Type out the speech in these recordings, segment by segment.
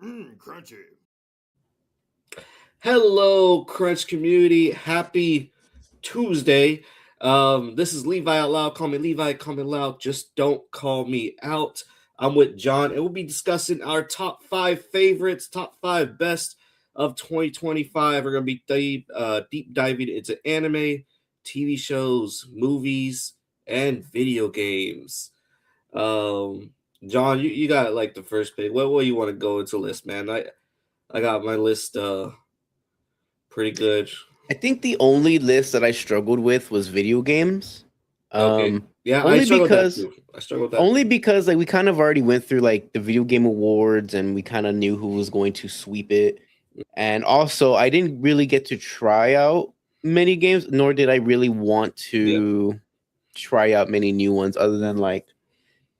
Crunchy. Hello, Crunch community. Happy Tuesday. This is Levi Out Loud. Call me Levi, call me loud. Just don't call me out. I'm with John, and we'll be discussing our top five favorites, top five best of 2025. We're going to be deep diving into anime, TV shows, movies, and video games. Um, John, you got like the first pick. What you want to go into list, man? I got my list pretty good. I think the only list that I struggled with was video games. Okay. Yeah, I Only struggled with that because too. I struggled with that too. like we kind of already went through like the video game awards and we kind of knew who was going to sweep it. And also I didn't really get to try out many games, nor did I really want Yeah. to try out many new ones other than like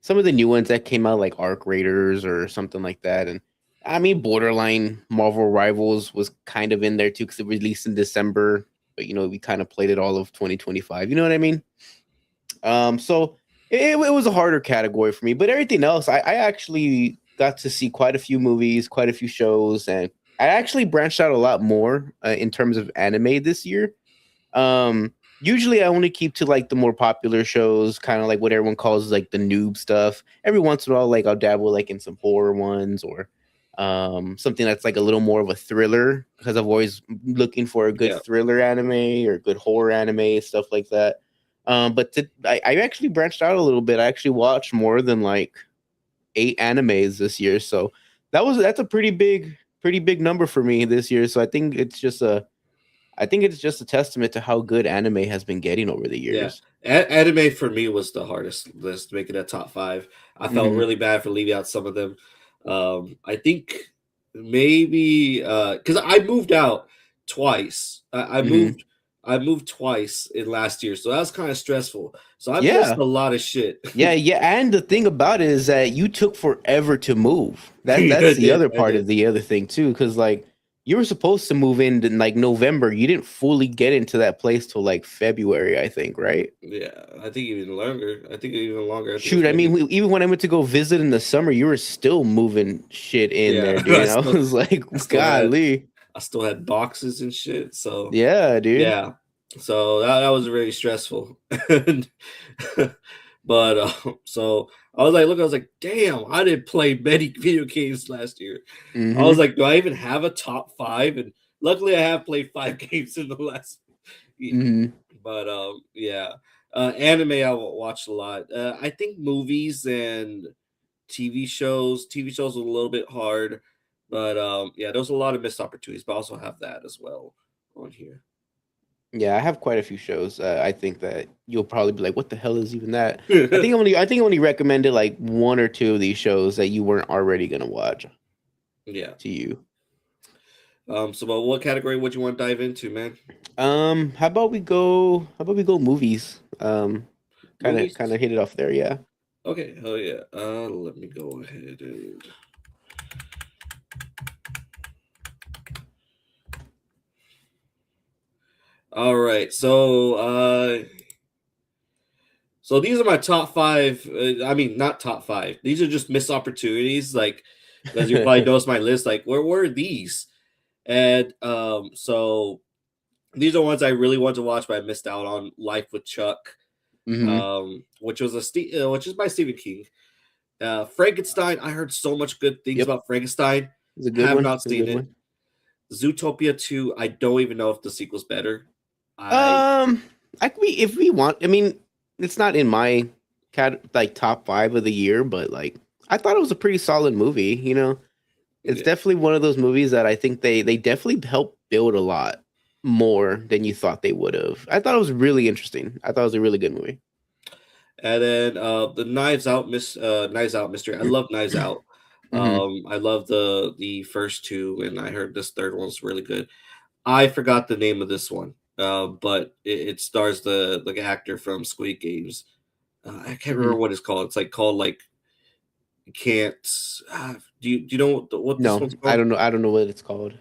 some of the new ones that came out like Arc Raiders or something like that. And I mean Borderline Marvel Rivals was kind of in there too because it released in December, but we kind of played it all of 2025. You know what I mean? So it was a harder category for me, but everything else, I actually got to see quite a few movies, quite a few shows, and I actually branched out a lot more in terms of anime this year. Usually I only keep to like the more popular shows, kind of like what everyone calls like the noob stuff. Every once in a while, like I'll dabble like in some horror ones or something that's like a little more of a thriller because I'm always looking for a good Yeah. thriller anime or good horror anime, stuff like that. I actually branched out a little bit. I actually watched more than like 8 animes this year, so that's a pretty big number for me this year. So I think it's just a testament to how good anime has been getting over the Yeah. years. Anime for me was the hardest list, making that top five. I felt Hmm. really bad for leaving out some of them. I think maybe because I moved out twice. Hmm. I moved twice in last year, so that was kind of stressful. So I missed Yeah, a lot of shit. yeah. And the thing about it is that you took forever to move. I That's the did. other I part did. of the other thing too, because like you were supposed to move in like November. You didn't fully get into that place till like February, I think, right? Yeah, I think even longer. I think even longer. I think it was Shoot, I mean, maybe. even when I went to go visit in the summer, you were still moving shit in Yeah, there, dude. And I was like, I still had golly, I still had boxes and shit. So yeah, dude. yeah, so that was really stressful. And, but so I was like, look, I was like, damn, I didn't play many video games last year. I was Mm-hmm. like, do I even have a top five? And luckily, I have played 5 games in the last. Mm-hmm. But yeah, anime I watched a lot. I think movies and TV shows. TV shows was a little bit hard, but yeah, there was a lot of missed opportunities. But I also have that as well on here. Yeah, I have quite a few shows. I think that you'll probably be like, "What the hell is even that?" I think I only recommended like one or two of these shows that you weren't already gonna watch Yeah. to you. So, but what category would you want to dive into, man? How about we go? How about we go movies? Movies. Kind of hit it off there. Yeah. Okay. Hell yeah. Let me go ahead and. All right. So these are my top five. I mean, not top five. These are just missed opportunities. Like, as you probably noticed my list, like where were these? And so these are ones I really want to watch, but I missed out on. Life with Chuck, Mm-hmm. which was which is by Stephen King. Frankenstein. I heard so much good things Yep. about Frankenstein. It's a good Have one. not It's a seen good it. one. Zootopia 2. I don't even know if the sequel's better. I Um, I could be if we want. I mean, it's not in my like top five of the year, but like I thought it was a pretty solid movie. It's yeah. definitely one of those movies that I think they definitely helped build a lot more than you thought they would have. I thought it was really interesting. I thought it was a really good movie. And then the Knives Out mystery. I love Knives Out. Hmm. I love the first two, and I heard this third one's really good. I forgot the name of this one, but it stars the actor from Squid Games. I can't remember Hmm. what it's called. It's like called like can't. Do you know what this No, one's called? I don't know what it's called.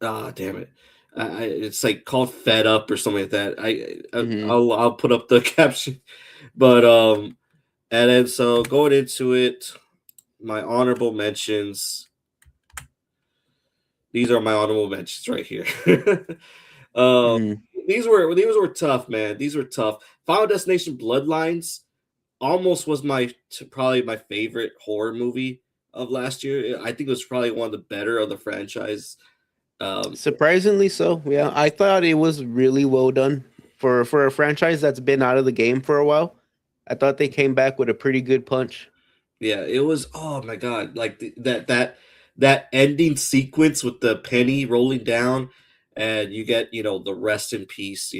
Ah, damn it. It's like called Fed Up or something like that. Hmm. I'll put up the caption, but and then so going into it, my honorable mentions. These are my honorable mentions right here. uh, Mm. these were tough, man. These were tough. Final Destination Bloodlines almost was probably my favorite horror movie of last year. I think it was probably one of the better of the franchise. Um, Surprisingly so. Yeah, I thought it was really well done for a franchise that's been out of the game for a while. I thought they came back with a pretty good punch. yeah, it was. Oh my god, like that ending sequence with the penny rolling down, and you get the rest in peace.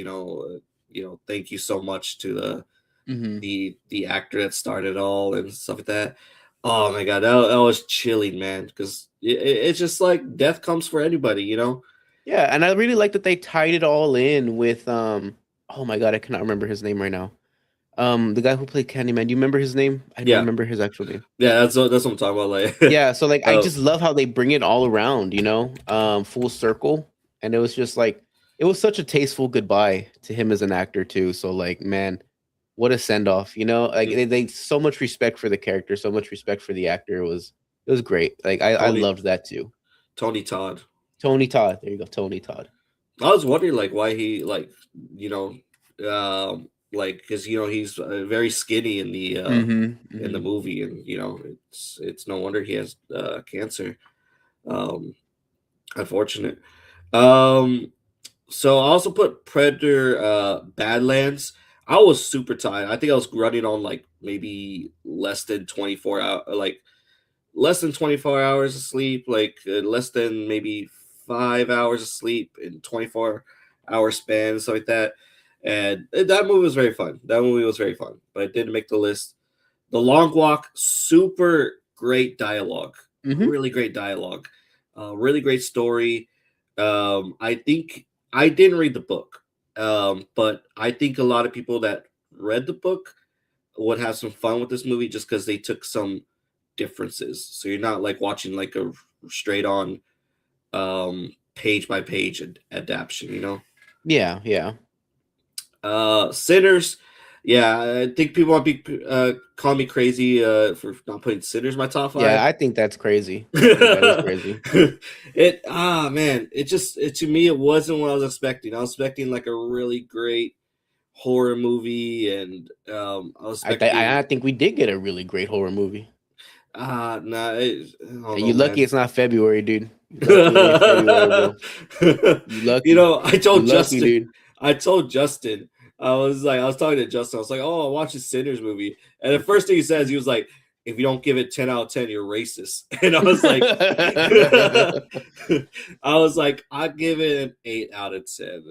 Thank you so much to Hmm. the actor that started it all and stuff like that. Oh my god, that was chilling, man. Because it's just like death comes for anybody. Yeah, and I really like that they tied it all in with oh my god, I cannot remember his name right now. The guy who played Candyman. Do you remember his name? I don't Yeah, remember his actual name. yeah, that's what I'm talking about. Like, Yeah, so like I uh, just love how they bring it all around, full circle. And it was just like it was such a tasteful goodbye to him as an actor too. So like, man, what a send off, Like they so much respect for the character, so much respect for the actor. It was great. Like I Tony loved that too. Tony Todd. Tony Todd. There you go, Tony Todd. I was wondering like why he like because he's very skinny in the Mm-hmm. movie, and it's no wonder he has cancer. Um, Unfortunate. Um, so I also put Predator Badlands. I was super tired. I think I was running on like maybe less than 24 hours of sleep, like less than maybe 5 hours of sleep in 24-hour span, stuff like that. And that movie was very fun. That movie was very fun, but it didn't make the list. The Long Walk, super great dialogue, Mm-hmm. really great dialogue, really great story. I think I didn't read the book, but I think a lot of people that read the book would have some fun with this movie just because they took some differences. So you're not like watching like a straight on page by page adaptation. Yeah, yeah. Sinners. Yeah, I think people want to be call me crazy for not putting Sinners in my top Yeah, five. I think that's crazy. I think that is crazy. Man, to me it wasn't what I was expecting. I was expecting like a really great horror movie, and I was expecting I think we did get a really great horror movie. nah, I don't You know, lucky man. it's not February, dude. You lucky it ain't February, bro. You lucky. I You told lucky, Justin. dude. I told Justin. I was talking to Justin. I was like, "Oh, I watched the Sinners movie," and the first thing he says, he was like, "If you don't give it 10 out of 10, you're racist." And I was like, "I was like, I give it an 8 out of 10."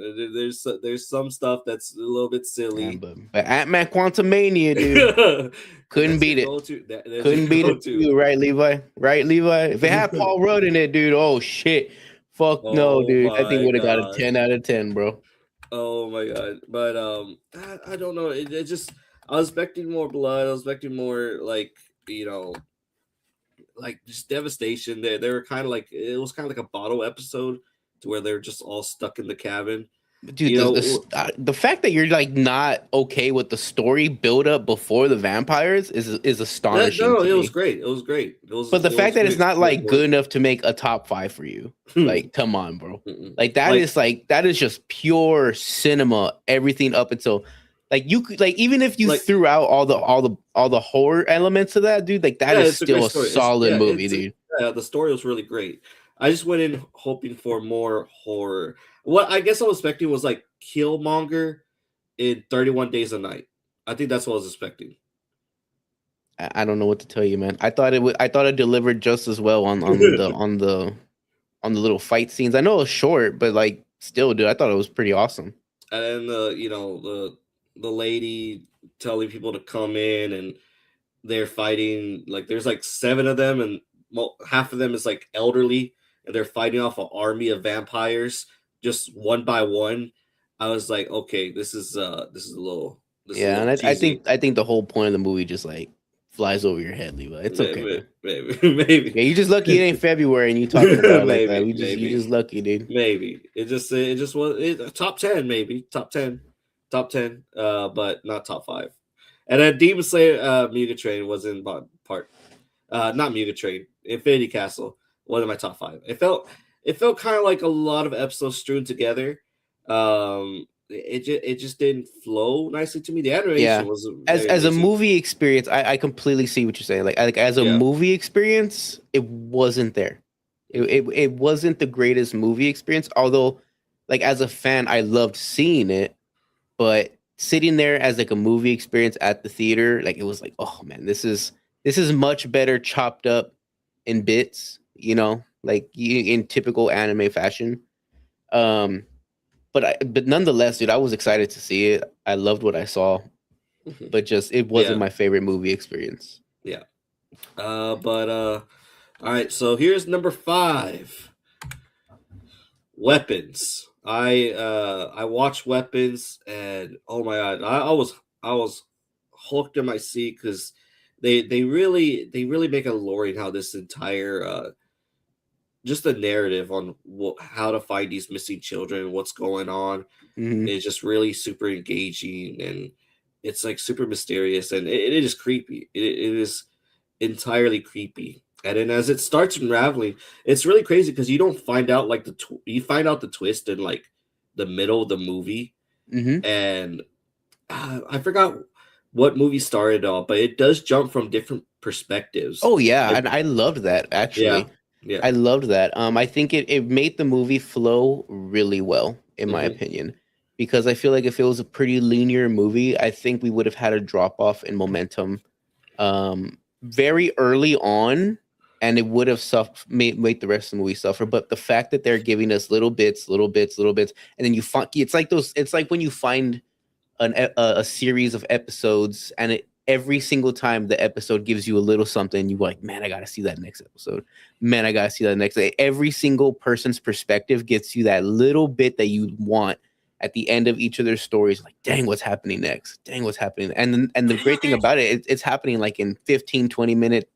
There's some stuff that's a little bit Yeah, silly. but Ant-Man Quantumania, dude. But Couldn't that's your beat it. go-to. That's your Couldn't beat it for go-to. you, right, Levi? Right, Levi? If it had Paul Rudd in it, dude, oh shit. Fuck no, Oh dude. That thing my would have got a god. 10 out of 10, bro. Oh my god! But I don't know. It just I was expecting more blood. I was expecting more you know like just devastation. They were kind of like it was kind of like a bottle episode to where they're just all stuck in the cabin. Dude, You the know, the fact that you're like not okay with the story build up before the vampires is astonishing no, to it was me. great. It was great. But the It was fact that it's great. not Great like work. good enough to make a top 5 for you. Like, come on, bro. Mm-mm. Like that is just pure cinema. Everything up until like you could like even if you Like threw out all the horror elements of that, dude, like that yeah, is it's a great still a story. solid movie, dude. The story was really great. I just went in hoping for more horror. What I guess I was expecting was like Killmonger in 31 Days a Night. I think that's what I was expecting. I don't know what to tell you, man. I thought it delivered just as well on the little fight scenes. I know it was short, but like still, dude, I thought it was pretty awesome. And then the lady telling people to come in, and they're fighting like there's like seven of them, and half of them is like elderly, and they're fighting off an army of vampires just one by one. I was like, okay, this is a little Yeah, and cheesy. I think the whole point of the movie just like flies over your head, Levi. It's okay, Maybe, man. maybe, Yeah, you just lucky it ain't February and you talking about it like that. You maybe. just lucky, dude. Maybe it just was top 10, maybe top 10, but not top 5. And then Demon Slayer, Muga Train was in part, not Muga Train, Infinity Castle was in my top 5. it felt kind of like a lot of episodes strewn together. It just didn't flow nicely to me. The animation Yeah. was As very as a amazing. movie experience, I completely see what you're saying. Like as a Yeah. movie experience, it wasn't there. Hmm. It wasn't the greatest movie experience. Although, like as a fan, I loved seeing it. But sitting there as like a movie experience at the theater, like it was like, oh man, this is much better chopped up in bits. Like in typical anime fashion. Um, but nonetheless, dude, I was excited to see it. I loved what I saw, Hmm. but just it wasn't Yeah. my favorite movie experience. Yeah. But all right. So here's number 5. Weapons. I watched Weapons, and oh my god, I was hooked in my seat because they really make it alluring how this entire just the narrative on how to find these missing children, what's going on, Hmm. is just really super engaging, and it's like super mysterious, and it is creepy. It is entirely creepy. And then as it starts unraveling, it's really crazy because you don't find out like you find out the twist in like the middle of the movie, Hmm. and I forgot what movie started it all, but it does jump from different perspectives. Oh yeah, Like and I loved that yeah, actually. yeah, I loved that. I think it made the movie flow really well, in my hmm, opinion, because I feel like if it was a pretty linear movie, I think we would have had a drop off in momentum very early on, and it would have made the rest of the movie suffer. But the fact that they're giving us little bits, little bits, little bits, and then you find it's like those. It's like when you find a series of episodes, and every single time the episode gives you a little something, you like, man, I gotta see that next episode. Man, I gotta see that next. Every single person's perspective gets you that little bit that you want at the end of each of their stories. Like, dang, what's happening next? Dang, what's happening? And the great thing about it's happening like in 15-20 minute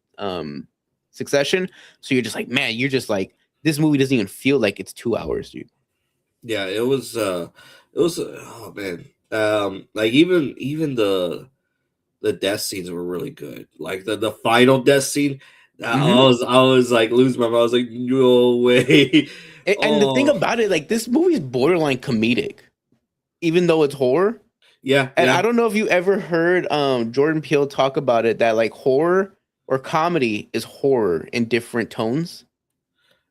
succession. So you're just like, man, you're just like, this movie doesn't even feel like it's 2 hours, dude. yeah. It was oh man, like even the death scenes were really good. Like the final death scene, Hmm. I was like losing my mind. I was like, no way. And the thing Oh about it, like this movie is borderline comedic, even though it's horror. yeah, And I yeah. don't know if you ever heard Jordan Peele talk about it, that like horror or comedy is horror in different tones.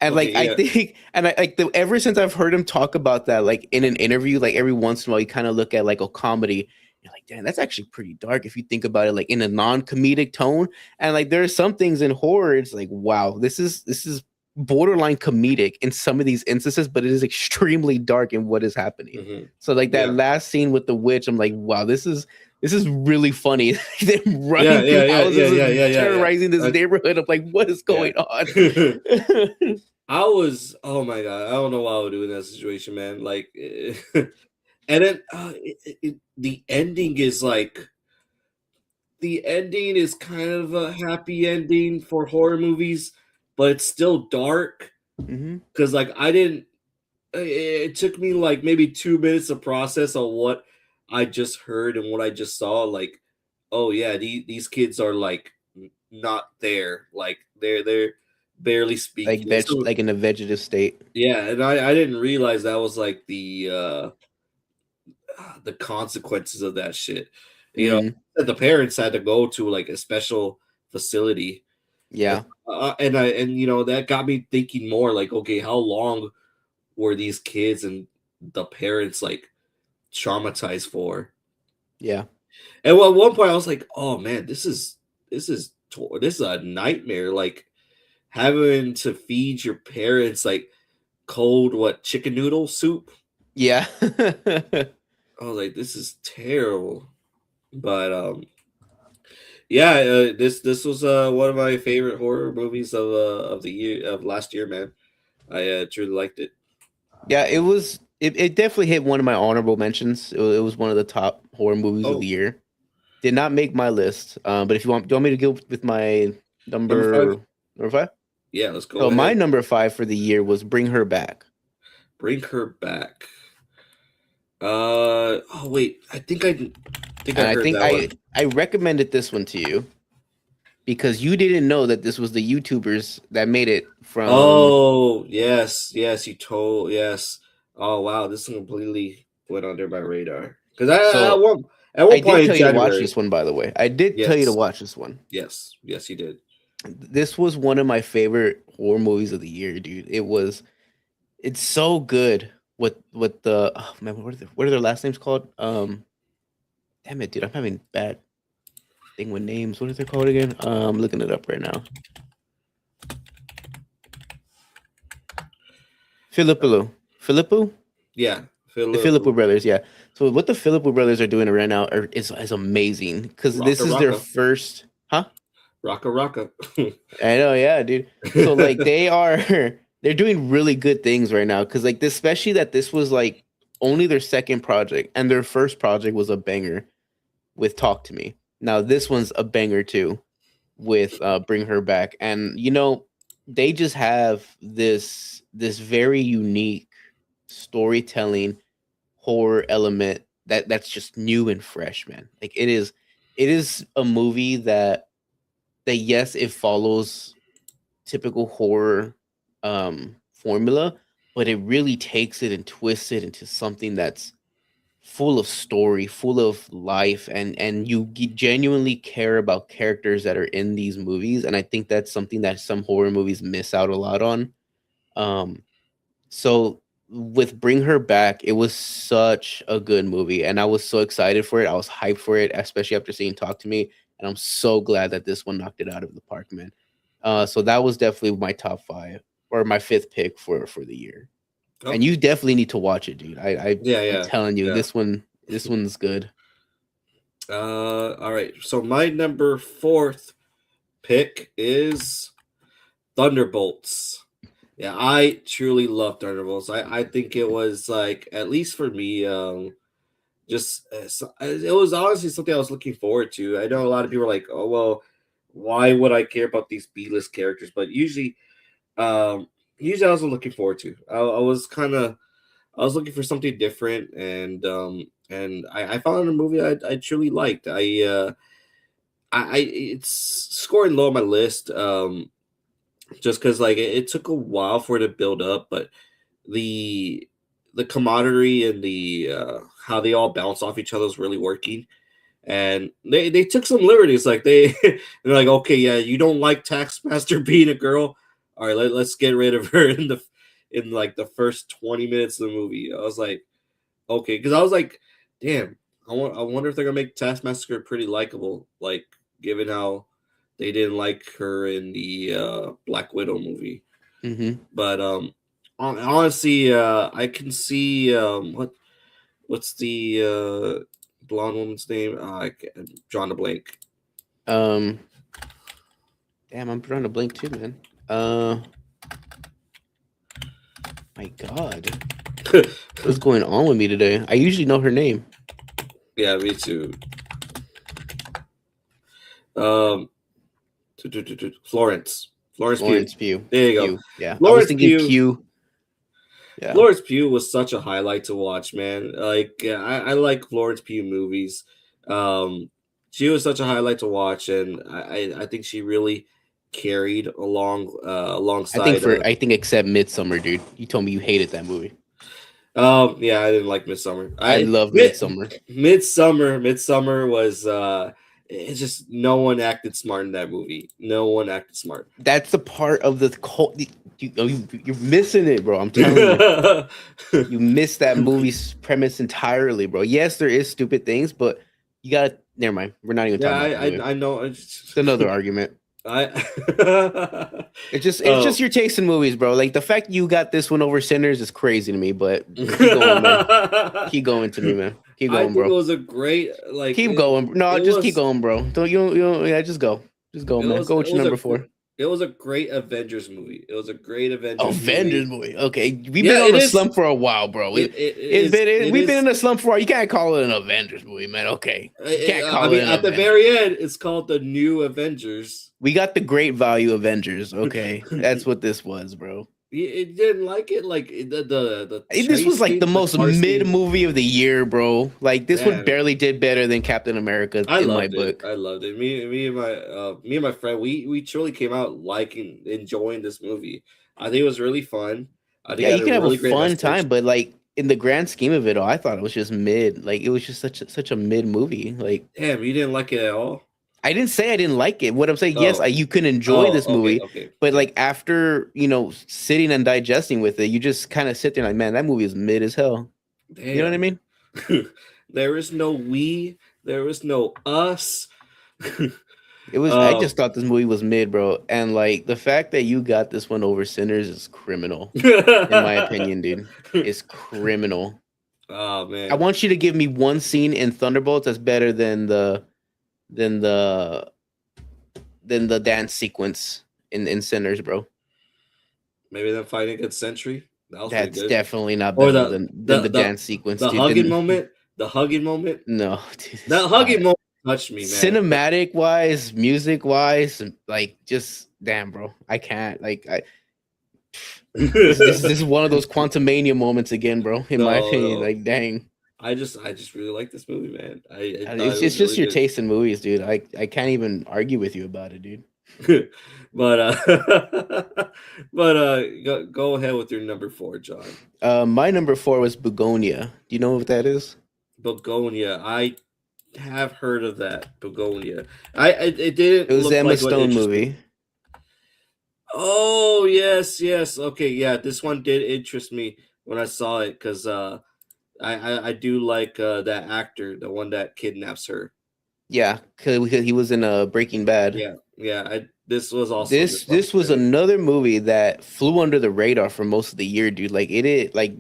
And Okay, like I yeah. think, and I like ever since I've heard him talk about that, like in an interview, like every once in a while, you kind of look at like a comedy. You're like, damn, that's actually pretty dark if you think about it, like in a non-comedic tone. And like there are some things in horror, it's like, wow, this is borderline comedic in some of these instances, but it is extremely dark in what is happening. Hmm. So like that Yeah. last scene with the witch, I'm like, wow, this is really funny. Them Yeah, running yeah, through yeah, yeah, houses yeah, and yeah, yeah, yeah. terrorizing this Uh, neighborhood. I'm like, what is yeah. going on? I was, oh my god, I don't know what I would do in that situation, man. Like, and then the ending is like, the ending is kind of a happy ending for horror movies, but it's still dark Hmm. because, like, I didn't. It took me like maybe 2 minutes to process on what I just heard and what I just saw. Like, oh yeah, these kids are like not there. Like they're barely Like speaking. And so like in a vegetative state. yeah, and I didn't realize that was like the consequences of that shit. You know, Mm, that the parents had to go to like a special facility, and yeah, and that got me thinking more. Like, okay, how long were these kids and the parents like traumatized for? yeah, And at one point, I was like, oh man, this is a nightmare. Like having to feed your parents like cold chicken noodle soup. yeah, I was like, this is terrible. But yeah, this was one of my favorite horror movies of the year of last year, man. I truly liked it. yeah. It was. It definitely hit one of my honorable mentions. It was one of the top horror movies of the Oh, year. Did not make my list. But if do you want me to go with my number five. number five? Yeah, let's go So my ahead. number five for the year was Bring Her Back. Bring her back. Oh wait, I think I And I heard think that one. I recommended this one to you because you didn't know that this was the YouTubers that made it from. Oh, yes, yes, you told, yes. Oh, wow, this completely went under my radar. Because So at I one did point in tell you to watch January, this one, by the way. I did tell you to yes, watch this one. yes, yes, you did. This was one of my favorite horror movies of the year, dude. It's so good with the oh man, what are their last names called? Damn it, dude, I'm having bad thing with names. What are they called again? I'm looking it up right now. Philippou? Yeah, The Philip Philippou brothers, yeah. So what the Philippou brothers are doing right now is amazing because this Rocka is their Rocka, first, huh? Rocka Rocka. I know, yeah, dude. So like they are they're doing really good things right now because like this, especially that this was like only their second project and their first project was a banger with Talk to Me. Now this one's a banger too with Bring Her Back, and they just have this very unique storytelling horror element that's just new and fresh, man. Like it is a movie that yes, it follows typical horror formula, but it really takes it and twists it into something that's full of story, full of life, and you genuinely care about characters that are in these movies, and I think that's something that some horror movies miss out a lot on. Um, so with Bring Her Back, it was such a good movie, and I was so excited for it. I was hyped for it, especially after seeing Talk to Me, and I'm so glad that this one knocked it out of the park, man. So that was definitely my top five or my fifth pick for the year. And Okay. you definitely need to watch it, dude. Yeah, I'm yeah, telling you, yeah. this one's good. All right. So my number fourth pick is Thunderbolts. Yeah, I truly love Thunderbolts. I think it was like, at least for me, just it was honestly something I was looking forward to. I know a lot of people are like, oh well, why would I care about these B-list characters? But um, usually I was looking forward to. I was looking for something different, and I found a movie I truly liked. I it's scoring low on my list, just because like it took a while for it to build up, but the the camaraderie and the how they all bounce off each other is really working. And they took some liberties, like they're like, okay, yeah, you don't like Taskmaster being a girl, all right, let's get rid of her in like the first 20 minutes of the movie. I was like, okay, because I was like, damn, I wonder if they're gonna make Taskmaster pretty likable, like given how they didn't like her in the Black Widow movie. Hmm. But honestly, I can see what's the blonde woman's name? Drawing a blank. Um, damn, I'm trying to blink too, man. My God, what's going on with me today? I usually know her name. Yeah, me too. Um, Florence. Florence Pugh. Florence Pugh. There you go. Pugh. Yeah, I was Florence thinking Pugh. Q. Yeah. Florence Pugh was such a highlight to watch, man. Like I like Florence Pugh movies. Um, she was such a highlight to watch, and I think she really carried alongside. I think except Midsummer, dude. You told me you hated that movie. Yeah, I didn't like Midsummer. I love Midsummer. Midsummer was it's just no one acted smart in that movie. No one acted smart. That's the part of the cult. You're missing it, bro. I'm telling you, you missed that movie's premise entirely, bro. Yes, there is stupid things, but you gotta. Never mind. We're not even Yeah, talking about that movie. I know. It's another argument. I It's just your taste in movies, bro. Like the fact you got this one over Sinners is crazy to me. But keep going, man. Keep going to me, man. Keep I going, think it bro. was a great like. Keep going. No, It just keep was. going, bro. Don't you? Yeah, just go. Just go, man. Go with It your was number four. it was a great Avengers movie. It was a great Avengers Avengers movie. movie. Okay, we've Yeah, been on it a is. slump for a while, bro. It We've been is. in a slump for a while. You can't call it an Avengers movie, man. Okay, you can't I call it mean, an at the Avengers. very end, it's called the New Avengers. We got the great value Avengers. Okay, that's what this was, bro. It didn't like it, like the This was chase like the scene, the most car mid scene. movie of the year, bro. Like this one Man, barely did better than Captain America I in my loved it. book. I loved it. Me and my friend, we truly came out liking, enjoying this movie. I think it was really fun. I think Yeah, it had you a can have a really great fun message. time, but like in the grand scheme of it all, I thought it was just mid. Like it was just such a mid movie. Like Damn, you didn't like it at all? I didn't say I didn't like it. What I'm saying, yes, Oh, you can enjoy oh, this okay, movie, okay, but yeah. like after sitting and digesting with it, you just kind of sit there like, man, that movie is mid as hell. You know what I Damn. mean? There is no we. There is no us. It was. I um. just thought this movie was mid, bro. And like the fact that you got this one over Sinners is criminal, in my opinion, dude. It's criminal. Oh I man. want you to give me one scene in Thunderbolts that's better than the than the dance sequence in Sinners, bro. Maybe them fighting against Sentry. That was pretty That's good. definitely not Or better the than the the the dance sequence, the dude. hugging Then moment. The hugging moment. no, dude, That it's hugging not. moment touched me, man. Cinematic wise, music wise, like just damn, bro. I can't. Like I this is one of those Quantumania moments again, bro. In my No, opinion, no. like dang. I just really like this movie, man. I thought It's it it's was just really your good. taste in movies, dude. I can't even argue with you about it, dude. But but go ahead with your number 4, John. My number four was Begonia. Do you know what that is? Begonia. I have heard of that. Begonia. It It didn't was the look Emma like what Stone interests me. movie. Oh yes, yes. Okay, yeah. This one did interest me when I saw it because I do like that actor, the one that kidnaps her. Yeah, because he was in Breaking Bad. Yeah, yeah. This was also a This missed this was opportunity. another movie that flew under the radar for most of the year, dude. Like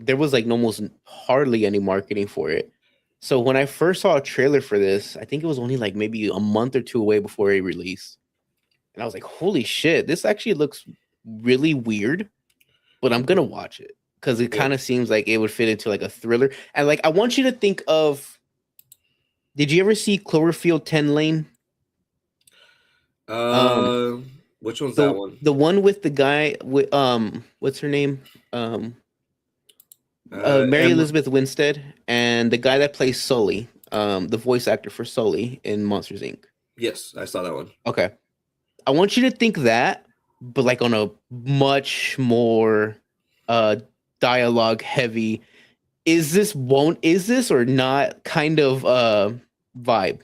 there was like almost hardly any marketing for it. So when I first saw a trailer for this, I think it was only like maybe a month or two away before it released. And I was like, holy shit, this actually looks really weird, but I'm gonna watch it. Because it Yeah. kind of seems like it would fit into like a thriller. And like I want you to think of, did you ever see Cloverfield 10 Lane? Um Uh, which one's that the one? the one with the guy with what's her name? Um Mary Emma. Elizabeth Winstead and the guy that plays Sully, the voice actor for Sully in Monsters Inc. Yes, I saw that one. Okay. I want you to think that, but like on a much more uh dialogue heavy. Is this or not kind of vibe?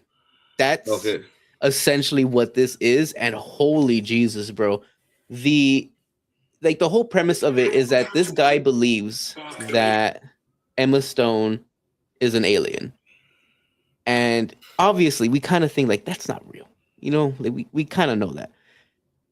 That's Okay. essentially what this is. And holy Jesus, bro. The the whole premise of it is that this guy believes that Emma Stone is an alien. And obviously we kind of think like that's not real. Like we kind of know that.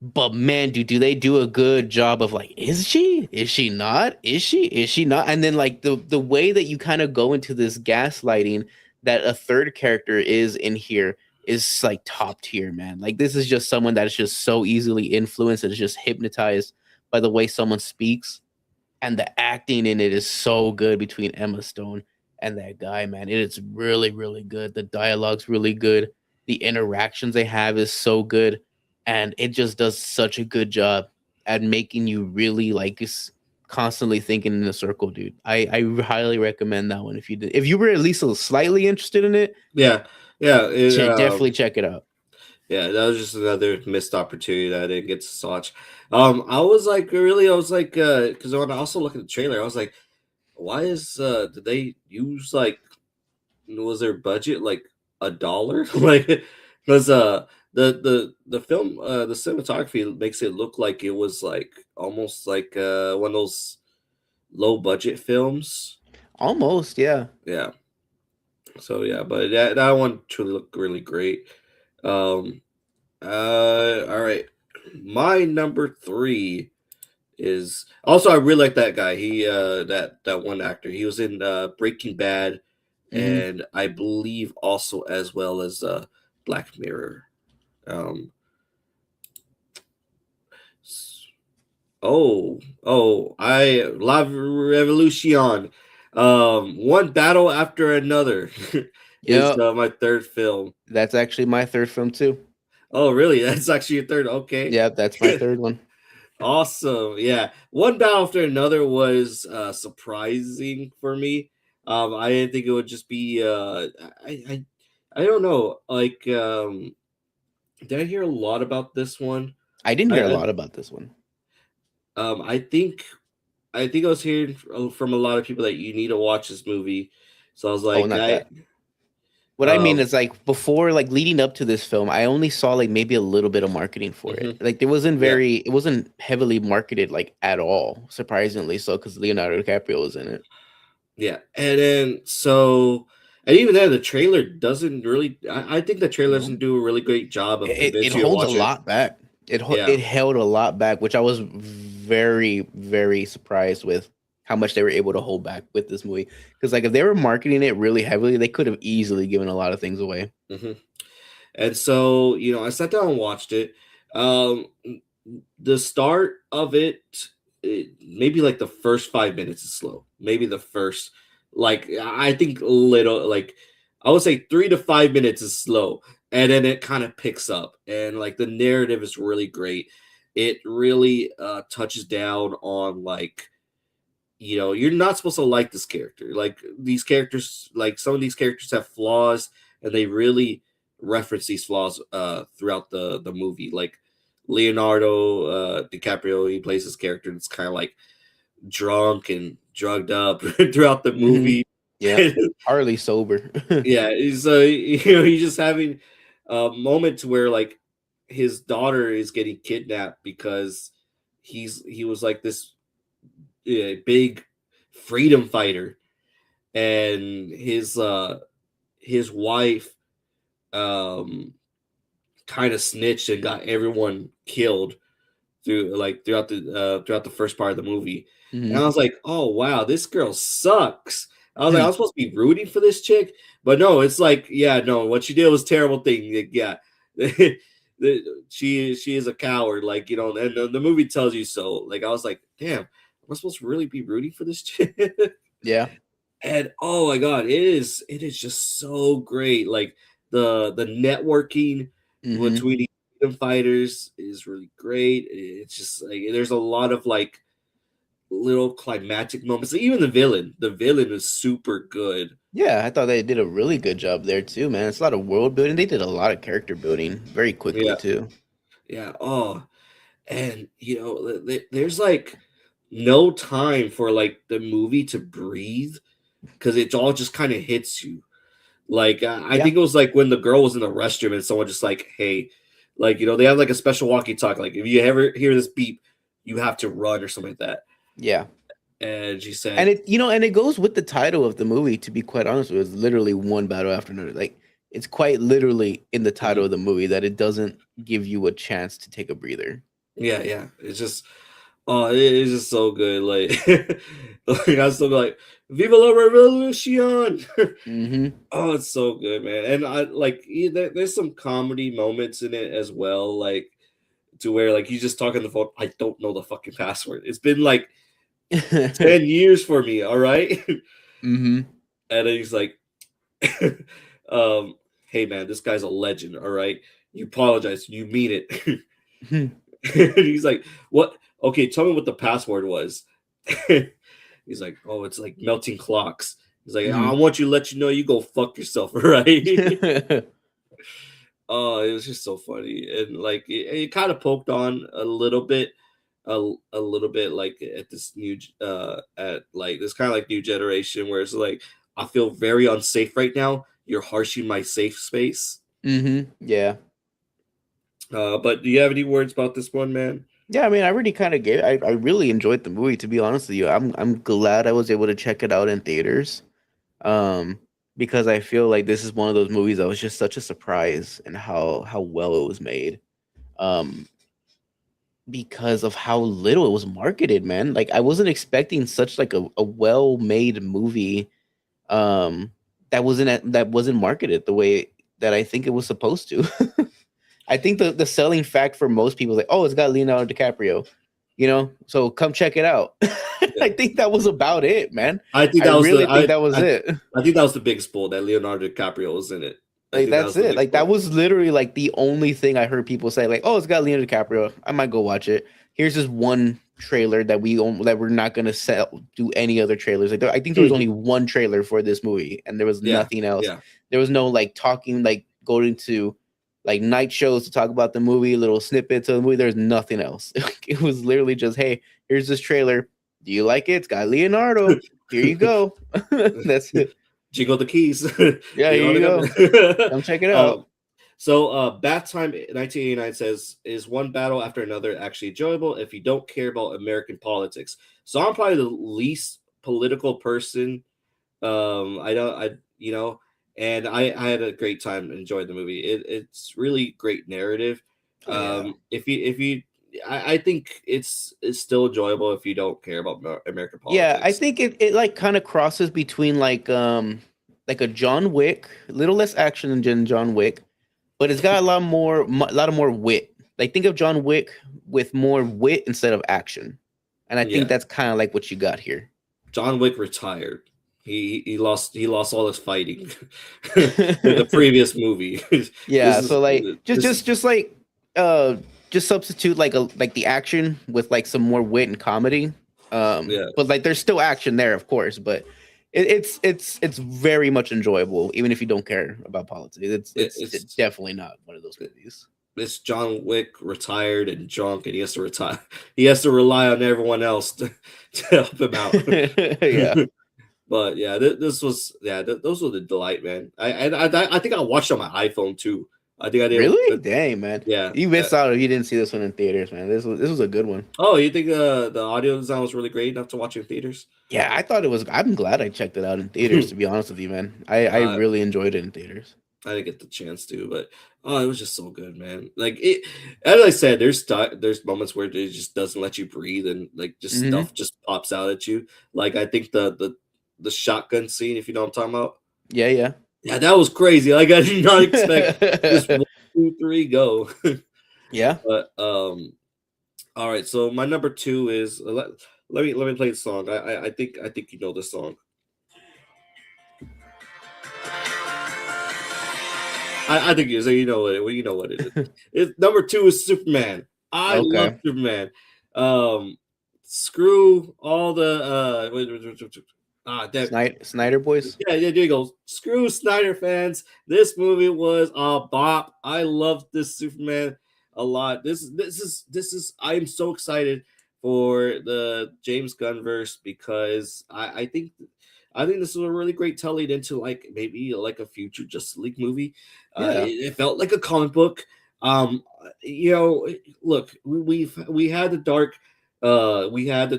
But man, do they do a good job of like, is she? Is she not? Is she? Is she not? And then like the way that you kind of go into this gaslighting that a third character is in here is like top tier, man. Like this is just someone that is just so easily influenced and is just hypnotized by the way someone speaks, and the acting in it is so good between Emma Stone and that guy, man. It is really, really good. The dialogue's really good. The interactions they have is so good, and it just does such a good job at making you really like constantly thinking in a circle, dude. I highly recommend that one if you were at least slightly interested in it. Yeah, yeah. Definitely check it out. Yeah, that was just another missed opportunity that I didn't get to watch. I was like, because when I also look at the trailer, I was like, why did they use like, was their budget like $1? Like, because the film, the cinematography makes it look like it was like almost like one of those low budget films. Almost, yeah. Yeah. So yeah, but that one truly looked really great. Um, all right. My number 3 is also, I really like that guy. He that one actor. He was in Breaking Bad, Hmm. and I believe also as well as Black Mirror. Um, s- I La Revolution. One battle after another is Yep. my third film. That's actually my third film too. Oh, really? That's actually your third. Okay. Yep, that's my third one. Awesome. Yeah. One battle after another was surprising for me. I didn't think it would just be I I, I don't know. Like did I hear a lot about this one? I didn't hear a I lot about this one. I think I was hearing from a lot of people that you need to watch this movie. So I was Oh, like not I that. What I mean um is like before, like leading up to this film, I only saw like maybe a little bit of marketing for it. mhm, Like yeah. it wasn't heavily marketed like at all, surprisingly so, because Leonardo DiCaprio was in it. Yeah. And then so and even then the trailer doesn't really I think the trailer No, doesn't do a really great job of it convincing you to holds a watch it. lot back. Yeah. It held a lot back, which I was very surprised with how much they were able to hold back with this movie. Because like if they were marketing it really heavily, they could have easily given a lot of things away. Mhm. And so, I sat down and watched it. Um, the start of maybe like the first 5 minutes is slow. Maybe the first, like, I think little, like, I would say 3 to 5 minutes is slow. And then it kind of picks up. And like the narrative is really great. It really touches down on like, you're not supposed to like this character. Like these characters, like some of these characters have flaws, and they really reference these flaws throughout the movie. Like Leonardo DiCaprio, he plays this character that's kind of like drunk and drugged up throughout the Hmm. movie. Yeah, hardly sober. Yeah, he's he's just having moments where like his daughter is getting kidnapped because he was like this big freedom fighter, and his wife um kind of snitched and got everyone killed throughout the first part of the movie. And I Hmm. was like, oh wow, this girl sucks. I was like, I was supposed to be rooting for this chick, but no, it's like, yeah, no, what she did was a terrible thing. Like, yeah. She is a coward, like, and the movie tells you so. Like I was like, damn, am I supposed to really be rooting for this chick? Yeah. And oh my god, it is just so great. Like the networking Hmm. between the freedom fighters is really great. It's just like there's a lot of like little climactic moments. Even the villain is super good. Yeah, I thought they did a really good job there too, man. It's a lot of world building. They did a lot of character building very quickly Yeah, too. yeah. Oh, and there's like no time for like the movie to breathe because it all just kind of hits you. Like I Yeah. think it was like when the girl was in the restroom and someone just like, hey, like they have like a special walkie-talkie. Like if you ever hear this beep, you have to run or something like that. Yeah. And she And said, it goes with the title of the movie, to be quite honest with you. It's literally one battle after another. Like it's quite literally in the title mhm. of the movie that it doesn't give you a chance to take a breather. Yeah, yeah. It's just it's just so good. Like, like I was still like, Viva la Revolution. Hmm. Oh, it's so good, man. And I like there's some comedy moments in it as well, like to where like he's just talking on the phone. I don't know the fucking password. It's been like 10 years for me, all right? Hmm. And then he's like, um, hey man, this guy's a legend, all right? You apologize, you mean it. And he's like, what? Okay, tell me what the password was. He's like, oh, it's like melting clocks. He's like, I Hmm. want you to let you know you go fuck yourself, right? Oh, it was just so funny. And like it kind of poked on a little bit, a little bit like at this at like this kind of like new generation where it's like I feel very unsafe right now. You're harshing my safe space. Hmm. Yeah. But do you have any words about this one, man? Yeah, I mean, I really kind of gave. I really enjoyed the movie. To be honest with you, I'm glad I was able to check it out in theaters. Um, because I feel like this is one of those movies that was just such a surprise and how well it was made. Um, because of how little it was marketed, man. Like I wasn't expecting such like a well made movie. Um, that wasn't marketed the way that I think it was supposed to. I think the selling fact for most people is like, oh, it's got Leonardo DiCaprio, so come check it out. Yeah. I think that was about it, man. I think I that was the really think that was it. I think that was the biggest pull that Leonardo DiCaprio was in it. I Like think that that's was the it. big Like pull. that was literally like the only thing I heard people say, like, oh, it's got Leonardo DiCaprio. I might go watch it. here's this one trailer that we're not gonna do any other trailers. Like I think there was Mhm. only one trailer for this movie, and there was Yeah, nothing else. yeah. There was no like talking, like going to like night shows to talk about the movie, little snippets of the movie. There's nothing else. It was literally just, hey, here's this trailer. Do you like it? It's got Leonardo. Here you go. That's it. Jingle the keys. Yeah, You here know you they go. got. Come check it out. um, so, Bat Time 1989 says, is one battle after another actually enjoyable if you don't care about American politics? So I'm probably the least political person. I don't, I you know, and I had a great time enjoying the movie. It's really great narrative. Oh yeah. If you, I think it's still enjoyable if you don't care about American Yeah, I politics. think it like kind of crosses between like a John Wick, a little less action than John Wick, but it's got a lot more a lot of more wit. Like think of John Wick with more wit instead of action. And I think Yeah, that's kind of like what you got here. John Wick retired. He lost all his fighting in the previous movie. this Yeah, is so like this just like uh just substitute like the action with like some more wit and comedy. Yeah, But like there's still action there, of course, but it's very much enjoyable even if you don't care about politics. It's it's definitely not one of those movies. it's John Wick retired and drunk, and he has to retire. He has to rely on everyone else to help him out. Yeah. But yeah, this was those were the delight, man. I think I watched it on my iPhone too. I think I did. Really? Dang, man. Yeah. You missed out if you didn't see this one in theaters, man. This was a good one. Oh, you think the audio design was really great enough to watch in theaters? Yeah, I thought it was. I'm glad I checked it out in theaters. To be honest with you, man, I uh, really enjoyed it in theaters. I didn't get the chance to, but oh, it was just so good, man. Like it, as I said, there's moments where it just doesn't let you breathe, and like just Hmm. stuff just pops out at you. Like I think the shotgun scene, if you know what I'm talking about. Yeah, yeah. Yeah, that was crazy. Like I did not expect just 1, 2, 3 go. Yeah. But all right. So my number two is let me play the song. I think you know this song. I think you know what you know what it is. Number two is Superman. I love Okay. Superman. Screw all the that Snyder boys. yeah, there you go. Screw Snyder fans. This movie was a bop. I love this Superman a lot. This is. I am so excited for the James Gunn verse because I think this is a really great telling into like maybe like a future Justice League movie. Yeah. It felt like a comic book. Um, look, we had the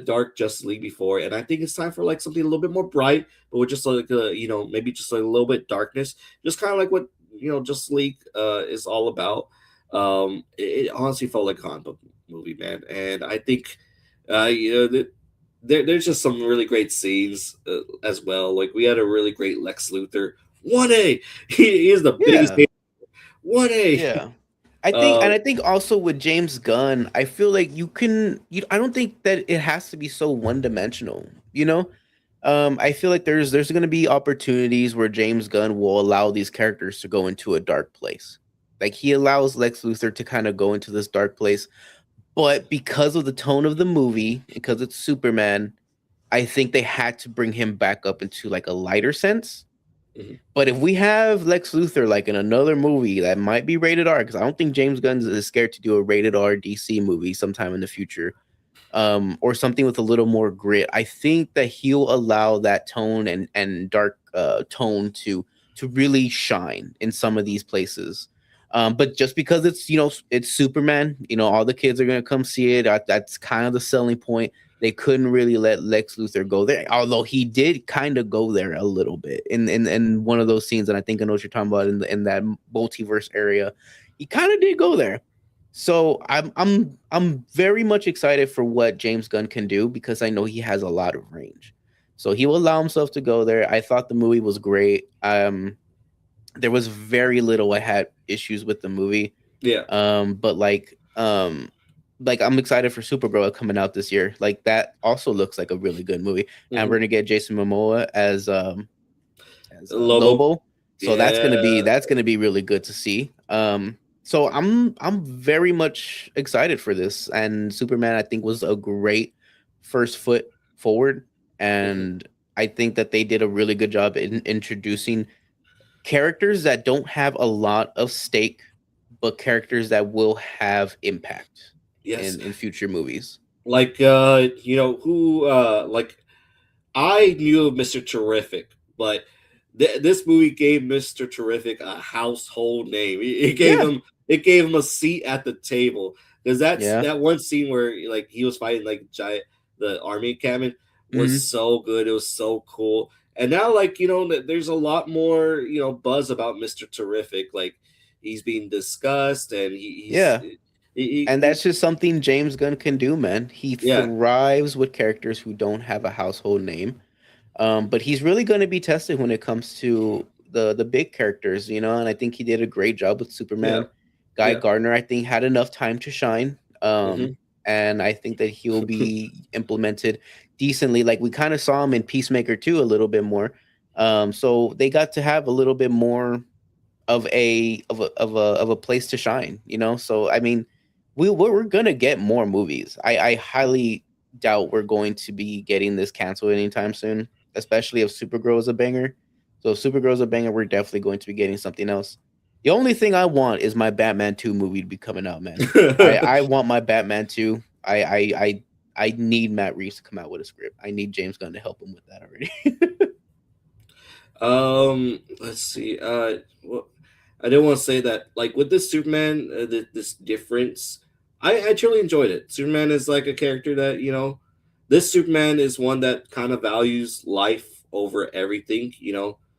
dark Justice League before, and I think it's time for like something a little bit more bright, but with just like maybe just like a little bit darkness, just kind of like what Justice League is all about. It honestly felt like a comic book movie, man, and I think that there's just some really great scenes as well. Like we had a really great Lex Luthor. 1A, he is the biggest Yeah. 1A. Yeah. I think, Uh, and I think also with James Gunn, I feel like I don't think that it has to be so one dimensional, you know? I feel like there's going to be opportunities where James Gunn will allow these characters to go into a dark place. Like he allows Lex Luthor to kind of go into this dark place, but because of the tone of the movie, because it's Superman, I think they had to bring him back up into like a lighter sense. mhm. But if we have Lex Luthor like in another movie that might be rated R, because I don't think James Gunn is scared to do a rated R DC movie sometime in the future, or something with a little more grit, I think that he'll allow that tone and dark tone to really shine in some of these places. But just because it's Superman, all the kids are gonna come see it. That's kind of the selling point. They couldn't really let Lex Luthor go there, although he did kind of go there a little bit in one of those scenes, and I think I know what you're talking about in that multiverse area. He kind of did go there. So I'm very much excited for what James Gunn can do because I know he has a lot of range. So he will allow himself to go there. I thought the movie was great. There was very little I had issues with the movie. Yeah. But like I'm excited for Supergirl coming out this year. Like that also looks like a really good movie. And Mhm. we're gonna get Jason Momoa as Lobo. Lobo. So Yeah. that's gonna be really good to see. So I'm very much excited for this, and Superman I think was a great first foot forward, Mhm. and I think that they did a really good job in introducing characters that don't have a lot of stake, but characters that will have impact Yes, in future movies. like who like I knew of Mr. Terrific, but this movie gave Mr. Terrific a household name. Yeah, it gave him a seat at the table because that's yeah. that one scene where like he was fighting like giant the army cabin was Hmm. so good. It was so cool. And now like there's a lot more buzz about Mr. Terrific. Like he's being discussed and Yeah. And he's that's just something James Gunn can do, man. He yeah. thrives with characters who don't have a household name. But he's really going to be tested when it comes to the big characters, and I think he did a great job with Yeah. Superman. Guy Yeah. Gardner, I think, had enough time to shine. Hmm. And I think that he'll be implemented decently. Like we kind of saw him in Peacemaker 2 a little bit more. So they got to have a little bit more of a place to shine, So I mean, we're gonna get more movies. I highly doubt we're going to be getting this canceled anytime soon, especially if Supergirl is a banger. So if Supergirl is a banger, we're definitely going to be getting something else. The only thing I want is my Batman 2 movie to be coming out, man. I want my Batman 2. I need Matt Reeves to come out with a script. I need James Gunn to help him with that already. Let's see. Well, I didn't want to say that. Like with this Superman, this difference, I truly enjoyed it. Superman is like a character that this Superman is one that kind of values life over everything.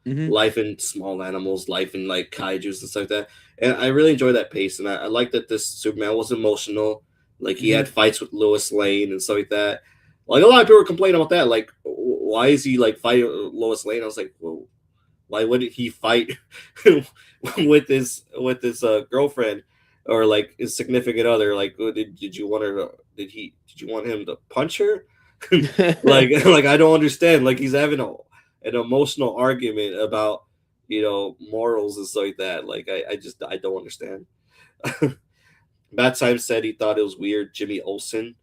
Hmm. Life in small animals, life in like kaiju's and stuff like that. And I really enjoy that pace. And I like that this Superman was emotional. Like he had Hmm. fights with Lois Lane and stuff like that. Like a lot of people were complaining about that. Like, why is he like fighting Lois Lane? I was like, well, why wouldn't he fight with his girlfriend or like his significant other? Like, did you want her to? Did you want him to punch her? Like like I don't understand. Like he's having an emotional argument about morals and stuff like that. Like I don't understand. Matt Symes said he thought it was weird. Jimmy Olsen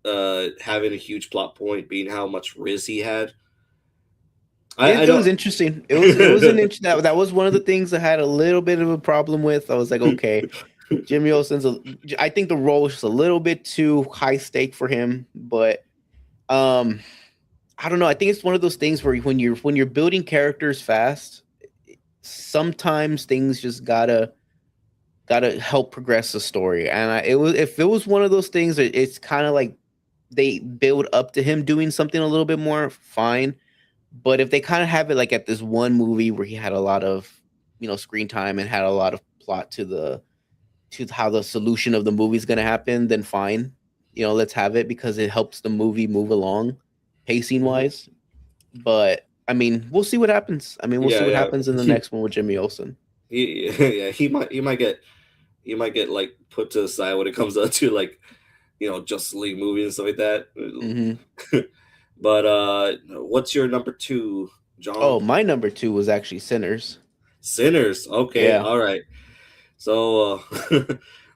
having a huge plot point being how much Riz he had. I It was don't. interesting. It was an that was one of the things I had a little bit of a problem with. I was like, okay, Jimmy Olsen's I think the role was just a little bit too high stake for him, but um I don't know. I think it's one of those things where when you're building characters fast, sometimes things just gotta help progress the story. And it was if it was one of those things, it's kind of like they build up to him doing something a little bit more fine. But if they kind of have it like at this one movie where he had a lot of screen time and had a lot of plot to how the solution of the movie is going to happen, then fine. Let's have it because it helps the movie move along pacing Mhm. wise. But I mean, we'll see what happens. I mean, we'll see Yeah, what yeah. happens in the next one with Jimmy Olsen. Yeah, he might get like put to the side when it comes up to like Justice League movies and stuff like that. Hmm. But what's your number two, John? Oh, my number two was actually Sinners. Sinners. Okay, Yeah. all right. So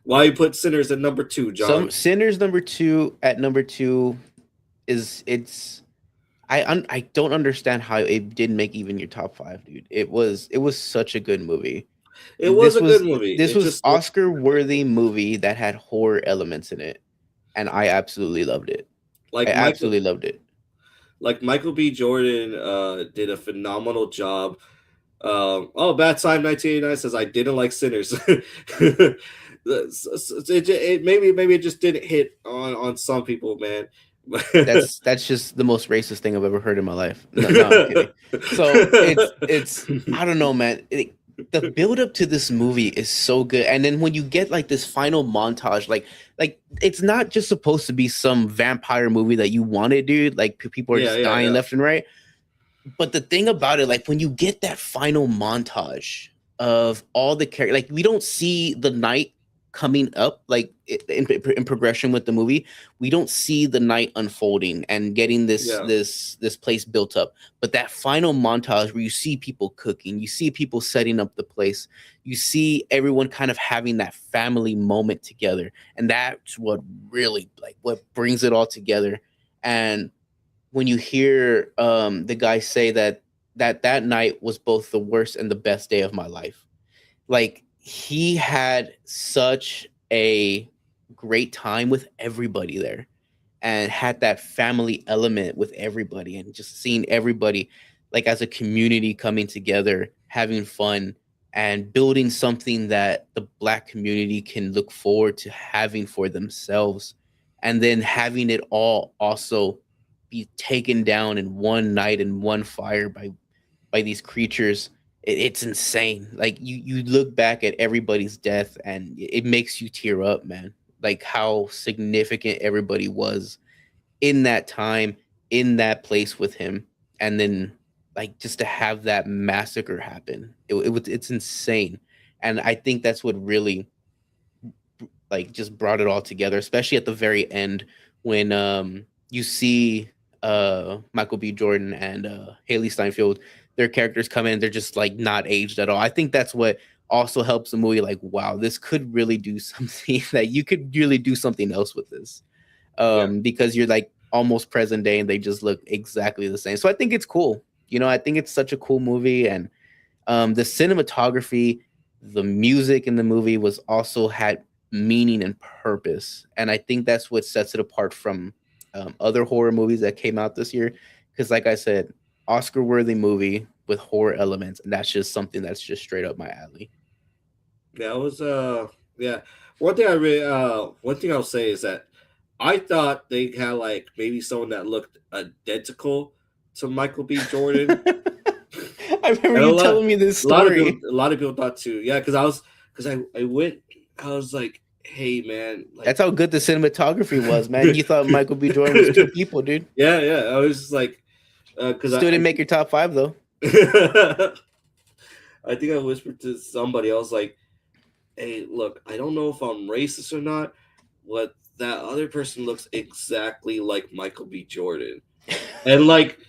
why you put Sinners at number two, Some John? Sinners number two at number two is it's I don't understand how it didn't make even your top five, dude. It was such a good movie. It was This a good was movie. this It was just wasn't Oscar perfect. worthy movie that had horror elements in it, and I absolutely loved it. I Like Michael, absolutely loved it. like Michael B. Jordan did a phenomenal job. Oh, Bad Time 1989 says I didn't like Sinners. Maybe it just didn't hit on some people, man. That's just the most racist thing I've ever heard in my life. No, no, I'm kidding. So it's I don't know, man. The build up to this movie is so good, and then when you get like this final montage, like it's not just supposed to be some vampire movie that you wanted, dude. Like people are Yeah, just yeah, dying yeah. left and right. But the thing about it, like when you get that final montage of all the characters, like we don't see the night. coming up, like in progression with the movie, we don't see the night unfolding and getting Yeah. this place built up. But that final montage where you see people cooking, you see people setting up the place, you see everyone kind of having that family moment together, and that's what really like what brings it all together. And when you hear the guy say that night was both the worst and the best day of my life, like he had such a great time with everybody there and had that family element with everybody and just seeing everybody like as a community coming together, having fun and building something that the black community can look forward to having for themselves, and then having it all also be taken down in one night in one fire by these creatures. It's insane. Like you look back at everybody's death and it makes you tear up, man. Like how significant everybody was in that time, in that place with him, and then like just to have that massacre happen, it's insane. And I think that's what really like just brought it all together, especially at the very end when you see Michael B. Jordan and Haley Steinfeld, their characters come in, they're just like not aged at all. I think that's what also helps the movie. Like, wow, this could really do something that you could really do something else with this, Yeah. because you're like almost present day and they just look exactly the same. So I think it's cool. You know, I think it's such a cool movie, and the cinematography, the music in the movie was also had meaning and purpose, and I think that's what sets it apart from other horror movies that came out this year. Because, like I said, Oscar-worthy movie with horror elements, and that's just something that's just straight up my alley. That was yeah. One thing I'll say is that I thought they had like maybe someone that looked identical to Michael B. Jordan. I remember And you telling me this story. a lot of people thought too. Yeah, because I went, I was like, hey man, like, That's how good the cinematography was, man. You thought Michael B. Jordan was two people, dude. yeah, I was just like, because Still didn't make your top five though. I think I whispered to somebody, I was like, hey, look, I don't know if I'm racist or not, but that other person looks exactly like Michael B. Jordan, and like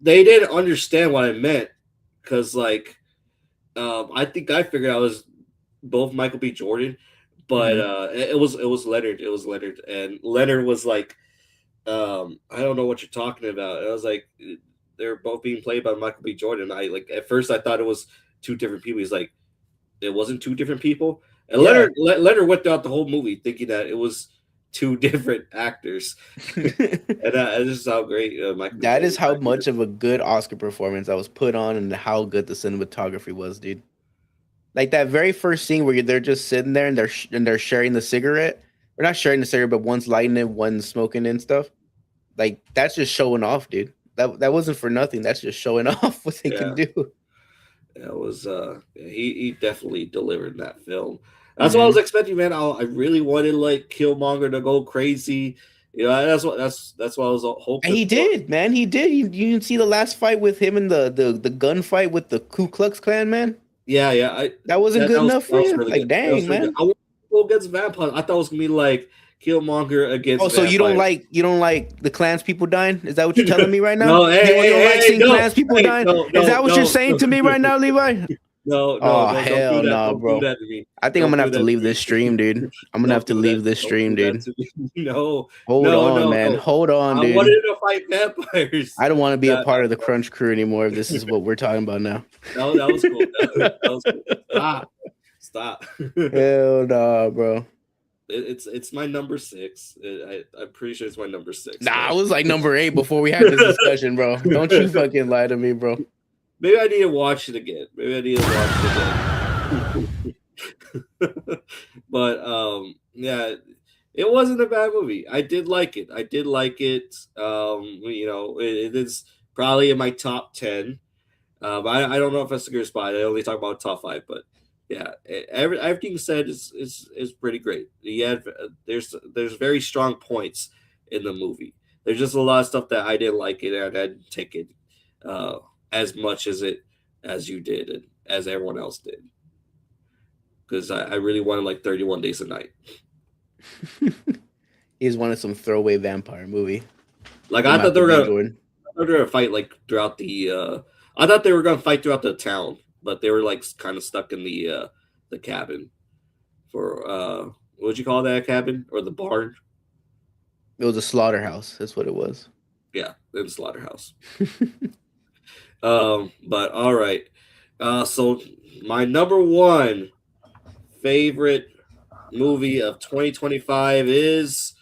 they didn't understand what I meant because like I think I figured I was both Michael B. Jordan, but Mhm. it was Leonard. It was Leonard, and Leonard was like, I don't know what you're talking about. And I was like, they're both being played by Michael B. Jordan. I like at first I thought it was two different people. He's like, it wasn't two different people. And Yeah. Leonard went throughout the whole movie thinking that it was two different actors, and this is how great Michael B. That is Jordan's how acting much is. of a good Oscar performance that was put on and how good the cinematography was, dude. Like that very first scene where they're just sitting there and they're sharing the cigarette. Or not sharing the cigarette, but one's lighting it, one's smoking and stuff. Like that's just showing off, dude. That wasn't for nothing. That's just showing off what they can Yeah, do. that was he definitely delivered in that film. That's what I was Hmm. expecting, man. I really wanted like Killmonger to go crazy. You know, that's what I was And hoping he for. did, man. He did. You didn't see the last fight with him and the gunfight with the Ku Klux Klan, man? Yeah. I That wasn't good enough that for was you? really Like, good. That dang, was really good. man. I wanted to go against vampires. I thought it was gonna be like Killmonger Oh, against so vampires. you don't like the clans people dying? Is that what you're telling me right now? No, You don't like seeing no, clans people hey, dying? Is that what you're saying no. to me right now, Levi? Oh Don't do hell that. no, Don't do bro. that to me. I think I'm Don't gonna do have to that leave to this me. stream, dude. I'm gonna have Don't to do that. leave this Don't stream, do that dude. to me. No, Hold on, man. no. Hold on, I dude. wanted to fight vampires. I don't want to be a part of the No. crunch crew anymore if this is what we're talking about now. That was cool. That was cool. Stop. Hell no, bro. It's my number six. I'm pretty sure it's my number six, Nah, I man. was like number 8 before we had this discussion, bro. Don't you fucking lie to me, bro. Maybe I need to watch it again. Maybe I need to watch it again. But yeah, it wasn't a bad movie. I did like it. I did like it. You know, it is probably in my top 10. I don't know if that's a good spot. I only talk about top 5, but yeah, everything said is pretty great. Yeah, there's very strong points in the movie. There's just a lot of stuff that I didn't like it and I didn't take it uh, as much as you did and as everyone else did. because I really wanted like 31 Days a Night. He just wanted some throwaway vampire movie Like with I thought they Michael were B. gonna, Jordan. I thought they were gonna fight like throughout the. I thought they were gonna fight throughout the town, but they were like kind of stuck in the cabin for what would you call that cabin or the barn? It was a slaughterhouse. That's what it was. Yeah, in the slaughterhouse. But all right. So my number one favorite movie of 2025 is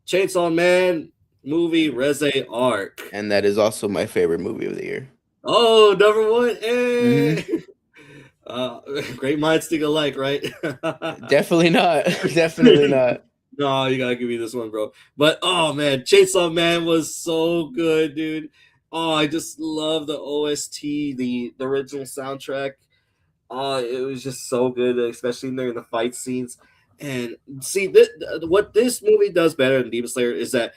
Chainsaw Man movie Reze Arc. And that is also my favorite movie of the year. Oh, number one. Hmm. Hey. Great minds think alike, right? Definitely not. Definitely not. No, you gotta give me this one, bro. But oh man, Chainsaw Man was so good, dude. Oh, I just love the OST, the original soundtrack. Oh, it was just so good, especially during the fight scenes. And see, what this movie does better than Demon Slayer is that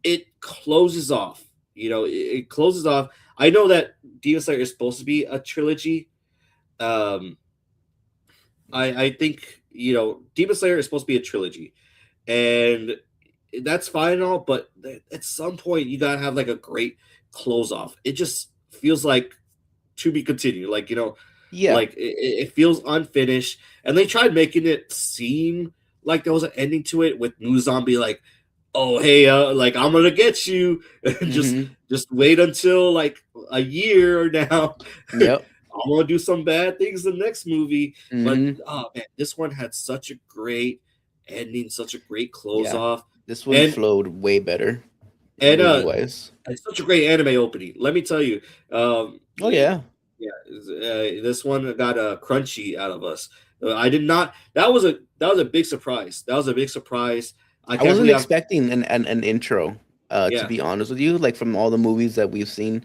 it closes off. It closes off. I know that Demon Slayer is supposed to be a trilogy. Um, I think Demon Slayer is supposed to be a trilogy, and that's fine and all. But at some point, you gotta have like a great close off. It just feels like to be continued. Yeah. Like it feels unfinished, and they tried making it seem like there was an ending to it with New Zombie like, oh hey, like I'm gonna get you, and Hmm. just wait until like a year now. Yep. I'm gonna do some bad things in the next movie, but Hmm. oh man, this one had such a great ending, such a great close Yeah. off, This one and flowed way better and movie wise. it's such a great anime opening. Let me tell you, Oh yeah. yeah, this one got a crunchy out of us. I did not. That was a big surprise. That was a big surprise. I I can't wasn't believe I'm. expecting an intro, to Yeah, be honest with you. Like from all the movies that we've seen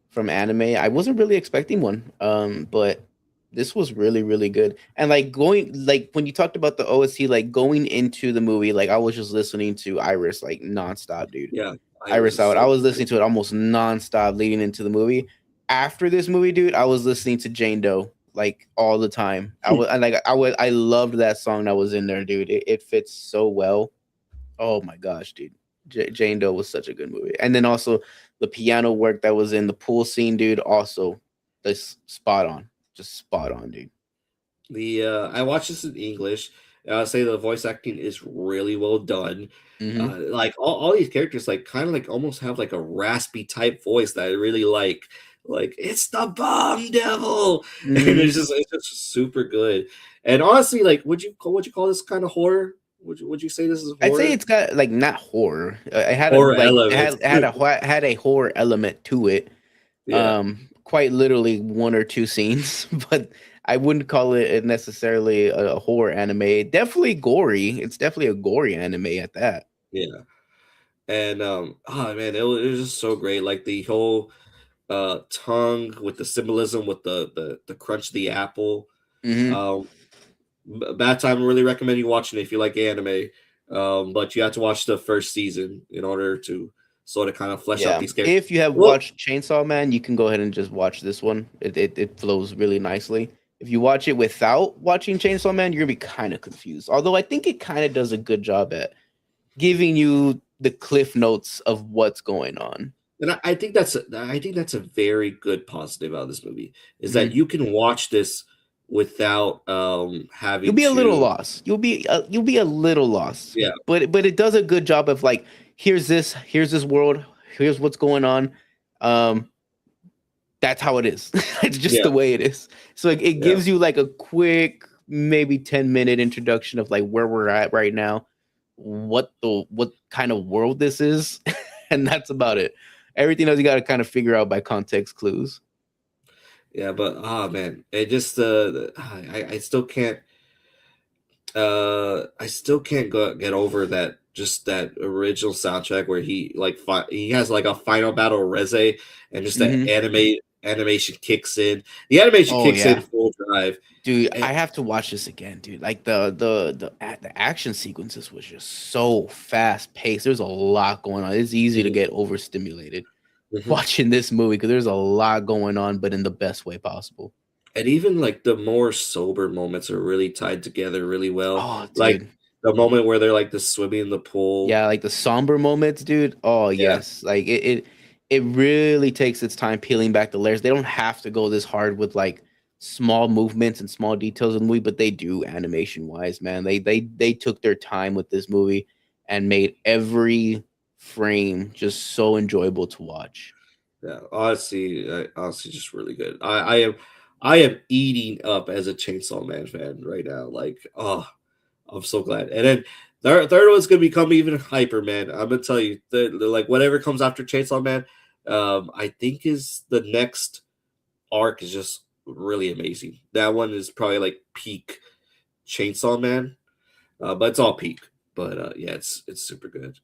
from anime, I wasn't really expecting one. But this was really, really good. And like going like when you talked about the OST, like going into the movie, like I was just listening to Iris like nonstop, dude. yeah. Iris Iris is out. I so was good. listening to it almost nonstop leading into the movie. After this movie, dude, I was listening to Jane Doe like all the time. I loved that song that was in there, dude. It fits so well. Oh my gosh, dude. Jane Doe was such a good movie. And then also the piano work that was in the pool scene, dude, also this spot on. Just spot on, dude. The I watched this in English. I say the voice acting is really well done. Hmm. Like all these characters, like kind of like almost have like a raspy type voice that I really like. Like it's the bomb devil, and Hmm. it's just super good. And honestly, like, would you call this kind of horror? Would you say this is I'd say horror? it's got like not horror. It had a Horror like elements. had a horror element to it. Yeah, Quite literally one or two scenes, but I wouldn't call it necessarily a horror anime. Definitely gory. It's definitely a gory anime at that. yeah. And oh man, it was just so great. Like the whole tongue with the symbolism with the crunch of the apple. Hmm. Um, Bad time. I really recommend you watching it if you like anime. But you have to watch the first season in order to sort of kind of flesh out Yeah. these characters. If you have Well, watched Chainsaw Man, you can go ahead and just watch this one. It flows really nicely. If you watch it without watching Chainsaw Man, you're gonna be kind of confused. Although I think it kind of does a good job at giving you the cliff notes of what's going on. and I think that's a very good positive out of this movie is that Mhm. you can watch this without You'll having be a little to. lost. You'll be a little lost. Yeah, But it does a good job of like here's this world, here's what's going on. Um that's how it is. It's just yeah, the way it is. So like, it yeah. gives you like a quick maybe 10-minute introduction of like where we're at right now, what kind of world this is, and that's about it. Everything else you got to kind of figure out by context clues. Yeah, but oh man, it just I still can't get over that original soundtrack where he has like a final battle Reze and just the Hmm. animation kicks in. The animation Oh kicks in yeah. full drive. Dude, And, I have to watch this again, dude. Like the action sequences was just so fast paced. There's a lot going on. It's easy to mhm, get overstimulated mhm. watching this movie because there's a lot going on, but in the best way possible. And even like the more sober moments are really tied together really well. Oh, Like dude. the moment where they're like the swimming in the pool. Yeah, like the somber moments, dude. Oh Yeah, yes, like it really takes its time peeling back the layers. They don't have to go this hard with like small movements and small details in the movie, but they do animation wise, man. They took their time with this movie and made every frame just so enjoyable to watch. yeah. Honestly, just really good. I am eating up as a Chainsaw Man fan right now. Like, oh, I'm so glad. And then third one's gonna become even hyper, man. I'm gonna tell you, like whatever comes after Chainsaw Man, I think is the next arc is just really amazing. That one is probably like peak Chainsaw Man, but it's all peak. But yeah, it's super good.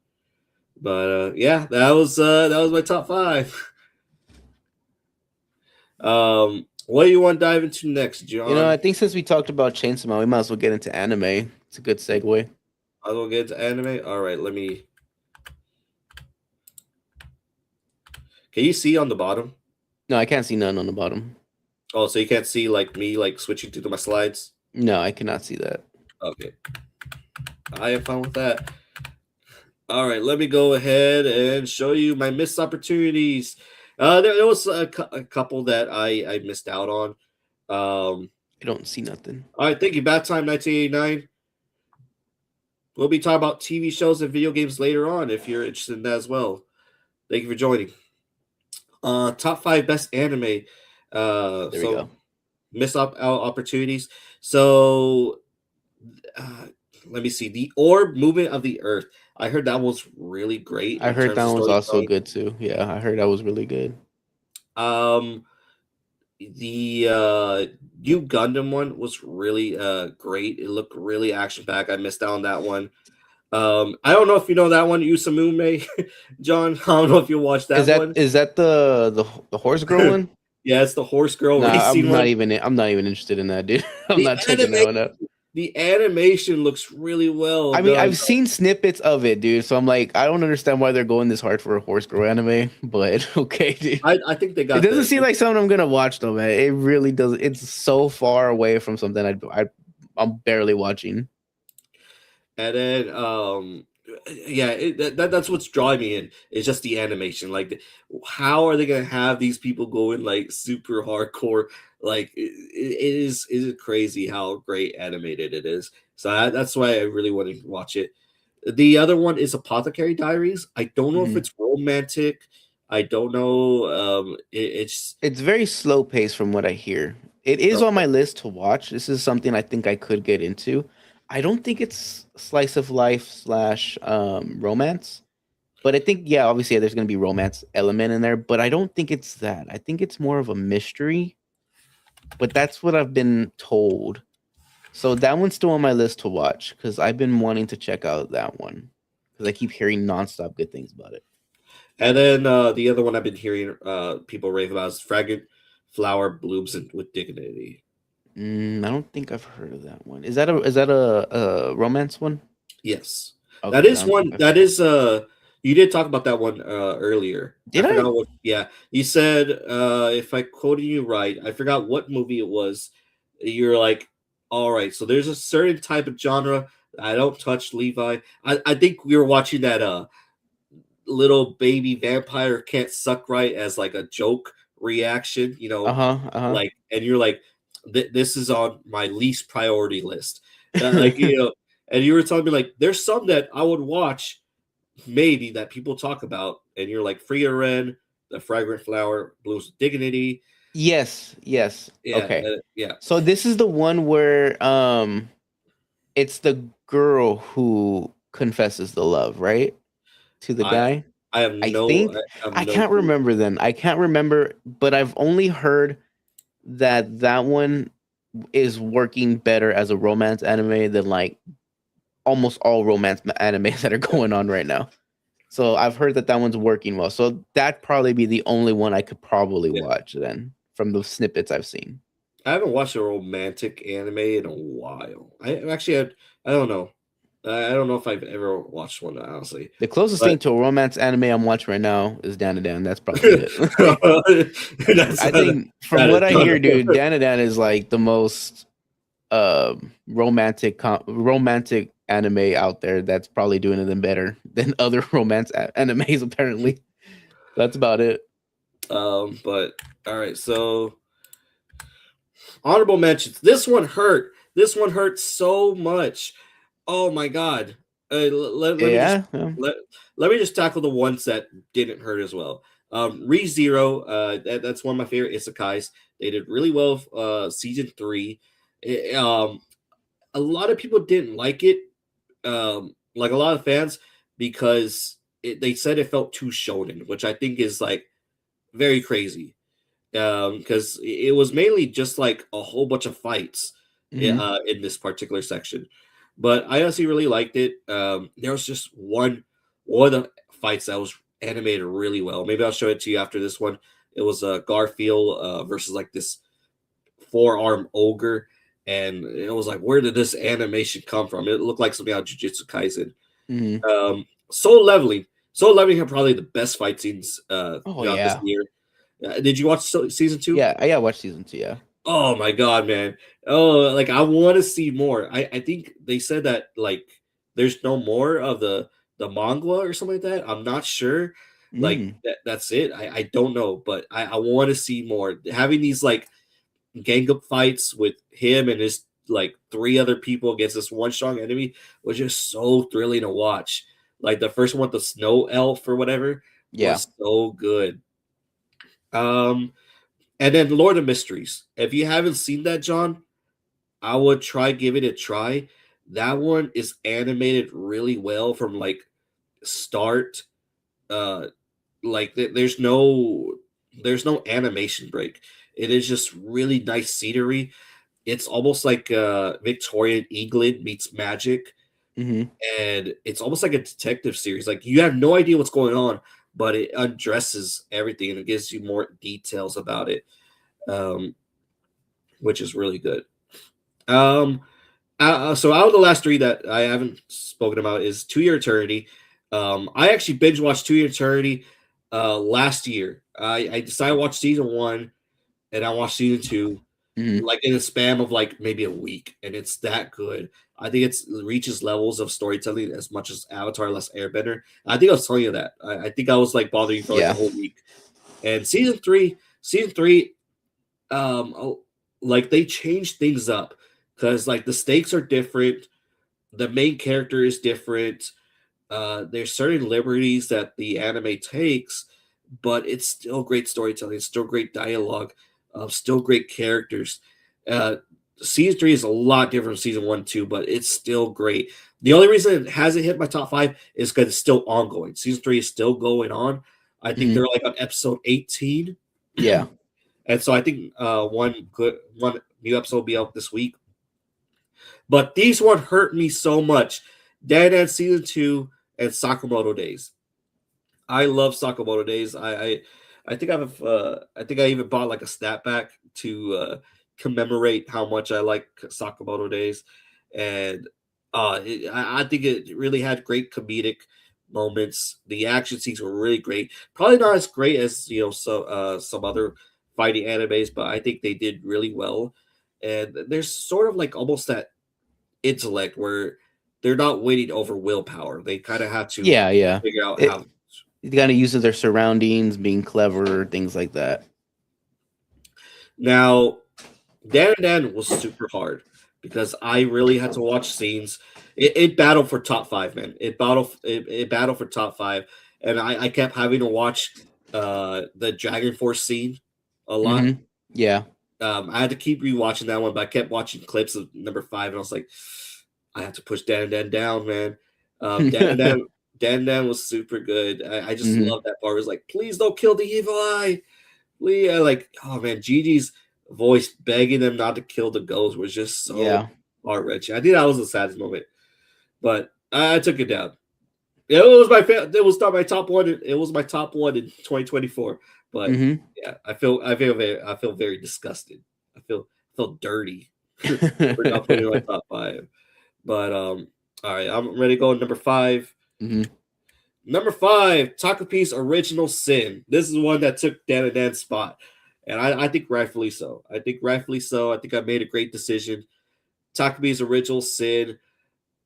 But yeah, that was my top five. What do you want to dive into next, You know, I John? think since we talked about Chainsaw Man, we might as well get into anime. It's a good segue. I'll go get into anime. All right, let me. Can you see on the bottom? No, I can't see none on the bottom. Oh, so you can't see like me like switching to my slides. No, I cannot see that. Okay, I am fine with that. All right, let me go ahead and show you my missed opportunities. There was a couple that I missed out on. I don't see nothing. All right, thank you. Bad Time 1989. We'll be talking about TV shows and video games later on if you're interested in that as well. Thank you for joining. Top five best anime. There we So go. missed out opportunities. So uh, let me see. The Orb Movement of the Earth. I heard that was really great I in heard terms that of one was also storytelling. good too. Yeah, I heard that was really good. Um, the New Gundam one was really great. It looked really action packed. I missed out on that one. I don't know if you know that one, Usamume, John. I don't know if you watched Is that that one. is that the horse girl one? Yeah, it's the horse girl Nah, racing one. I'm not even interested in that, dude. I'm The not checking that anime, one out. the animation looks really well I mean, done. I've seen snippets of it, dude. So I'm like, I don't understand why they're going this hard for a horse girl anime, but okay, dude. I think they It got doesn't seem like something I'm gonna watch though, man. It really does. It's so far away from something I'm barely watching. and then yeah, that's what's drawing me in. It's just the animation. Like, how are they gonna have these people going like super hardcore? Like, it is crazy how great animated it is. So that's why I really want to watch it. The other one is Apothecary Diaries. I don't know if Mhm. it's romantic. I don't know. It's It's very slow paced from what I hear. It is on okay. my list to watch. This is something I think I could get into. I don't think it's slice of life slash romance, but I think yeah, obviously there's gonna be romance element in there, but I don't think it's that. I think it's more of a mystery. But that's what I've been told. So that one's still on my list to watch because I've been wanting to check out that one because I keep hearing nonstop good things about it. And then the other one I've been hearing people rave about is Fragrant Flower Blooms with Dignity. I don't think I've heard of that one. Is that a romance one? Yes. That Okay, I is don't think one I've that heard of is that. you did talk about that one earlier. I Did I? forgot what yeah. You said if I quoted you right, I forgot what movie it was. You're like, all right, so there's a certain type of genre I don't touch, Levi. I think we were watching that little baby vampire can't suck right as like a joke reaction, Uh huh. Uh like, and you're like, this is on my least priority list. Like, huh. and you were telling me like, there's some that I would watch maybe that people talk about, and you're like, Free Ren, The Fragrant Flower, Blues Dignity. Yes. Yes. Yeah, Okay. yeah. So this is the one where it's the girl who confesses the love, right? To the I guy. I have I no think I have I no can't clue. remember then. I can't remember, but I've only heard that that one is working better as a romance anime than like almost all romance animes that are going on right now. So I've heard that that one's working well. So that'd probably be the only one I could probably Yeah, watch then from the snippets I've seen. I haven't watched a romantic anime in a while. I actually I don't know. I don't know if I've ever watched one, honestly. The closest But thing to a romance anime I'm watching right now is Dan and Dan. That's probably it. that's I think from that is what I kind hear, dude, of Dan and Dan is like the most romantic anime out there that's probably doing it better than other animes apparently. That's about it. but all right, so honorable mentions. This one hurt. This one hurt so much. Oh my god. Let me just Yeah, yeah. let, let me just tackle the ones that didn't hurt as well. ReZero, that's one of my favorite isekais. They did really well season 3. A lot of people didn't like it. Like a lot of fans because they said it felt too shonen, which I think is like very crazy because it was mainly just like a whole bunch of fights Hmm. in this particular section. But I honestly really liked it. There was just one of the fights that was animated really well. Maybe I'll show it to you after this one. It was Garfield versus like this four-arm ogre, and it was like, where did this animation come from? It looked like something out of Jujutsu Kaisen. Hmm. Soul Leveling. Soul Leveling had probably the best fight scenes Oh throughout this yeah, year. Did you watch season 2? yeah. I watched season 2. Yeah. Oh my god, man! Oh, like I want to see more. I think they said that like there's no more of the manga or something like that. I'm not sure. Like Mm. that's it. I don't know, but I want to see more. Having these like gang up fights with him and his like three other people against this one strong enemy was just so thrilling to watch. Like the first one, the snow elf or whatever, Yeah. was so good. Um, and then Lord of Mysteries. If you haven't seen that, John, I would try give it a try. That one is animated really well from like start. Uh, like there's no animation break. It is just really nice scenery. It's almost like Victorian England meets magic, Hmm. and it's almost like a detective series. Like you have no idea what's going on, but it addresses everything and it gives you more details about it, um, which is really good. Um, so out of the last three that I haven't spoken about is To Your Eternity. I actually binge watched To Your Eternity last year. I decided to watch season 1 and I watched season 2 Hmm. like in a span of like maybe a week, and it's that good. I think it reaches levels of storytelling as much as Avatar: Last Airbender. I think I was telling you that. I think I was like bothering you for like a Yeah. whole week. And season 3, oh, like they changed things up because like the stakes are different, the main character is different. There's certain liberties that the anime takes, but it's still great storytelling. It's still great dialogue. Still great characters. Uh, season 3 is a lot different from season 1 too, but it's still great. The only reason it hasn't hit my top 5 is because it's still ongoing. Season 3 is still going on. I think Hmm. they're like on episode 18, Yeah. and so I think one new episode will be out this week. But these one hurt me so much. Dan season 2 and Sakamoto Days. I love Sakamoto Days. I think I even bought like a snapback to commemorate how much I like Sakamoto Days, and I think it really had great comedic moments. The action scenes were really great. Probably not as great as some other fighting animes, but I think they did really well. And there's sort of like almost that intellect where they're not waiting over willpower. They kind of have to Yeah. Yeah. figure out It how. it kind of uses their surroundings, being clever, things like that. Now, Dan and Dan was super hard because I really had to watch scenes. It battled for top 5, man. It battled for top 5, and I kept having to watch the Dragon Force scene a lot. Hmm. Yeah. I had to keep rewatching that one, but I kept watching clips of number 5, and I was like, I have to push Dan and Dan down, man. Dan and Dan, Dan and Dan was super good. I just Hmm. love that part. It was like, please don't kill the evil eye. Leah, like, oh man, Gigi's voice begging them not to kill the ghost was just so Yeah. heart wrenching. I think that was the saddest moment, but I took it down. It was it was not my top one. It was my top one in 2024. But Hmm. yeah, I feel very disgusted. I feel dirty for not putting it in my top 5. But All right, I'm ready to go. Number five. Hmm. Number five, Takapi's Original Sin. This is one that took Dan and Dan's spot. And I think rightfully so. I think rightfully so. I think I made a great decision. Takapi's Original Sin.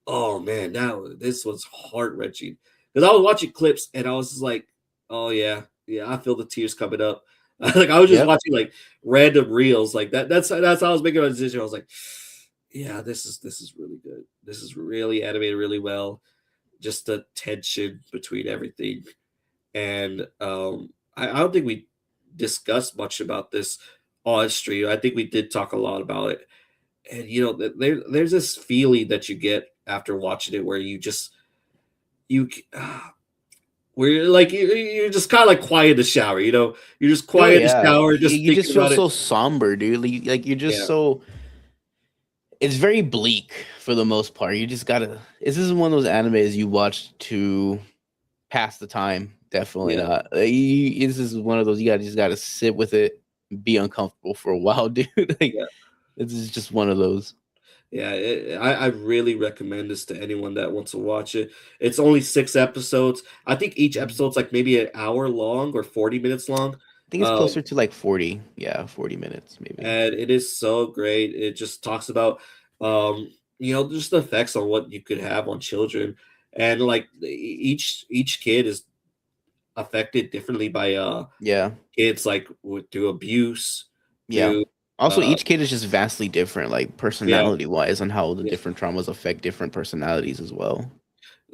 Oh man, this was heart wrenching. Because I was watching clips and I was just like, oh yeah, I feel the tears coming up. Like I was just Yep. watching like random reels like that. That's how I was making my decision. I was like, yeah, this is really good. This is really animated really well. Just the tension between everything. And I don't think we discussed much about this on stream. I think we did talk a lot about it. And there's this feeling that you get after watching it where you where you're like you're just kind of like quiet in the shower. You're just Oh quiet in the yeah, shower, just you thinking just feel about it. so somber, dude. Like you're just Yeah, so. It's very bleak for the most part. You just gotta. This is one of those animes you watch to pass the time. Definitely yeah, not. This is one of those you gotta just gotta sit with it, be uncomfortable for a while, dude. Like yeah. this is just one of those. Yeah, I really recommend this to anyone that wants to watch it. It's only 6 episodes. I think each Mhm. episode's like maybe an hour long or 40 minutes long. I think it's Um, closer to like 40. Yeah, 40 minutes maybe. and it is so great. It just talks about, just the effects on what you could have on children, and like each kid is affected differently by Yeah, kids like through abuse, yeah. through Also, uh each kid is just vastly different, like yeah, personality wise, on how the yeah, different traumas affect different personalities as well.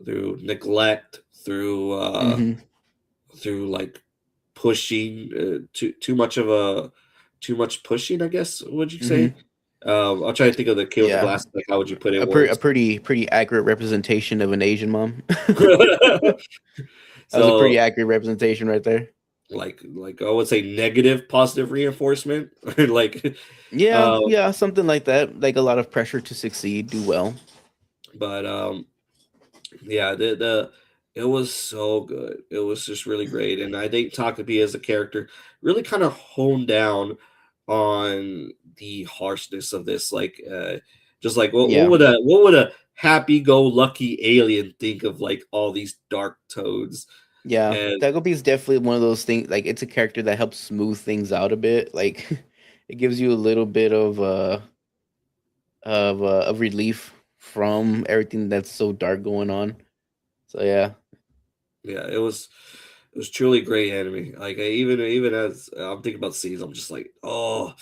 through neglect, Hmm. through like pushing too much pushing, I guess. Would you say? Hmm. I'll try to think of the kid with the Yeah, glasses. Like, how would you put it in a words? pretty accurate representation of an Asian mom. That was a pretty So, accurate representation right there. like I would say negative, positive reinforcement, like, Yeah, uh, yeah, something like that. Like a lot of pressure to succeed, do well. but yeah, the it was so good. It was just really great, and I think Takabe as a character really kind of honed down on the harshness of this. Like, just like Yeah, what would a happy-go-lucky alien think of like all these dark toads? yeah. And Takopi is definitely one of those things. Like it's a character that helps smooth things out a bit. Like it gives you a little bit of relief from everything that's so dark going on. So yeah. yeah, it was truly great anime. Like even as I'm thinking about scenes, I'm just like, oh,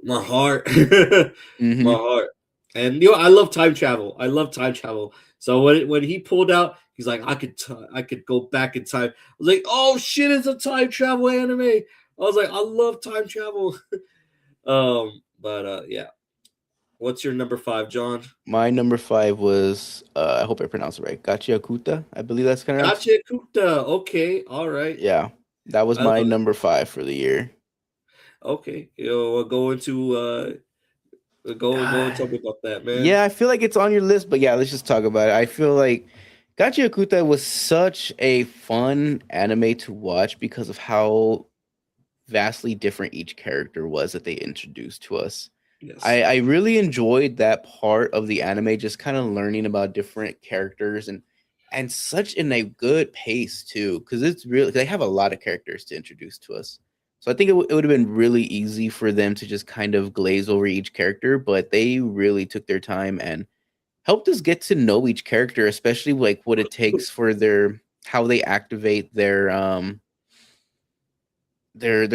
my heart, my Hmm. heart. And I love time travel. I love time travel. So when he pulled out, he's like, I could go back in time. I was like, oh shit, it's a time travel anime. I was like, I love time travel. But yeah. What's your number five, John? My number five was I hope I pronounced it right. Gachiakuta, I believe that's pronounced. Gotcha, Kuta. Okay, all right. Yeah, that was I love my it. number five for the year. Okay, we'll go into go and tell me about that, man. Yeah, I feel like it's on your list, but yeah, let's just talk about it. I feel like Gachi Okuta was such a fun anime to watch because of how vastly different each character was that they introduced to us. Yes. I really enjoyed that part of the anime, just kind of learning about different characters and such in a good pace too, because it's really they have a lot of characters to introduce to us. So I think it would have been really easy for them to just kind of glaze over each character, but they really took their time and helped us get to know each character, especially like what it takes for their how they activate their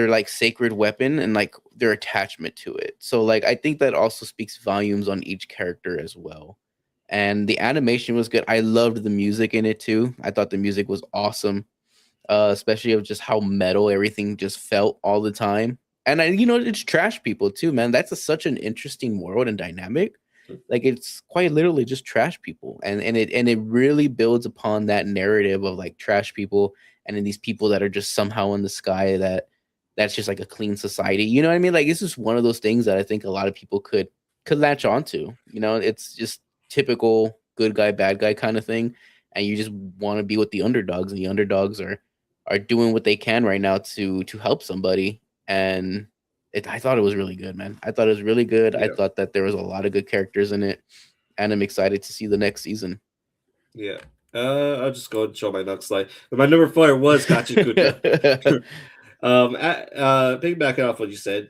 like sacred weapon and like their attachment to it. So like I think that also speaks volumes on each character as well. And the animation was good. I loved the music in it too. I thought the music was awesome, especially of just how metal everything just felt all the time. And it's trash people too, man. That's such an interesting world and dynamic. Like it's quite literally just trash people, and it really builds upon that narrative of like trash people, and then these people that are just somehow in the sky that's just like a clean society. You know what I mean? Like it's just one of those things that I think a lot of people could latch onto. It's just typical good guy bad guy kind of thing, and you just want to be with the underdogs, and the underdogs are doing what they can right now to help somebody. And I thought it was really good, man. I thought it was really good. I Yeah. thought that there was a lot of good characters in it, and I'm excited to see the next season. Yeah. I'll just go and show my next slide. My number 4 was Kachikuta. Piggybacking off what you said,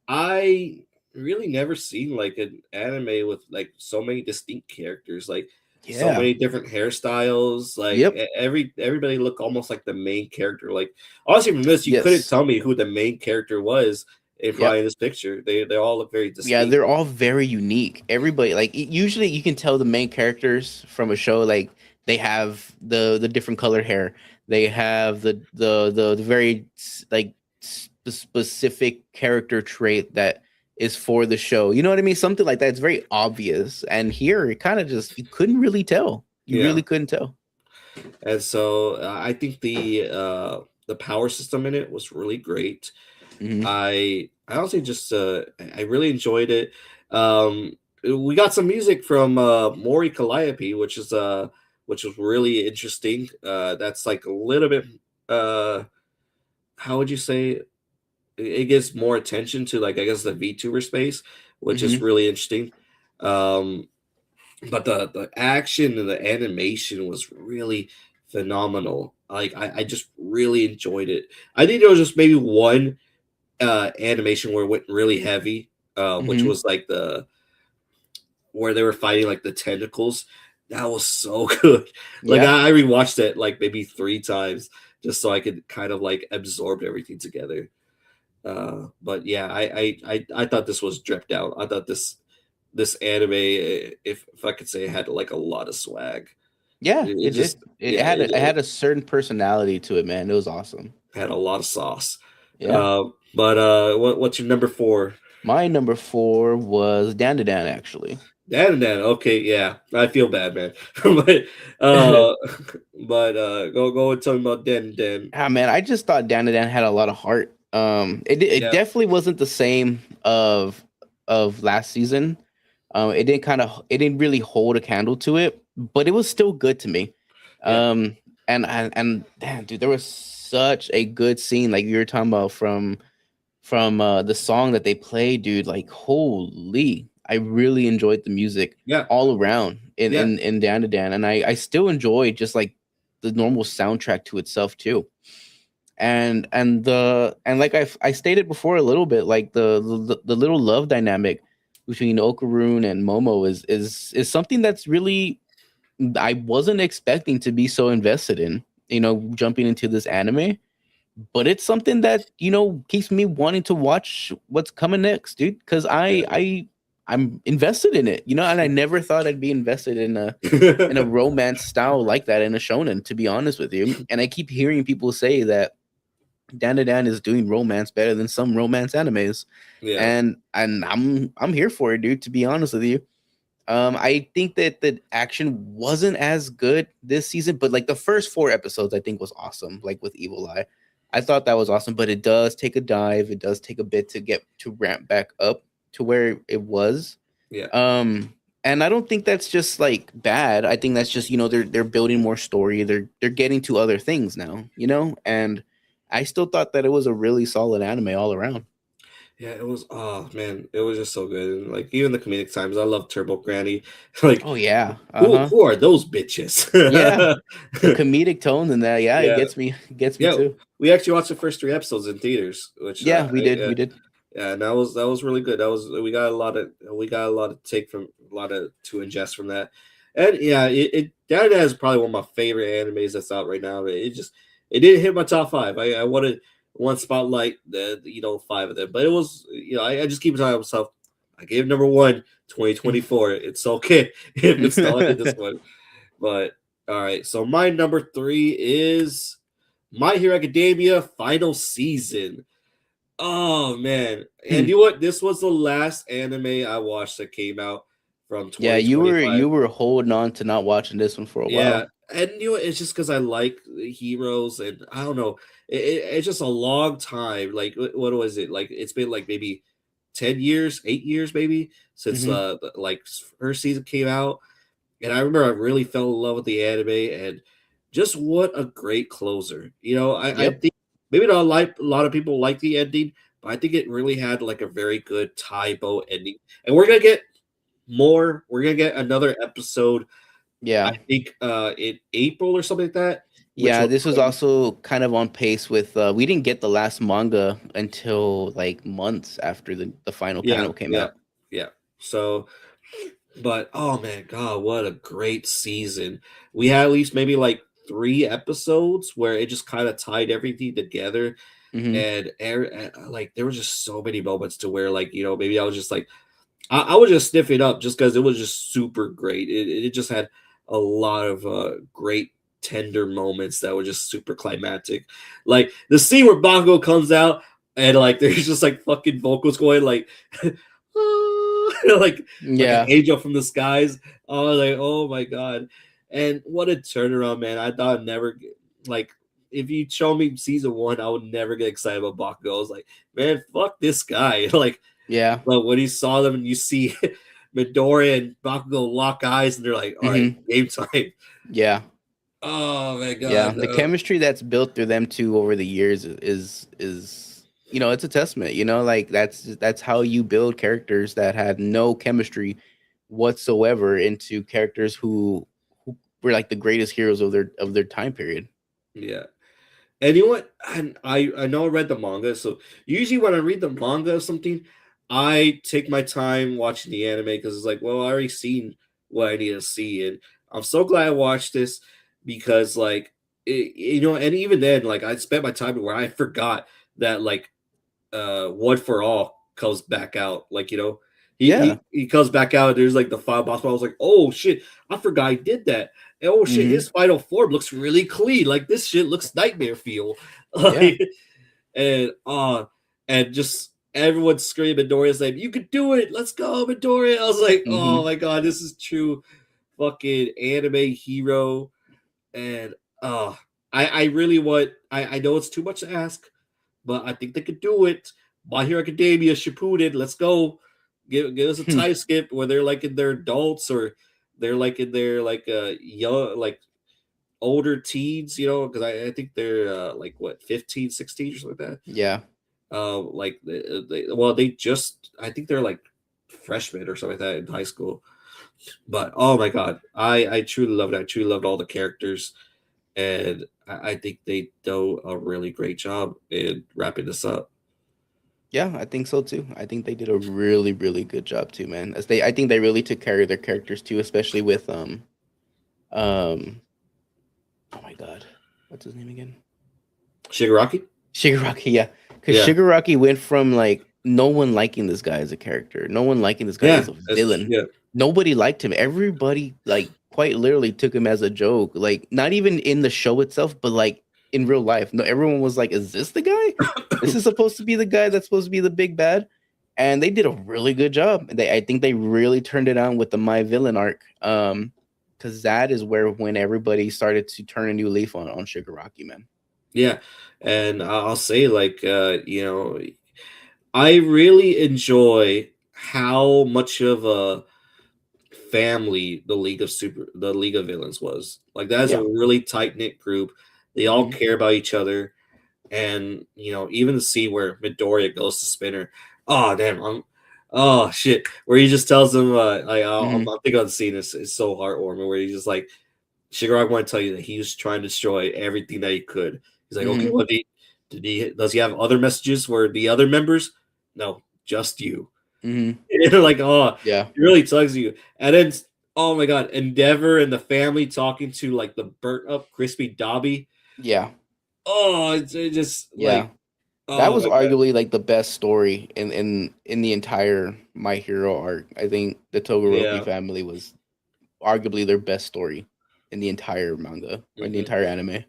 I really never seen like an anime with like so many distinct characters, like so Yeah. many different hairstyles. Like Yep. everybody look almost like the main character. Like honestly, from this, you couldn't Yes. tell me who the main character was in Yep. probably this picture. They all look very Yeah, distinct. they're all very unique. Everybody like usually you can tell the main characters from a show like they have the different colored hair. They have the very like specific character trait that is for the show. You know what I mean? Something like that. It's very obvious. And here it kind of just you couldn't really tell. You Yeah. really couldn't tell. And so I think the power system in it was really great. Hmm. I honestly just I really enjoyed it. We got some music from Mori Calliope, which was really interesting. That's like a little bit uh how would you say it gives more attention to like I guess the VTuber space, which is Hmm. really interesting. Um but the action and the animation was really phenomenal. Like I just really enjoyed it. I think there was just maybe one animation where it went really heavy, which Hmm. was like the where they were fighting like the tentacles. That was so good. Like Yeah. I rewatched it like maybe 3 times just so I could kind of like absorb everything together. But yeah, I thought this was dripped out. I thought this anime, if I could say, it had like a lot of swag. Yeah, It it did. just It yeah, had it had a certain personality to it, man. It was awesome. had a lot of sauce. Yeah. But what's your number 4? My number four was Dan to Dan, actually. Dan. Okay, yeah, I feel bad, man. but uh, go and tell me about Dan. Ah, man, I just thought Dan to Dan had a lot of heart. It Yeah, definitely wasn't the same of last season. It didn't really hold a candle to it, but it was still good to me. yeah, Um, and damn, dude, there was such a good scene like you were talking about from the song that they played, dude. Like, holy, I really enjoyed the music yeah, all around yeah, in Dan to Dan, and I still enjoy just like the normal soundtrack to itself too. And like I stated before a little bit, like the little love dynamic between Okaroon and Momo is something that's really I wasn't expecting to be so invested in. Jumping into this anime, but it's something that keeps me wanting to watch what's coming next, dude. Because yeah. I'm invested in it, and I never thought I'd be invested in a romance style like that in a shonen, to be honest with you. And I keep hearing people say that Dan to Dan is doing romance better than some romance animes, Yeah, and I'm here for it, dude. To be honest with you, I think that the action wasn't as good this season, but like the first 4 episodes, I think was awesome. Like with Evil Eye, I thought that was awesome. But it does take a dive. It does take a bit to get to ramp back up to where it was. yeah. Um, and I don't think that's just like bad. I think that's just they're building more story. They're getting to other things now. And I still thought that it was a really solid anime all around. Yeah, it was. Oh man, it was just so good. And like even the comedic times, I love Turbo Granny. Like, Oh yeah, uh huh. who are those bitches? Yeah, the comedic tone in that, yeah, it Yeah, gets me yeah. too. We actually watched the first 3 episodes in theaters, which Yeah, we did. yeah, and that was really good. That was we got a lot of take from a lot of to ingest from that, and yeah, that is probably one of my favorite animes that's out right now. It didn't hit my top 5. I wanted one spotlight the 5 of them, but it was I just keep telling myself I gave number 1 2024. It's okay if it's not in this one, but all right. So my number 3 is My Hero Academia final season. Oh man. And you know what? This was the last anime I watched that came out from Yeah, you were 2025. you were holding on to not watching this one for a Yeah. while. And you know what? It's just because I like the heroes and I don't know. It's just a long time. Like what was it? Like it's been like maybe 10 years, 8 years maybe since Hmm. like first season came out. And I remember I really fell in love with the anime and just what a great closer. I Yep. think maybe not like a lot of people like the ending, but I think it really had like a very good tie bow ending. And we're gonna get more. We're gonna get another episode. I Yeah. think in April or something like that, which Yeah, will this was come. also kind of on pace with we didn't get the last manga until like months after the final Yeah, panel came yeah, out. yeah. So, but oh man, God, what a great season! We had at least maybe like 3 episodes where it just kind of tied everything together, Hmm. and like there were just so many moments to where like maybe I was just like I would just sniff it up just because it was just super great. It just had a lot of great tender moments that were just super climactic. Like the scene where Bongo comes out and like there's just like fucking vocals going like like an Yeah. angel from the skies. I was like, oh my god. And what a turnaround, man. I thought I'd never like if you show me season one, I would never get excited about Bakugo. I was like, man, fuck this guy. Like Yeah. but when he saw them and you see Midoriya and Bakugo lock eyes and they're like, all right, Hmm. game time. Yeah. Oh my Yeah. god. The chemistry that's built through them two over the years is it's a testament. Like that's how you build characters that had no chemistry whatsoever into characters who were like the greatest heroes of their time period. Yeah. And you know what? And I know I read the manga, so usually when I read the manga of something, I take my time watching the anime because it's like, well, I already seen what I need to see, and I'm so glad I watched this because like and even then, like I spent my time where I forgot that like One for All comes back out. Like, Yeah. he comes back out. There's like the final boss. I was like, oh shit, I forgot he did that. And oh shit, Hmm. his final form looks really clean. Like this shit looks nightmare feel. Yeah. Like, and and just everyone screaming Midoriya's name. You could do it. Let's go, Midoriya. I was like, oh Hmm. my god, this is true fucking anime hero. And I really want. I know it's too much to ask, but I think they could do it. My Hero Academia, Shippuden, let's go. Give us a time skip where they're like in their adults or they're like in their like young like older teens, because I think they're like what 15, 16 or something like that. Yeah. Like well they just I think they're like freshmen or something like that in high school. But oh my god, I truly loved it. I truly loved all the characters, and I think they do a really great job in wrapping this up. Yeah, I think so too. I think they did a really, really good job too, man. I think they really took care of their characters too, especially with um oh my god, what's his name again? Shigaraki? Shigaraki, yeah. Because Yeah. Shigaraki went from like no one liking this guy as a character, no one liking this guy Yeah. as a villain. Yeah. Nobody liked him. Everybody like quite literally took him as a joke. Like not even in the show itself, but like in real life. No, everyone was like, "Is this the guy? This is supposed to be the guy that's supposed to be the big bad." And they did a really good job. I think they really turned it on with the My Villain arc. Because that is where when everybody started to turn a new leaf on Shigaraki, man. Yeah. And I'll say like I really enjoy how much of a family the League of Villains was. Like that's a Yeah. really tight knit group. They all Hmm. care about each other. And even the scene where Midoriya goes to Spinner. Oh damn, oh shit. Where he just tells him like Hmm. I'm thinking of the scene is so heartwarming where he's just like Shigaraki want to tell you that he was trying to destroy everything that he could. He's like, okay, Hmm. what does he have other messages for the other members? No, just you. Hmm. And they're like, oh, Yeah. it really tugs you. And then oh my god, Endeavor and the family talking to like the burnt up crispy Dobby. Yeah. Oh, it's just Yeah. like That oh was my god. arguably like the best story in the entire My Hero arc. I think the Todoroki Yeah. family was arguably their best story in the entire manga or in the Hmm. entire anime.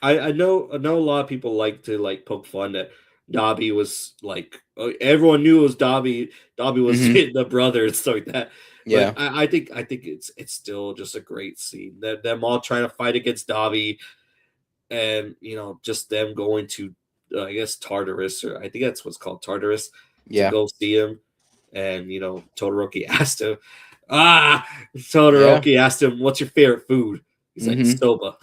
I know a lot of people like to like poke fun that Dobby was like everyone knew it was Dobby. Dobby was Hmm. the brother and stuff like that. But Yeah. I think it's still just a great scene. That them all trying to fight against Dobby and just them going to I guess Tartarus or I think that's what's called Tartarus to Yeah. go see him. And Todoroki asked him, Yeah. Todoroki asked him, "What's your favorite food?" He's like, Hmm. "Soba."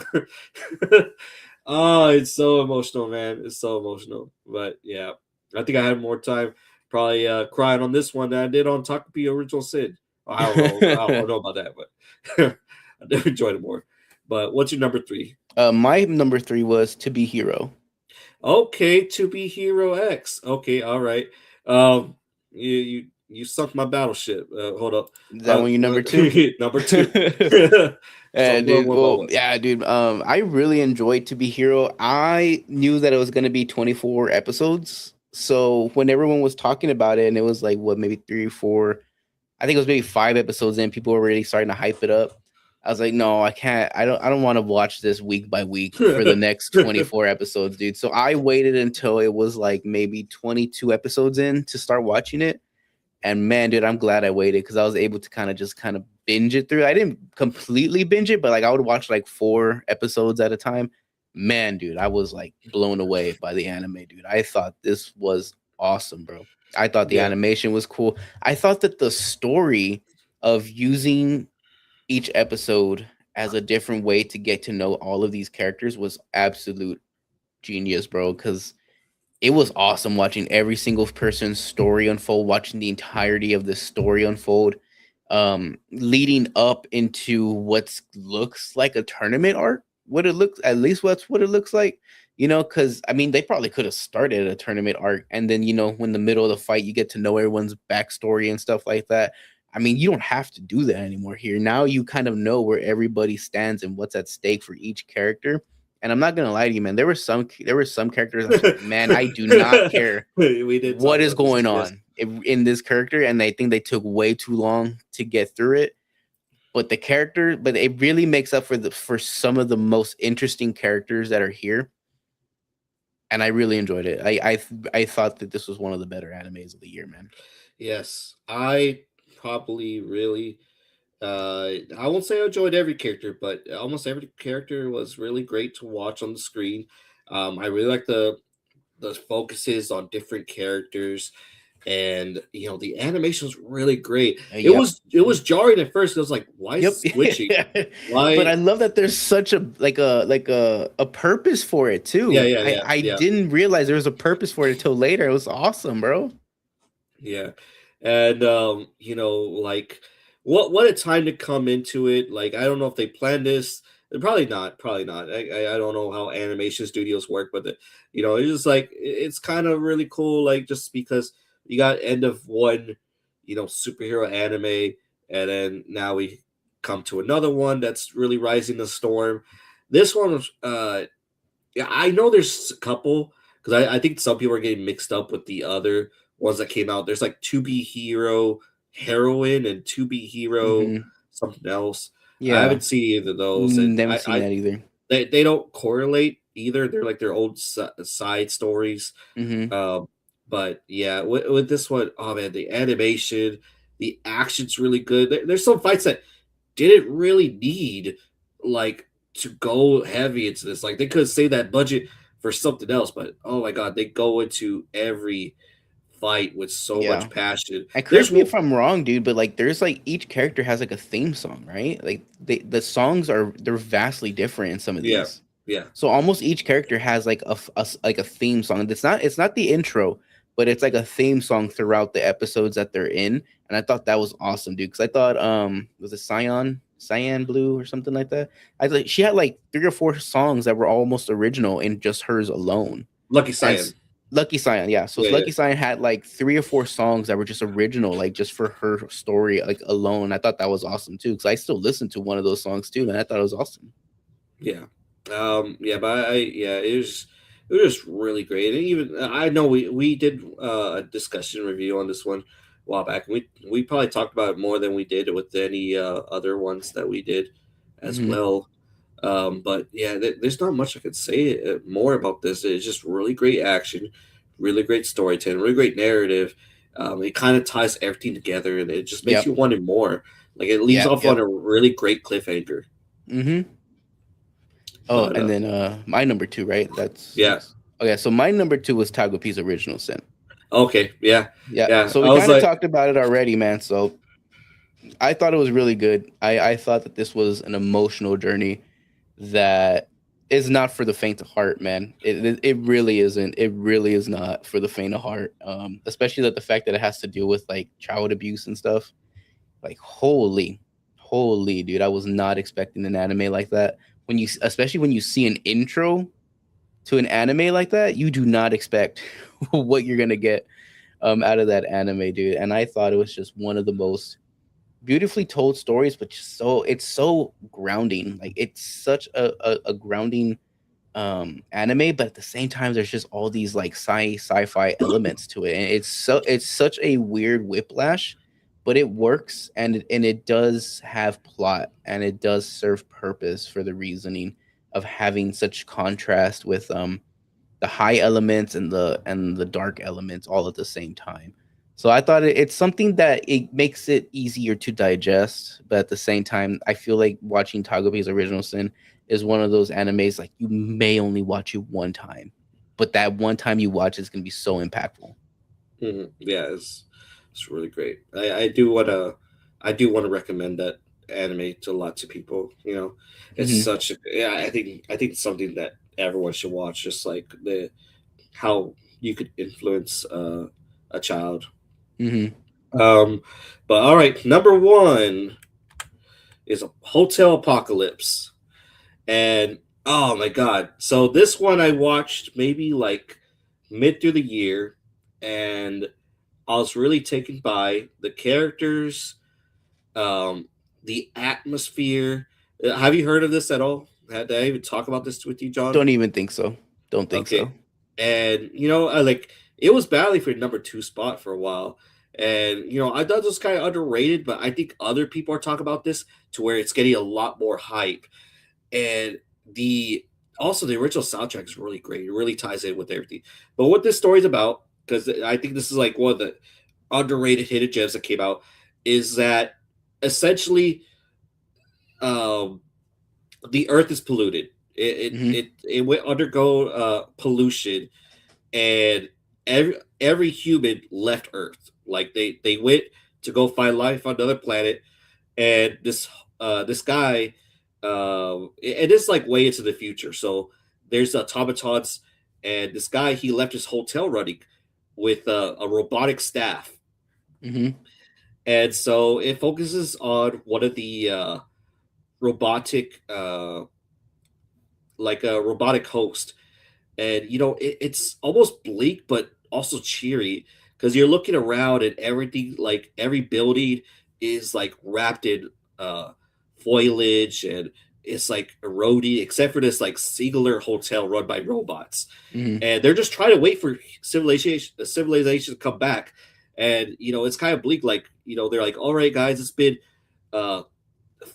Oh, it's so emotional, man. It's so emotional. But yeah, I think I had more time probably crying on this one than I did on Takapia Original Sin. I don't know. I don't know about that, but I never enjoyed it more. But what's your number three? My number three was To Be Hero. Okay, to be Hero X. Okay, all right. Um, you sunk my battleship. Hold up. Is that one your number two? Number two. So Yeah, dude. what Well, was? yeah, dude. I really enjoyed To Be Hero. I knew that it was gonna be 24 episodes. So when everyone was talking about it, and it was like what, maybe three or four, I think it was maybe 5 episodes in, people were really starting to hype it up. I was like, no, I can't. I don't want to watch this week by week for the next 24 episodes, dude. So I waited until it was like maybe 22 episodes in to start watching it. And man, dude, I'm glad I waited because I was able to kind of binge it through. I didn't completely binge it, but like I would watch like 4 episodes at a time. Man, dude, I was like blown away by the anime, dude. I thought this was awesome, bro. I thought the Yeah, animation was cool. I thought that the story of using each episode as a different way to get to know all of these characters was absolute genius, bro. Because it was awesome watching every single person's story unfold, watching the entirety of the story unfold, leading up into what looks like a tournament arc. What it looks, at least what's what it looks like, because I mean, they probably could have started a tournament arc, and then when the middle of the fight, you get to know everyone's backstory and stuff like that. I mean, you don't have to do that anymore here. Now you kind of know where everybody stands and what's at stake for each character. And I'm not gonna lie to you, man. There were some characters I was like, man, I do not care we did what talk is about this. going Yes. on in this character, and I think they took way too long to get through it. But it really makes up for some of the most interesting characters that are here, and I really enjoyed it. I thought that this was one of the better animes of the year, man. Yes, I probably really. I won't say I enjoyed every character, but almost every character was really great to watch on the screen. I really like the focuses on different characters, and the animation was really great. It Yep. was it was jarring at first. It was like, why Yep. squishing? But I Why? love that there's such a purpose for it Yeah, too. yeah, I yeah, I yeah. didn't realize there was a purpose for it until later. It was awesome, bro. Yeah. And like what a time to come into it. Like I don't know if they planned this. Probably not. Probably not. I don't know how animation studios work, but it's just like it's kind of really cool. Like just because you got end of one, superhero anime, and then now we come to another one that's really rising the storm. This one was yeah, I know there's a couple because I think some people are getting mixed up with the other ones that came out. There's like To Be Hero Heroine and To Be Hero Hmm. something else. I Yeah. haven't seen either of those, and Never seen that either. they don't correlate either. They're like their own side stories. Hmm. Um, but yeah, with this one, oh man, the animation, the action's really good. There's some fights that didn't really need like to go heavy into this. Like they could save that budget for something else, but oh my god, they go into every fight with so Yeah. much passion. And There's correct me if I'm wrong, dude, but like there's like each character has like a theme song, right? Like the songs they're vastly different in some of yeah, these. yeah, So almost each character has like like a theme song. It's not the intro, but it's like a theme song throughout the episodes that they're in. And I thought that was awesome, dude. Because I thought was it Cyan Blue or something like that. I thought she had like 3 or 4 songs that were almost original in just hers alone. Lucky And Cyan. Lucky Cyan, yeah. So Yeah, yeah, Lucky Cyan had like 3 or 4 songs that were just original, like just for her story, like alone. I thought that was awesome too, because I still listen to one of those songs too, and I thought it was awesome. yeah. Yeah, but yeah, it was just really great. And even I know we did a discussion review on this one a while back. We probably talked about it more than we did with any other ones that we did as Hmm. well. But yeah, there's not much I could say more about this. It's just really great action, really great storytelling, really great narrative. It kind of ties everything together, and it just makes Yep. you want it more. Like it leaves Yep. off on Yep. a really great cliffhanger. Hmm. Oh, But and then my number two, right? That's yeah, next. Okay, so my number two was Tagopi's Original Sin. okay, yeah, Yeah. yeah. So we I was kind of like, talked about it already, man. So I thought it was really good. I thought that this was an emotional journey that is not for the faint of heart, man. It really isn't. It really is not for the faint of heart. Especially that the fact that it has to deal with like child abuse and stuff. Like holy dude, I was not expecting an anime like that. When you especially when you see an intro to an anime like that, you do not expect what you're gonna get out of that anime, dude. And I thought it was just one of the most beautifully told stories, but just so it's so grounding. Like it's such a grounding anime, but at the same time there's just all these like sci-fi elements to it. And it's such a weird whiplash, but it works, and it does have plot, and it does serve purpose for the reasoning of having such contrast with the high elements and the dark elements all at the same time. So I thought it's something that it makes it easier to digest, but at the same time, I feel like watching Tagopi's Original Sin is one of those animes like you may only watch it one time, but that one time you watch is gonna be so impactful. Yeah, it's really great. I do want to recommend that anime to lots of people. It's Hmm. such a yeah. I think it's something that everyone should watch. Just like the how you could influence a child. Hmm. Um, but all right, number one is a Hotel Apocalypse, and oh my god! So this one I watched maybe like mid through the year, and I was really taken by the characters, um, the atmosphere. Have you heard of this at all? Did I even talk about this with you, John? Don't even think so. Don't think Okay, so. and I like it was battling for number two spot for a while, and I thought it was kind of underrated, but I think other people are talking about this to where it's getting a lot more hype, and the also the original soundtrack is really great. It really ties in with everything. But what this story's about, because I think this is like one of the underrated hidden gems that came out, is that essentially um, the Earth is polluted. It Hmm. it it went undergo pollution, and every human left Earth. Like they went to go find life on another planet, and this guy, and it's like way into the future. So there's automatons, and this guy he left his hotel running with a robotic staff, Hmm. and so it focuses on one of the robotic, like a robotic host, and it's almost bleak but also cheery because you're looking around and everything, like every building is like wrapped in uh foliage, and it's like eroding except for this like singular hotel run by robots, Hmm. and they're just trying to wait for civilization to come back. And it's kind of bleak, like they're like, all right guys, it's been uh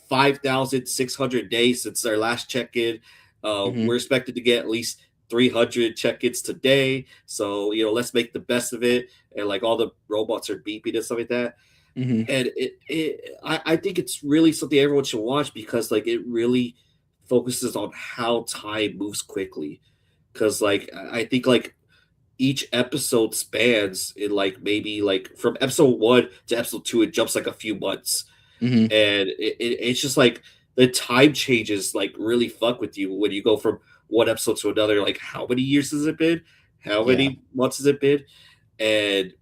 5,600 days since our last check-in. Hmm. We're expected to get at least 300 check-ins today, so let's make the best of it. And like all the robots are beeping and stuff like that. Hmm. And I think it's really something everyone should watch because like it really focuses on how time moves quickly. Because like I think like each episode spans in like maybe like from episode one to episode two, it jumps like a few months, Hmm. and it's just like the time changes like really fuck with you when you go from one episode to another. Like how many years has it been? How Yeah. many months has it been? And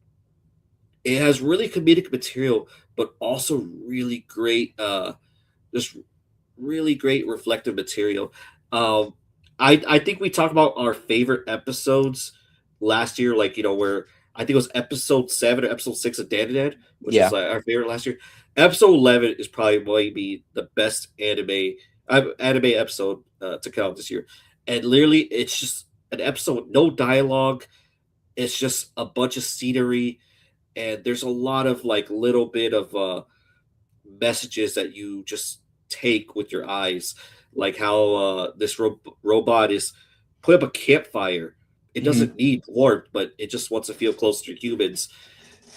it has really comedic material, but also really great, just really great reflective material. Um, I think we talked about our favorite episodes last year, like where I think it was episode 7 or episode 6 of Dan and Dad, which was Yeah. like our favorite last year. Episode 11 is probably going to be the best anime episode to come out this year, and literally it's just an episode with no dialogue. It's just a bunch of scenery, and there's a lot of like little bit of messages that you just take with your eyes, like how this robot is put up a campfire. It Hmm. doesn't need warmth, but it just wants to feel close to humans.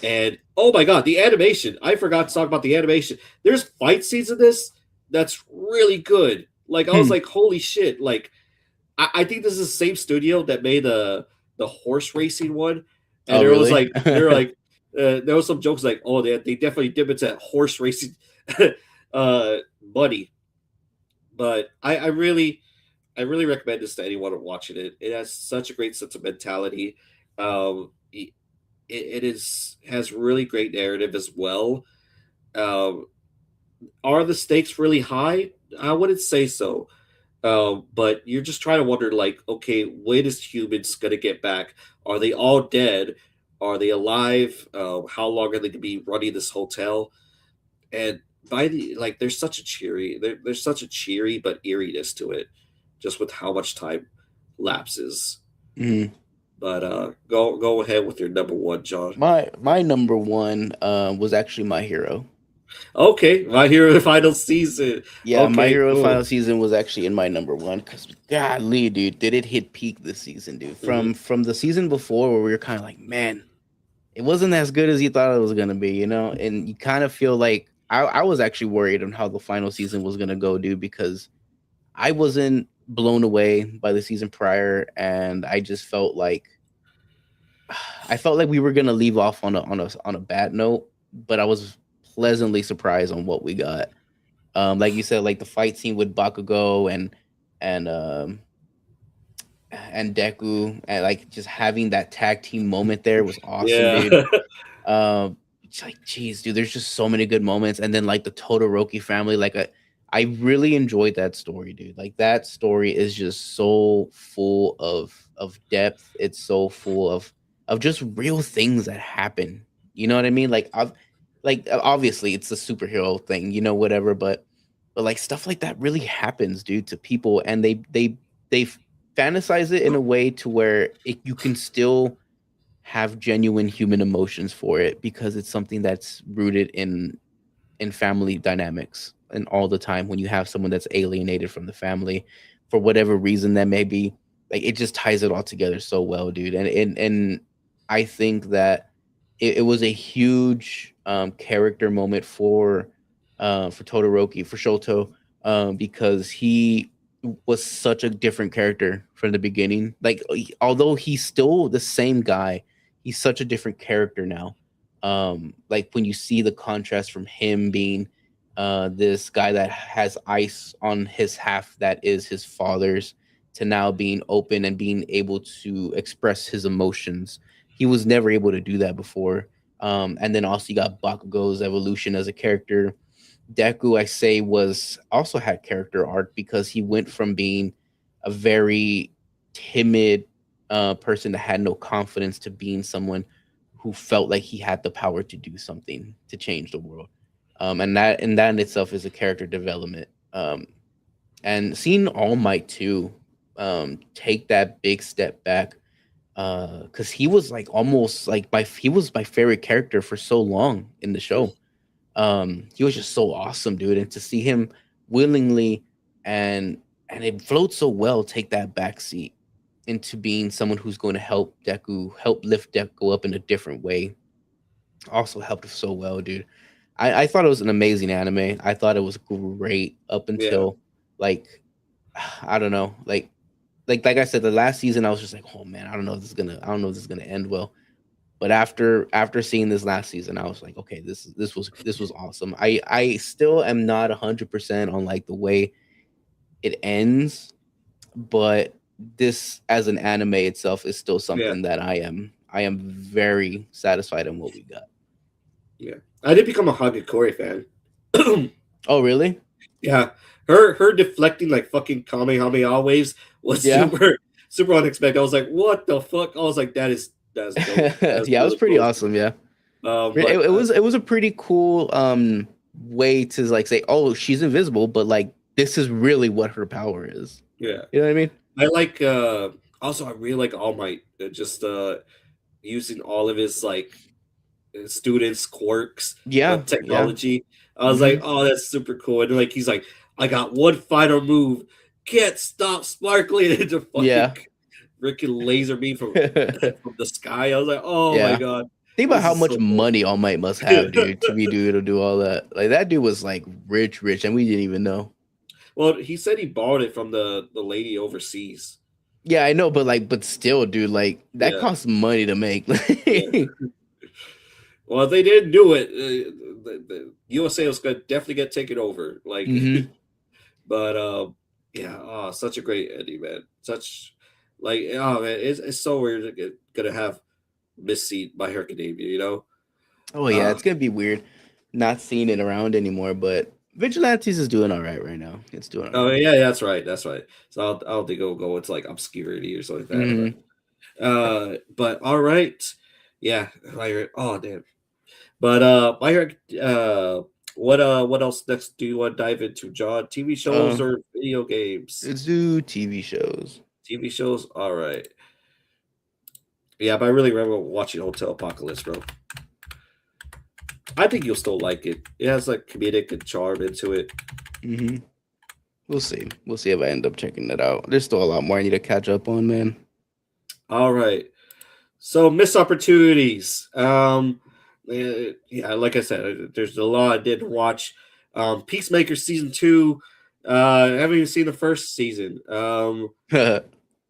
And oh my god, the animation! I forgot to talk about the animation. There's fight scenes in this that's really good. Like I was Hmm. like, holy shit! Like I think this is the same studio that made the horse racing one, and Oh, there was really? like there was some jokes like, oh, they definitely dip into horse racing uh money. But I really recommend this to anyone watching it. It has such a great sentimentality. It is has really great narrative as well. Um, are the stakes really high? I wouldn't say so. But you're just trying to wonder, like, okay, when is humans gonna get back? Are they all dead? Are they alive? How long are they gonna be running this hotel? And by the like, there's such a cheery but eeriness to it, just with how much time lapses. Mhm. But go ahead with your number one, John. My number one was actually My Hero. Okay, My Hero Final Season. Yeah, My Okay, Hero cool. final season was actually in my number one because golly, dude, did it hit peak this season, dude? Hmm. From the season before where we were kind of like, man, it wasn't as good as you thought it was gonna be, you know? And you kind of feel like I was actually worried on how the final season was gonna go, dude, because I wasn't blown away by the season prior, and I just felt like I felt like we were gonna leave off on a bad note, but I was pleasantly surprised on what we got. Like you said, like the fight scene with Bakugo and um and Deku, and like just having that tag team moment there was awesome, Yeah. dude. It's like, geez, dude, there's just so many good moments, and then like the Todoroki family, I really enjoyed that story, dude. Like that story is just so full of depth. It's so full of just real things that happen. You know what I mean? Obviously it's a superhero thing, you know, whatever, but like stuff like that really happens, dude, to people, and they fantasize it in a way to where you can still have genuine human emotions for it because it's something that's rooted in family dynamics and all the time when you have someone that's alienated from the family for whatever reason that may be, like it just ties it all together so well, dude. And I think that it was a huge character moment for Todoroki, for Shoto, because he was such a different character from the beginning. Like although he's still the same guy, he's such a different character now. Like when you see the contrast from him being this guy that has ice on his half that is his father's, to now being open and being able to express his emotions. He was never able to do that before. And then also you got Bakugo's evolution as a character. Deku, I say, was also had character arc because he went from being a very timid person that had no confidence to being someone who felt like he had the power to do something to change the world. And that in itself is a character development. And seeing All Might too take that big step back, because he was like almost like he was my favorite character for so long in the show. He was just so awesome, dude, and to see him willingly and and it flowed so well take that back seat into being someone who's going to help lift Deku up in a different way, also helped so well, dude. I thought it was an amazing anime. I thought it was great up Yeah. until like I don't know, like I said, the last season I was just like, oh man, I don't know if this is gonna end well. But after seeing this last season, I was like, okay, this was awesome. I still am not 100% on like the way it ends, but this as an anime itself is still Yeah. something that I am very satisfied in what we got. Yeah. I did become a Hagakure fan. Oh really? Yeah. Her deflecting like fucking Kamehameha waves was Yeah. super unexpected. I was like, what the fuck? I was like, that's dope. That's Yeah, it was really pretty cool. awesome. Yeah, it, But it was it was a pretty cool way to like say, oh, she's invisible, but like this is really what her power is. yeah. You know what I mean? I like also I really like All Might, just using all of his like students' quirks, Yeah, yeah. technology. I was like, Hmm. oh, that's super cool. And like he's like, I got one final move. Can't stop sparkling into fucking Yeah. freaking laser beam from the sky. I was like, oh my Yeah. god, Think about this how is much so cool. money All Might must have, dude, to be dude to do all that. Like that dude was like rich, rich, and we didn't even know. Well, he said he borrowed it from the lady overseas. Yeah, I know, but still, dude, like that Yeah, costs money to make. yeah. Well, if they didn't do it, the USA was gonna definitely get taken over. Like, Hmm. but yeah, oh, such a great ending, man. Such like, oh man, it's so weird to gonna have Miss Seat by her Academia, you know? Oh yeah, Uh, it's gonna be weird. not seeing it around anymore. But Vigilantes is doing all right now. It's doing all Oh right. yeah, that's right, that's right. So I don't think it'll go into like obscurity or something like that. Mm-hmm. But all right, yeah. Oh damn. But I heard. What else next do you want to dive into, John? TV shows Uh, or video games? let's do TV shows. TV shows. All right. Yeah, but I really remember watching Hotel Apocalypse, bro. I think you'll still like it. It has like comedic and charm into it. Mm-hmm. We'll see. We'll see if I end up checking that out. There's still a lot more I need to catch up on, man. All right. So missed opportunities. Yeah, like I said, there's a lot I didn't watch. Peacemaker season 2. I haven't even seen the first season.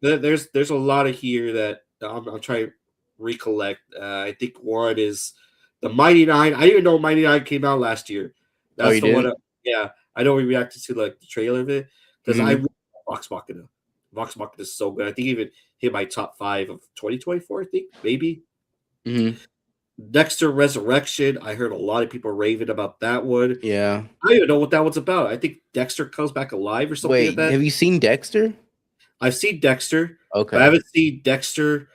There's a lot of here that I'm trying to recollect. I think one is the Mighty Nine. I didn't even know Mighty Nine came out last year. Oh, That's you the one. didn't? Yeah, I know we reacted to like the trailer of it because I Mm-hmm. really like Vox Machina. Vox Machina is so good. I think even hit my top 5 of 2024. I think maybe Mm-hmm. Dexter Resurrection. I heard a lot of people raving about that one. Yeah. I don't even know what that one's about. I think Dexter comes back alive or something like Wait, that. have you seen Dexter? I've seen Dexter, but I Okay. haven't seen Dexter.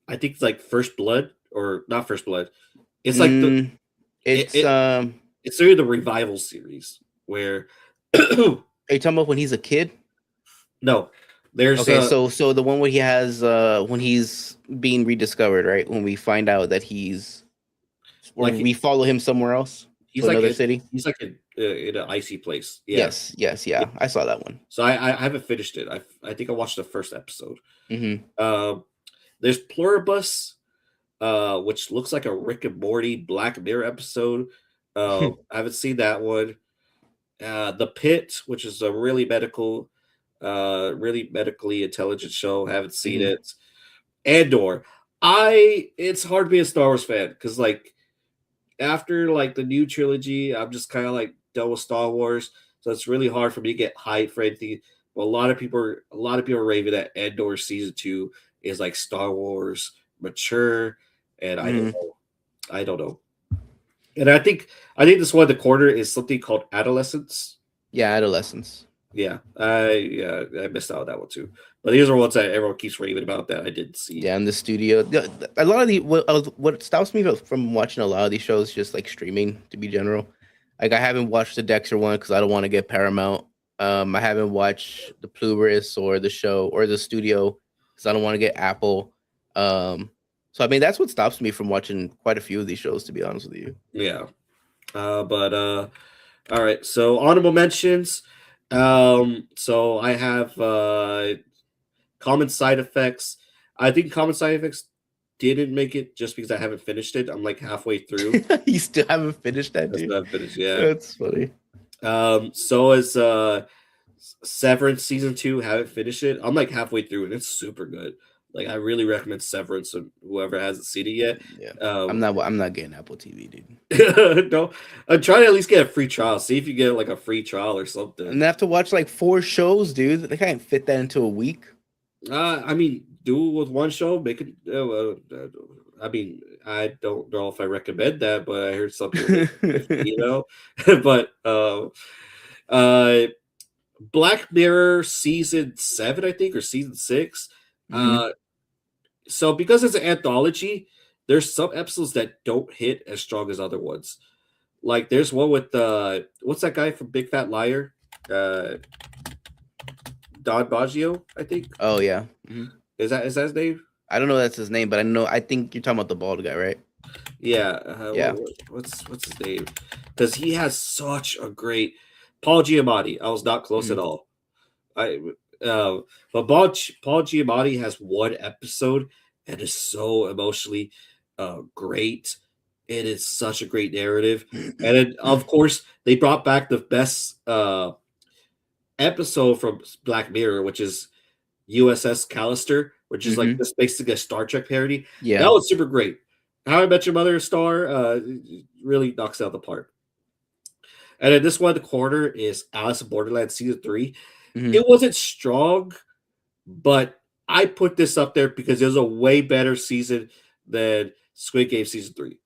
I think it's like First Blood or not First Blood. It's like the Mm, it, it's it it's through the revival series where are you talking about when he's a kid? no, there's Okay, so the one where he has when he's being rediscovered, right? When we find out that he's or like we follow him somewhere else he's to like another city. he's like in an icy place. Yeah. Yes, yes, Yeah. yeah. I saw that one. So I haven't finished it. I think I watched the first episode. Mm-hmm. Um, there's Pluribus, which looks like a Rick and Morty Black Mirror episode. I haven't seen that one. The Pit, which is a really medically intelligent show. Haven't seen Mm-hmm. it. Andor. It's hard to be a Star Wars fan because like after like the new trilogy, I'm just kind of like done with Star Wars. So it's really hard for me to get hyped for anything. But a lot of people are raving that Andor season 2 is like Star Wars mature, and I don't Mm-hmm. know. I don't know. And I think this one the corner is something called Adolescence. Yeah, adolescence. I missed out on that one too. But these are ones that everyone keeps raving about that I didn't see. Yeah, in the studio. A lot of the what stops me from watching a lot of these shows is just like streaming to be general. Like I haven't watched the Dexter one because I don't want to get Paramount. I haven't watched the Pluribus or the show or the studio because I don't want to get Apple. So I mean that's what stops me from watching quite a few of these shows. To be honest with you. Yeah. But all right. So honorable mentions. So I have common side effects. I think common side effects didn't make it just because I haven't finished it. I'm like halfway through. You still haven't finished that, That's dude. not finished. Yeah. That's funny. So is Severance season 2. Haven't finished it. I'm like halfway through and it's super good. Like I really recommend Severance to whoever hasn't seen it yet. Yeah, Um, I'm not getting Apple TV, dude. no, I'm trying to at least get a free trial. See if you get like a free trial or something. And I have to watch like 4 shows, dude. They can't fit that into a week. I mean, do it with one show. Make it. I mean, I don't know if I recommend that, but I heard some people, you know. But uh, Black Mirror season 7, I think, or season 6. Hmm. So because it's an anthology, there's some episodes that don't hit as strong as other ones. Like there's one with what's that guy from Big Fat Liar? Uh, Don Baggio, I think. Oh yeah. Hmm. Is that his name? I don't know that's his name, but I know. I think you're talking about the bald guy, right? Yeah. Yeah. What's his name? Because he has such a great Paul Giamatti. I was not close at Mhm. all. I but Paul Giamatti has one episode and is so emotionally great. It is such a great narrative, and then of course they brought back the best episode from Black Mirror, which is USS Callister, which is like Hmm. this basically a Star Trek parody. Yeah. That was super great. How I Met Your Mother star really knocks it out of the park. And then this one, the corner is Alice in Borderland season 3. Hmm. It wasn't strong, but I put this up there because it was a way better season than Squid Game season 3.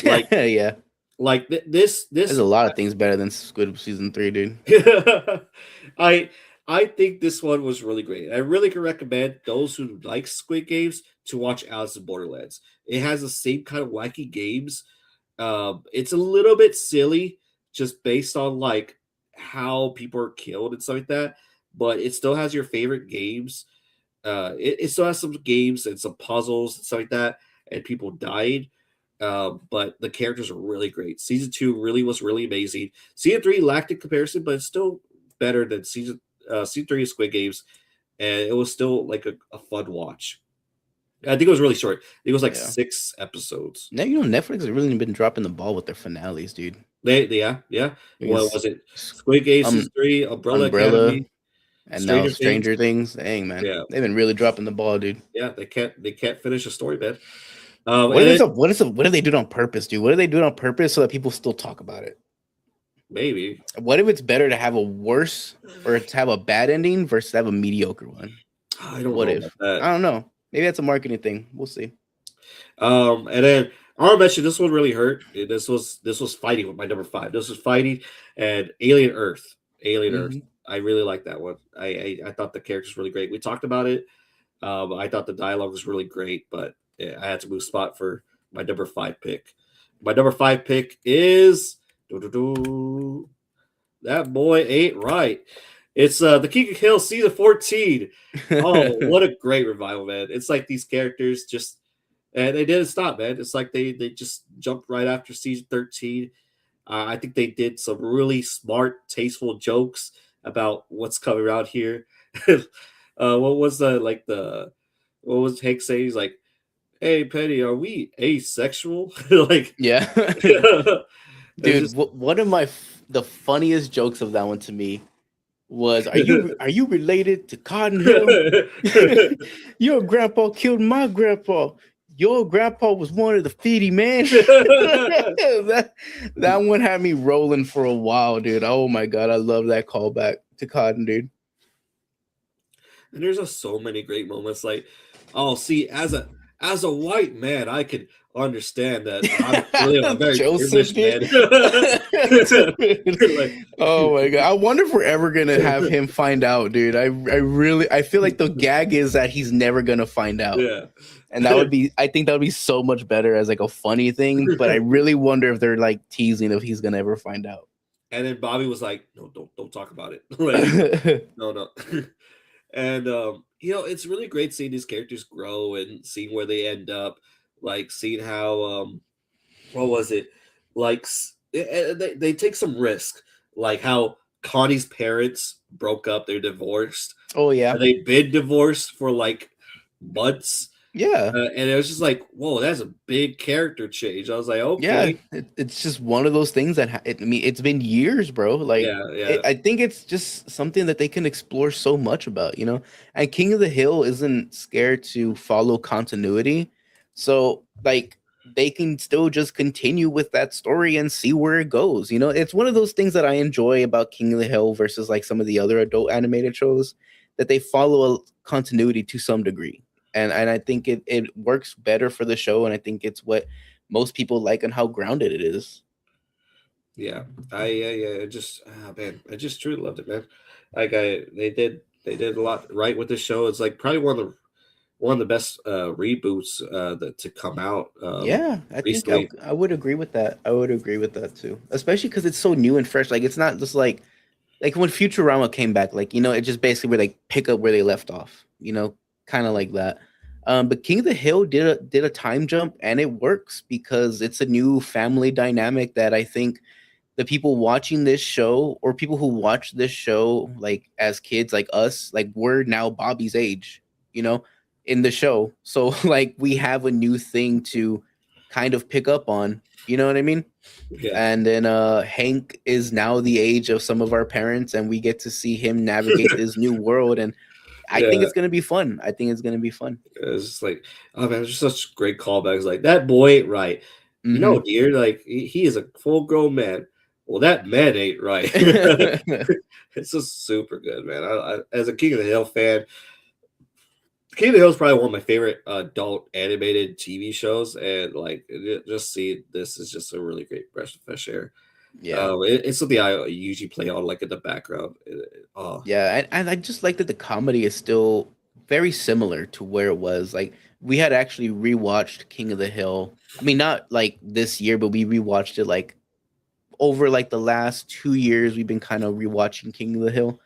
Like Yeah. like this There's a lot of things better than Squid season 3, dude. I I think this one was really great. I really can recommend those who like Squid Games to watch Alice in Borderlands. It has the same kind of wacky games. It's a little bit silly, just based on like how people are killed and stuff like that. But it still has your favorite games. It still has some games and some puzzles and stuff like that, and people died. But the characters are really great. Season two really was really amazing. Season three lacked in comparison, but it's still better than season three of Squid Games, and it was still like a fun watch. I think it was really short. I think it was like Yeah. 6 episodes. Now Netflix has really been dropping the ball with their finales, dude. Yeah. What Because was it? Squid Game season three, Umbrella Umbrella Academy, and now Stranger Things. Stranger Things. Dang, man, Yeah, they've been really dropping the ball, dude. yeah. They can't finish a story, man. What And is then up? What do they do on purpose, dude? What do they do on purpose so that people still talk about it? maybe What if it's better to have a worse or to have a bad ending versus have a mediocre one? I don't What know about if? that. I don't know. Maybe that's a marketing thing. We'll see. And then I want to mention this one really hurt. This was fighting with my number five. This was fighting and Alien Earth. Alien Earth. Hmm. I really like that one. I thought the character's really great. We talked about it. I thought the dialogue was really great, but yeah, I had to move spot for my number five pick. My number five pick is that boy ain't right. It's the King of Hill season 14. Oh, what a great revival, man. It's like these characters just and they didn't stop, man. It's like they just jumped right after season 13. I think they did some really smart, tasteful jokes about what's coming around here. What was the what was Hank saying? He's like, "Hey, Penny, are we asexual?" Like, Yeah. it's Dude, just one of the funniest jokes of that one to me was, are you related to Cotton Hill? Your grandpa killed my grandpa. Your grandpa was one of the feedy man. That one had me rolling for a while, dude. Oh my god, I love that callback to Cotton, dude. And there's just so many great moments. Like, oh, see, as a white man, I could understand that I'm really a very Joseph, privileged dude. man. Like, Dude. Oh my god. I wonder if we're ever gonna have him find out, dude. I feel like the gag is that he's never gonna find out. yeah. And I think that would be so much better as like a funny thing, but I really wonder if they're like teasing if he's gonna ever find out. And then Bobby was like, "No, don't talk about it." Like, no, no. And it's really great seeing these characters grow and seeing where they end up. Like seeing how what was it? Like they take some risk, like how Connie's parents broke up, they're divorced, Oh yeah. and they've been divorced for like months. Yeah. And it was just like, whoa, that's a big character change. I was like, Yeah, okay, it's just one of those things that I mean, it's been years, bro. Like, yeah, yeah, I think it's just something that they can explore so much about, you know. And King of the Hill isn't scared to follow continuity, so like they can still just continue with that story and see where it goes. You know, it's one of those things that I enjoy about King of the Hill versus like some of the other adult animated shows that they follow a continuity to some degree. And I think it works better for the show, and I think it's what most people like and how grounded it is. yeah. I just man, I just truly loved it, man. Like they did a lot right with the show. It's like probably one of the best reboots that to come out Yeah, I think recently. I would agree with that. I would agree with that too, especially because it's so new and fresh. Like it's not just like when Futurama came back, like it just basically where they pick up where they left off. Kind of like that. But King of the Hill did a time jump, and it works because it's a new family dynamic that I think the people watching this show or people who watch this show like as kids like us, like we're now Bobby's age, you know, in the show. So like we have a new thing to kind of pick up on, you know what I mean? Yeah, And then Hank is now the age of some of our parents, and we get to see him navigate this new world, and I think yeah. it's gonna be fun. I think it's gonna be fun. It's just like, oh man, it's just such great callbacks. Like that boy ain't right. No, Hmm. dear, like he is a full grown man. Well, that man ain't right. It's just super good, man. As a King of the Hill fan, King of the Hill is probably one of my favorite adult animated TV shows, and like just see this is just a really great breath of fresh air. Yeah. It's something I usually play on like in the background. Oh Yeah, and I just like that the comedy is still very similar to where it was. Like we had actually rewatched King of the Hill. I mean, not like this year, but we rewatched it like over like the last 2 years. We've been kind of rewatching King of the Hill,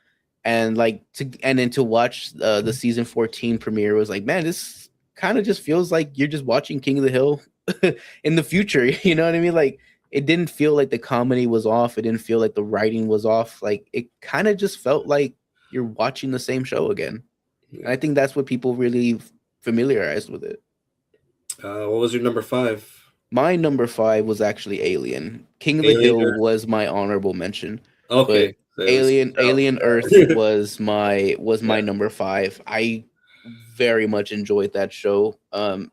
and like and then to watch the season 14 premiere was like, man, this kind of just feels like you're just watching King of the Hill in the future. You know what I mean? Like it didn't feel like the comedy was off. It didn't feel like the writing was off. Like it kind of just felt like you're watching the same show again. And I yeah. think that's what people really familiarized with it. What was your number five? My number five was actually Alien. King of the Alien Hill Earth. was my honorable mention, but Okay, so it was Alien Earth was my yeah, number five. I very much enjoyed that show,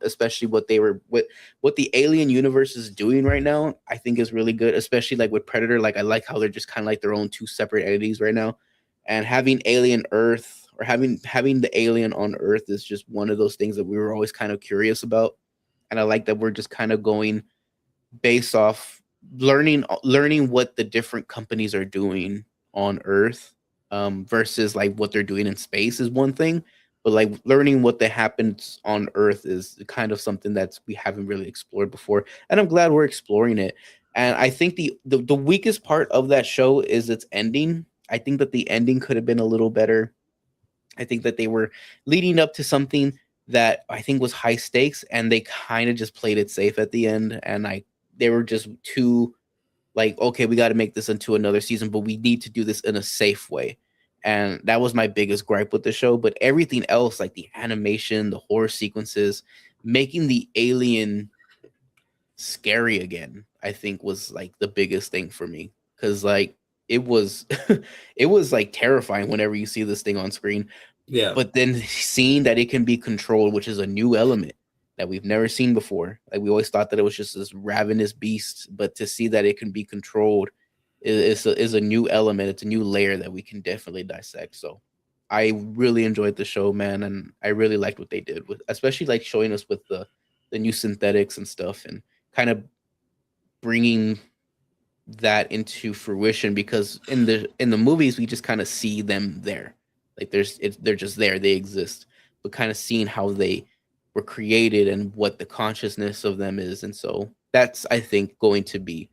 especially what the Alien universe is doing right now. I think is really good, especially like with Predator. Like I like how they're just kind of like their own two separate entities right now, and having Alien Earth or having the alien on Earth is just one of those things that we were always kind of curious about, and I like that we're just kind of going based off learning what the different companies are doing on Earth, versus like what they're doing in space is one thing, but like learning what that happens on Earth is kind of something that's we haven't really explored before, and I'm glad we're exploring it. And I think the weakest part of that show is its ending. I think that the ending could have been a little better. I think that they were leading up to something that I think was high stakes, and they kind of just played it safe at the end. And they were just too like, okay, we got to make this into another season, but we need to do this in a safe way. And that was my biggest gripe with the show. But everything else, like the animation, the horror sequences, making the alien scary again, I think was like the biggest thing for me. Cause like it was it was like terrifying whenever you see this thing on screen, yeah, but then seeing that it can be controlled, which is a new element that we've never seen before. Like we always thought that it was just this ravenous beast, but to see that it can be controlled is a new element. It's a new layer that we can definitely dissect. So I really enjoyed the show, man, and I really liked what they did with, especially like showing us with the new synthetics and stuff, and kind of bringing that into fruition, because in the movies we just kind of see them there, like they're just there, they exist, but kind of seeing how they were created and what the consciousness of them is. And so that's, I think, going to be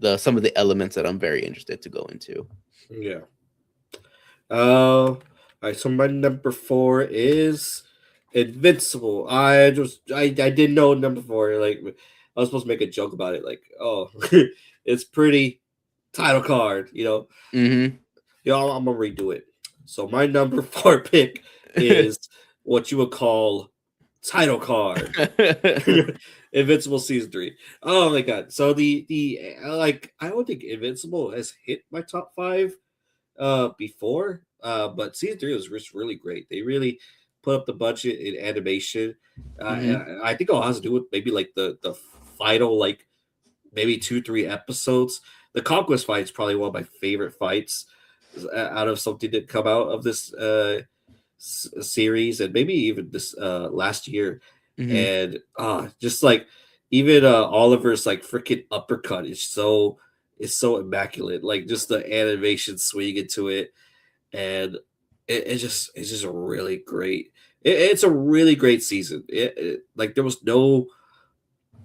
the some of the elements that I'm very interested to go into. yeah. All right. So my number four is Invincible. I didn't know number four. Like I was supposed to make a joke about it. Like oh, it's pretty title card. Hmm. I'm gonna redo it. So my number four pick is what you would call title card. Invincible season three. Oh my god! So the like I don't think Invincible has hit my top five before, but season three was just really great. They really put up the budget in animation. Hmm. I think it all has to do with maybe like the final like maybe 2-3 episodes. The conquest fight is probably one of my favorite fights out of something that come out of this series, and maybe even this last year. Hmm. And just like even Oliver's like freaking uppercut is so immaculate. Like just the animation swing into it, and it's just a really great. It's a really great season. Like there was no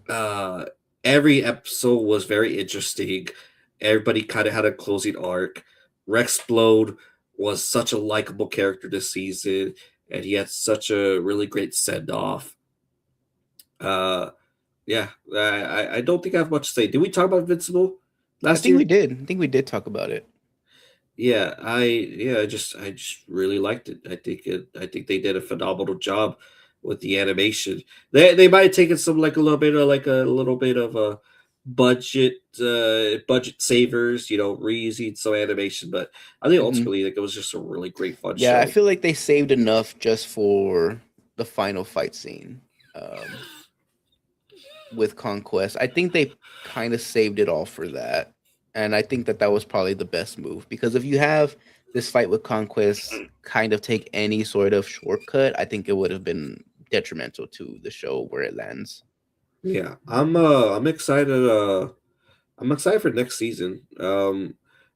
uh every episode was very interesting. Everybody kind of had a closing arc. Rexplode was such a likable character this season, and he had such a really great send off. Uh, yeah, I don't think I have much to say. Did we talk about Invincible I last think we year? did. I think we did talk about it. Yeah, I just really liked it. I think they did a phenomenal job with the animation. They might have taken some like a little bit of a budget savers, reusing some animation, but I think Hmm. ultimately like it was just a really great fun Yeah, I show. feel like they saved enough just for the final fight scene. Um, with Conquest. I think they kind of saved it all for that. And I think that that was probably the best move, because if you have this fight with Conquest kind of take any sort of shortcut, I think it would have been detrimental to the show where it lands. Yeah, I'm excited. I'm excited for next season.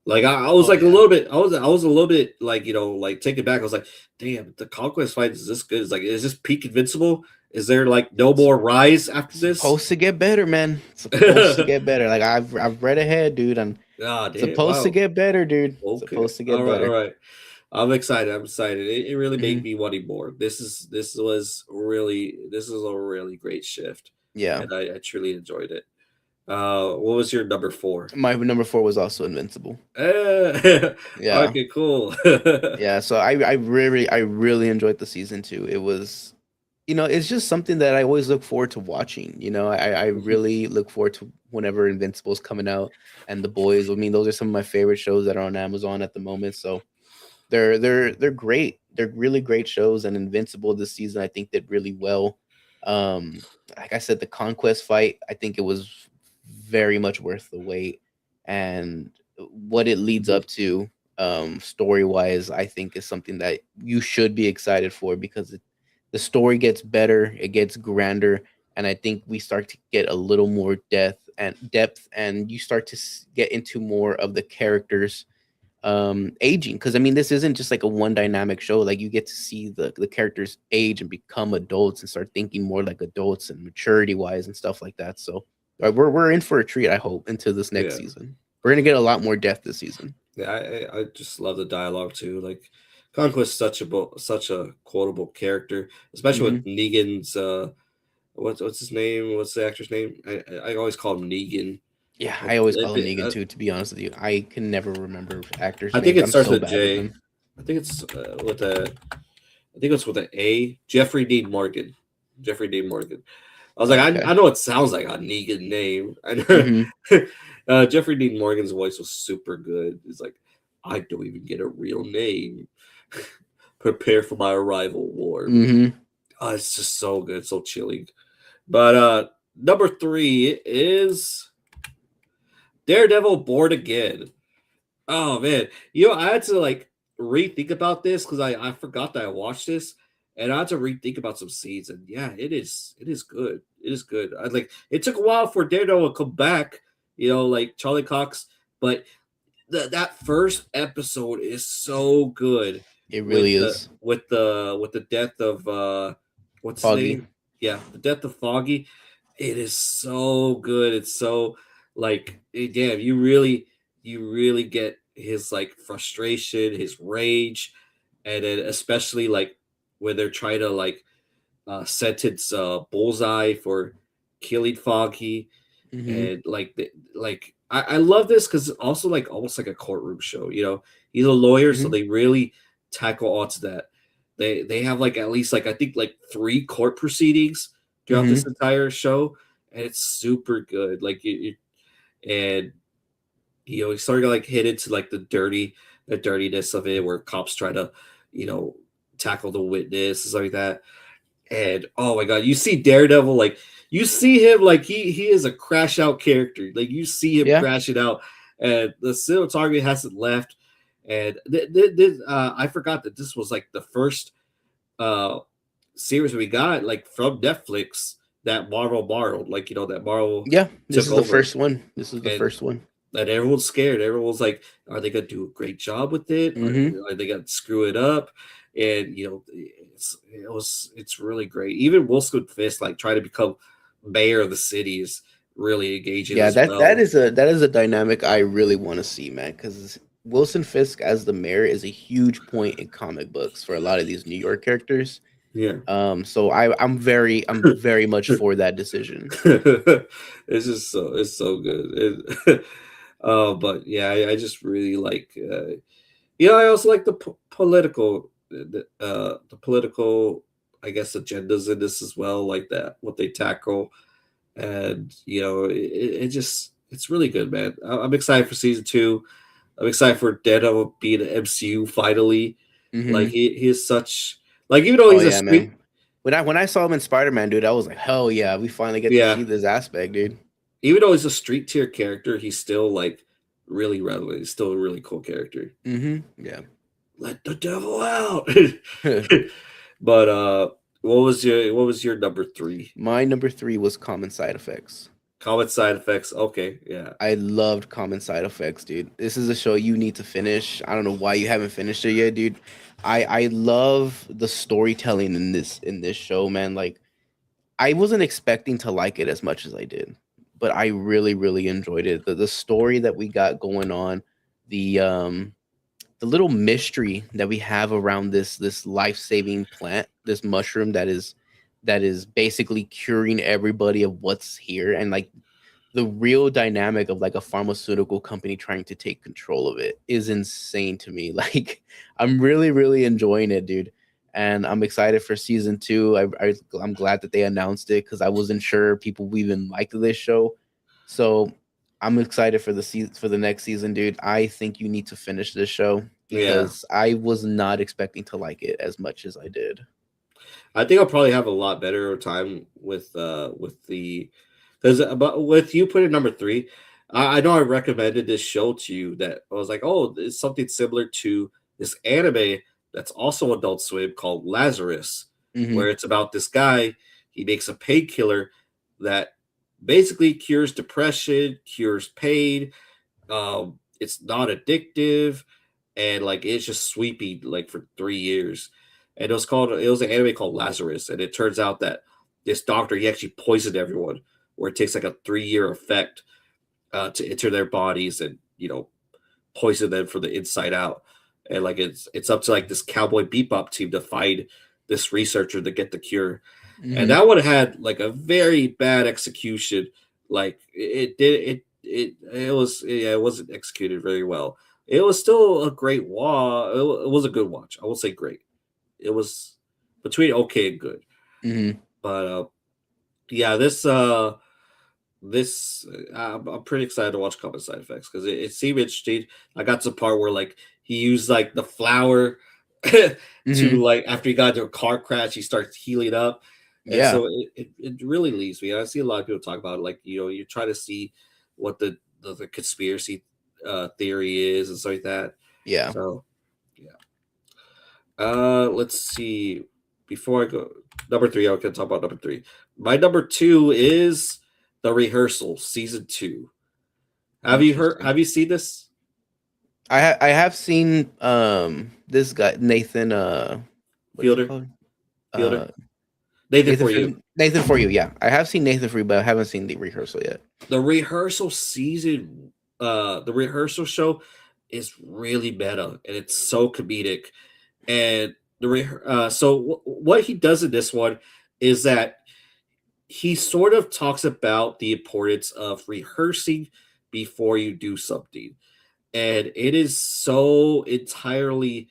Like I was Oh like a yeah. little bit, I was a little bit like like taken back. I was like, damn, the conquest fight is this good? It's like, is this peak invincible? Is there like no It's more rise after this? supposed to get better, man. It's supposed to get better. Like I've read ahead, dude. I'm Ah, damn, supposed to wow. get better, dude. Okay, Supposed to get all right, all better. right. I'm excited. I'm excited. It really made Hmm. me wanting more. This is a really great shift, Yeah. and I truly enjoyed it. What was your number four? My number four was also Invincible. Yeah. Okay, cool. Yeah. So I really enjoyed the season two. It was, it's just something that I always look forward to watching. I really look forward to whenever Invincible's coming out and The Boys. I mean, those are some of my favorite shows that are on Amazon at the moment. So they're great. They're really great shows, and Invincible this season I think did really well. Um, like I said, the Conquest fight, I think it was very much worth the wait, and what it leads Mhm. up to, story wise, I think is something that you should be excited for because the story gets better, it gets grander, and I think we start to get a little more depth, and you start to get into more of the characters aging, because I mean this isn't just like a one dynamic show. Like you get to see the characters age and become adults and start thinking more like adults and maturity wise and stuff like that. So we're in for a treat, I hope, into this next Yeah, season. We're gonna get a lot more depth this season. yeah. I just love the dialogue too. Like, Conquest is such a quotable character, especially Hmm. with Negan's. What's his name? What's the actor's name? I always call him Negan. Yeah, I, I always call him Negan I, too, to be honest with you. I can never remember actors I think names. it I'm starts so with bad with J. them. I think it's with a. I think it's with an A. Jeffrey Dean Morgan. Jeffrey Dean Morgan. I was like, Okay. I know it sounds like a Negan name. I Hmm. know. Jeffrey Dean Morgan's voice was super good. He's like, I don't even get a real name. Prepare for my arrival, Warm. Hmm. Oh, it's just so good, so chilling. But number three is Daredevil Born Again. Oh man, I had to like rethink about this because I forgot that I watched this, and I had to rethink about some scenes. And yeah, it is good. It is good. I like it took a while for Daredevil to come back. Like Charlie Cox, but that first episode is so good It with really the is. death of what's his Foggy. name? Yeah, the death of Foggy. It is so good. It's so like damn, you really get his like frustration, his rage, and then especially like when they're trying to like sentence Bullseye for killing Foggy, Hmm. and I love this because it's also like almost like a courtroom show. He's a lawyer, so Hmm. they really tackle onto that. They have like at least like I think like three court proceedings throughout this Hmm. entire show, and it's super good. Like and you start to like hit into like the dirtiness of it, where cops try to you know tackle the witness and stuff like that. And oh my god, you see Daredevil, like you see him like he is a crash out character. Like you see him Yeah. crashing out, and the cinematography hasn't left. And I forgot that this was like the first uh series we got like from Netflix that Marvel borrowed. Like that Marvel Yeah. This took is the over, first one. This is the and first one. everyone's scared. Everyone's like, are they gonna do a great job with it? Or Hmm. are they gonna screw it up? And it's really great. Even Wilson Fisk like trying to become mayor of the city is really engaging Yeah, as that well. is a dynamic I really want to see, man. Because Wilson Fisk as the mayor is a huge point in comic books for a lot of these New York characters. Yeah. So I'm very much for that decision. It's so good. But yeah, I just really like I also like the political the political I guess agendas in this as well, like that what they tackle. And it just it's really good, man. I'm excited for season two. I'm excited for Daredevil being an MCU finally. Like Hmm. he is such like even though Oh he's a yeah, street man. When I saw him in Spider Man, dude, I was like, hell yeah, we finally get to yeah see this aspect, dude. even though he's a street tier character, he's still like really relevant. He's still a really cool character. Hmm. Yeah. let the devil out. But what was your number three? My number three was Common Side Effects. Common Side Effects. Okay, yeah. I loved Common Side Effects, dude. This is a show you need to finish. I don't know why you haven't finished it yet, dude. I love the storytelling in this show, man. Like I wasn't expecting to like it as much as I did, but I really really enjoyed it. The story that we got going on, the um the little mystery that we have around this life-saving plant, this mushroom that is basically curing everybody of what's here, and like the real dynamic of like a pharmaceutical company trying to take control of it is insane to me. Like I'm really really enjoying it, dude. And I'm excited for season two. I'm glad that they announced it because I wasn't sure people would even like this show. So I'm excited for the next season, dude. I think you need to finish this show Yeah. because I was not expecting to like it as much as I did. I think I'll probably have a lot better time with the because but with you putting number three, I know I recommended this show to you that I was like, oh, it's something similar to this anime that's also Adult Swim called Lazarus, Hmm. where it's about this guy. He makes a painkiller that basically cures depression, cures pain. It's not addictive, and like it's just sweeping like for 3 years. And it was an anime called Lazarus, and it turns out that this doctor he actually poisoned everyone, where it takes like a 3 year effect to enter their bodies and poison them from the inside out. And like it's up to like this cowboy bebop team to find this researcher to get the cure. And Hmm. that one had like a very bad execution. Like it wasn't executed very well. It was still a great watch. It was a good watch. I won't say great. It was between okay and good. Hmm. But yeah, I'm pretty excited to watch Common Side Effects because it seemed interesting. I got to the part where like he used like the flour to Hmm. like after he got into a car crash, he starts healing up, and Yeah. so it really leaves me. I see a lot of people talk about it, like you try to see what the conspiracy theory is and stuff like that. Yeah. So yeah, let's see. Before I go number three, I can talk about number three. My number two is the rehearsal season two. Have you heard? Interesting. Have you seen this? I have seen this guy Nathan what you Fielder, call him? Fielder, Uh Nathan for you. Nathan for you, yeah. I have seen Nathan for you, but I haven't seen the rehearsal yet. The rehearsal season, the rehearsal show is really meta and it's so comedic. And what he does in this one is that he sort of talks about the importance of rehearsing before you do something, and it is so entirely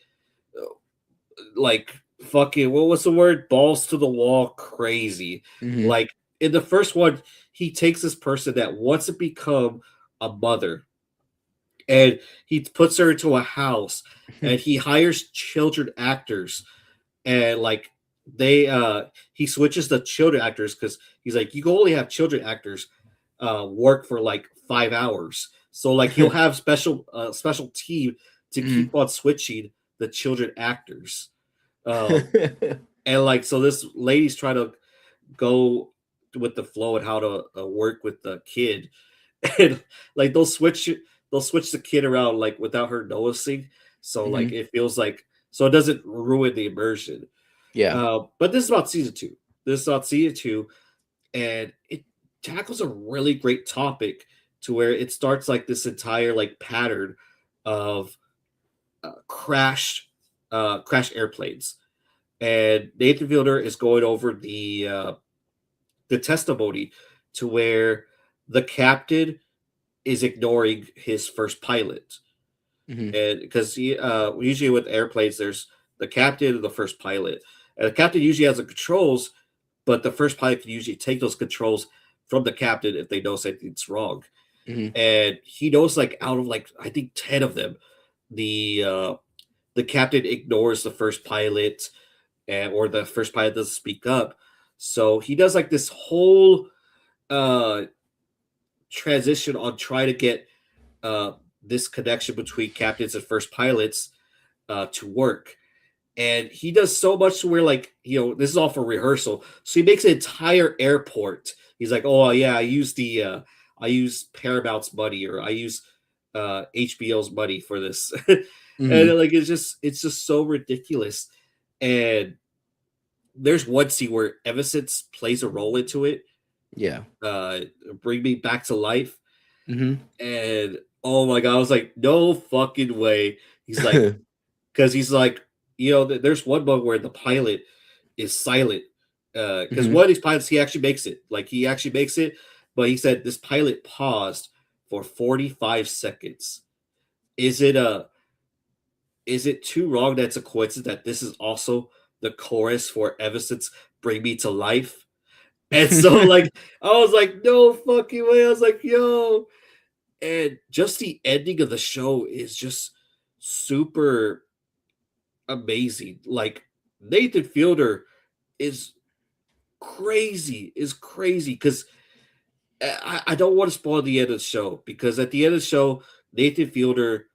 like fucking what was the word, balls to the wall crazy. Hmm. Like in the first one he takes this person that wants to become a mother, and he puts her into a house, and he hires children actors, and like they he switches the children actors because he's like you can only have children actors work for like 5 hours, so like he'll have special team to Hmm. keep on switching the children actors. um and like so this lady's trying to go with the flow and how to work with the kid, and like they'll switch the kid around like without her noticing, so like Hmm. it feels like so it doesn't ruin the immersion. Yeah. But this is about season two. This is about season two, and it tackles a really great topic to where it starts like this entire like pattern of crashed airplanes, and Nathan Fielder is going over the testimony to where the captain is ignoring his first pilot, Hmm. and because he usually with airplanes there's the captain and the first pilot, and the captain usually has the controls, but the first pilot can usually take those controls from the captain if they know something's wrong. Hmm. And he knows like out of like I think 10 of them, the uh the captain ignores the first pilot, and or the first pilot doesn't speak up. So he does like this whole uh transition on trying to get uh this connection between captains and first pilots, to work, and he does so much to where, like, this is all for rehearsal, so he makes an entire airport. He's like, oh yeah, I use Paramount's money, or I use HBO's money for this. Hmm. And like, it's just so ridiculous. And there's one scene where Evanston plays a role into it, Yeah. uh bring me back to life. Hmm. And oh my god, I was like, no fucking way. He's like, because he's like, there's one moment where the pilot is silent. Because Hmm. one of these pilots, he actually makes it. Like, he actually makes it, but he said this pilot paused for 45 seconds. Is it a is it too wrong that it's a coincidence that this is also the chorus for Evanston's Bring Me to Life? And so, like, I was like, no fucking way. I was like, yo. And just the ending of the show is just super amazing. Like, Nathan Fielder is crazy because I don't want to spoil the end of the show, because at the end of the show, Nathan Fielder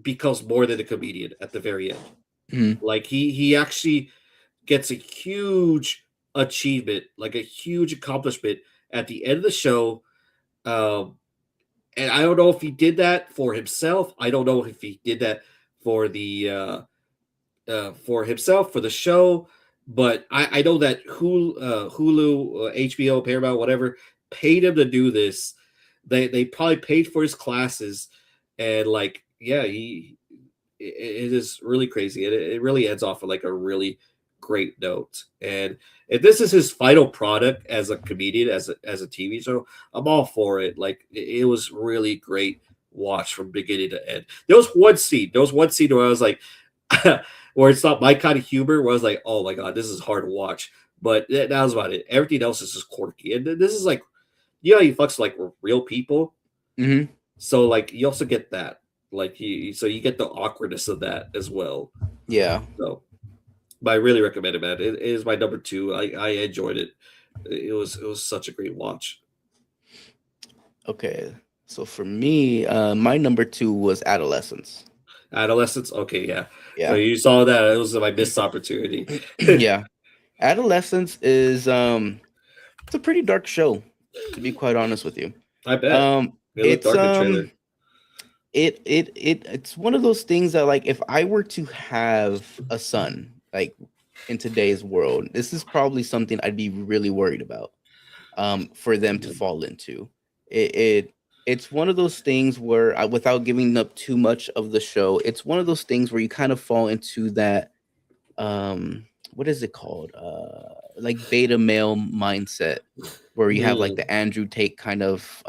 becomes more than a comedian at the very end. Hmm. Like, he actually gets a huge achievement, like a huge accomplishment at the end of the show. Um, and I don't know if he did that for himself. I don't know if he did that for the for himself, for the show. But I know that Hulu, HBO, Paramount, whatever, paid him to do this. They probably paid for his classes, and like, yeah, it is really crazy. It really ends off with like a really great note. And if this is his final product as a comedian, as a TV show, I'm all for it. Like, it was really great watch from beginning to end. There was one scene where I was like, where it's not my kind of humor, where I was like, oh my god, this is hard to watch. But that was about it. Everything else is just quirky, and this is like, he fucks like real people, Hmm. so like you also get that, like, you get the awkwardness of that as well. Yeah. So, but I really recommend it, man. It is my number two. I enjoyed it. It was such a great watch. Okay. So for me, my number two was Adolescence. Adolescence, okay, yeah. So Yeah. you saw that. It was my missed opportunity. Yeah. Adolescence is it's a pretty dark show, to be quite honest with you. I bet Um it looked it's dark in the trailer. it's one of those things that, like, if I were to have a son, like, in today's world, this is probably something I'd be really worried about, for them to fall into. It's one of those things where, without giving up too much of the show, it's one of those things where you kind of fall into that, what is it called, like, beta male mindset, where you have like Mm. the Andrew Tate kind of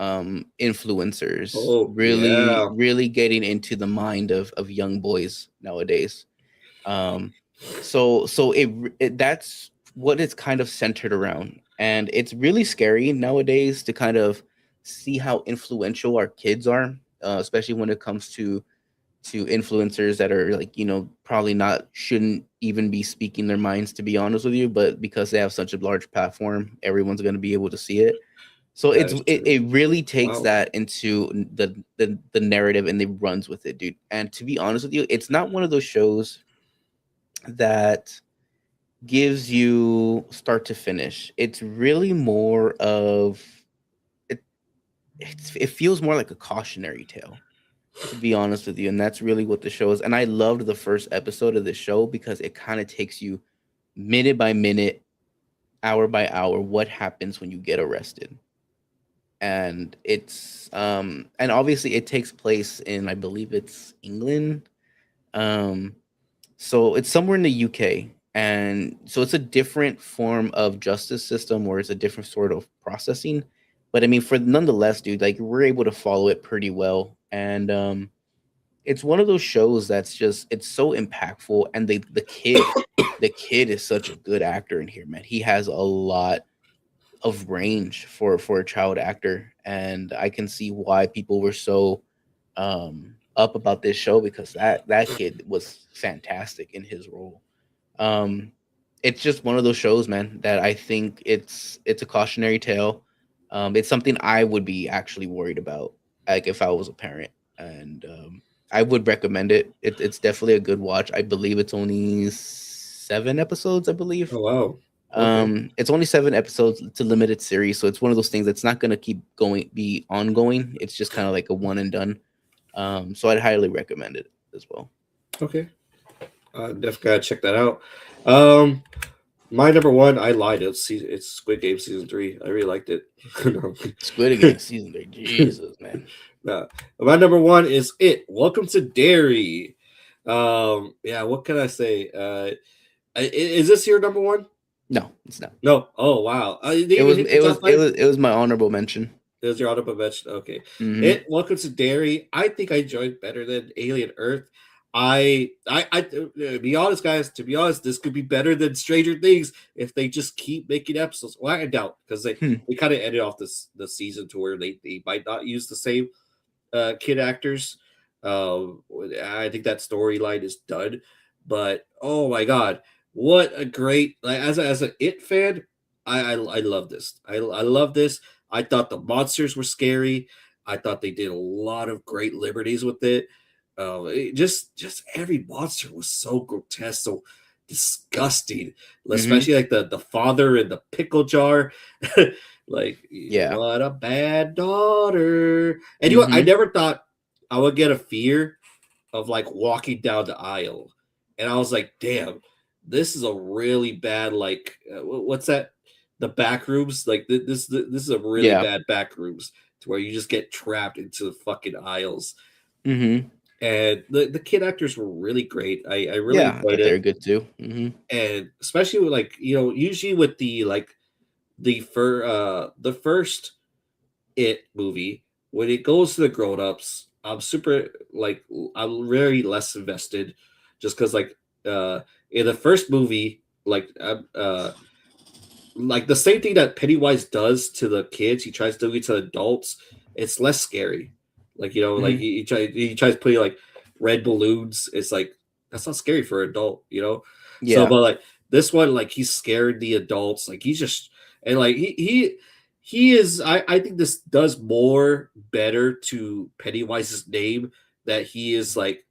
influencers Oh really yeah, really getting into the mind of young boys nowadays. Um so so it, it that's what it's kind of centered around, and it's really scary nowadays to kind of see how influential our kids are, especially when it comes to influencers that are, like, probably not shouldn't even be speaking their minds, to be honest with you, but because they have such a large platform, everyone's going to be able to see it. So that is true. it really takes Wow. that into the narrative, and it runs with it, dude. And to be honest with you, it's not one of those shows that gives you start to finish. It's really more of it. It feels more like a cautionary tale, to be honest with you. And that's really what the show is. And I loved the first episode of the show because it kind of takes you minute by minute, hour by hour, what happens when you get arrested. And and obviously it takes place in, I believe it's England. Um so it's somewhere in the UK. And so it's a different form of justice system, where it's a different sort of processing. But I mean, for nonetheless, dude, like, we're able to follow it pretty well. And it's one of those shows that's just, it's so impactful. And the kid is such a good actor in here, man. He has a lot of range for a child actor, and I can see why people were so up about this show, because that kid was fantastic in his role. um it's just one of those shows, man, that I think it's a cautionary tale. It's something I would be actually worried about, like, if I was a parent. And I would recommend it. It's definitely a good watch. I believe it's only 7 episodes. I believe. Oh wow. Okay. It's only 7 episodes. It's a limited series, so it's one of those things that's not gonna keep going, be ongoing. It's just kind of like a one and done. So I'd highly recommend it as well. Okay. Definitely gotta check that out. Um, my number one, I lied. It's Squid Game season 3. I really liked it. Squid Game season 3. Jesus, man. No. My number one is it. Welcome to Derry. Yeah. What can I say? Is this your number one? No, it's not. No. Oh wow. Did you It even was hit the it was top it five? was it was my honorable mention. It was your honorable mention. Okay. Hmm. It Welcome to Derry. I think I enjoyed better than Alien Earth. To be honest, guys. To be honest, this could be better than Stranger Things if they just keep making episodes. Well, I doubt because Hmm. they kind of ended off the season to where they might not use the same kid actors. Um, I think that storyline is done. But oh my god, what a great like as an It fan, I love this. I love this. I thought the monsters were scary. I thought they did a lot of great liberties with it. Just every monster was so grotesque, so disgusting. Hmm. Especially like the father in the pickle jar. Like, Yeah. what a bad daughter. And you know what? I Hmm. never thought I would get a fear of like walking down the aisle. And I was like, damn, this is a really bad, like, what's that? The back rooms? Like, this is a really Yeah. bad back rooms to where you just get trapped into the fucking aisles. Hmm. And the kid actors were really great. I really Yeah, I enjoyed thought they it. were good too. Hmm. And especially with like, usually with the like the first It movie, when it goes to the grown-ups, I'm super like I'm very less invested just because uh in the first movie, like the same thing that Pennywise does to the kids, he tries to do it to adults. It's less scary. Like like Hmm. he tries putting like red balloons. It's like that's not scary for an adult. So, Yeah. but like this one, like he's scared the adults. Like he's just and like he is. I think this does more better to Pennywise's name that he is like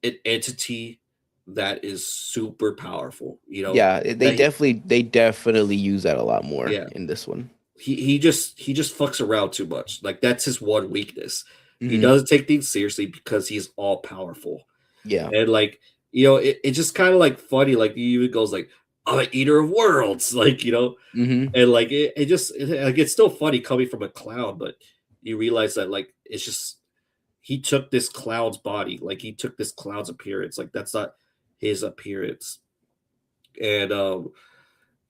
an entity that is super powerful. Yeah, That they definitely use that a lot more yeah, in this one. he just fucks around too much. Like that's his one weakness. He Hmm. doesn't take things seriously because he's all powerful. Yeah. And like, it's just kind of like funny. Like he even goes like, "I'm an eater of worlds," like Hmm. and like like it's still funny coming from a clown, but you realize that like it's just he took this clown's body, like he took this clown's appearance, like that's not his appearance. And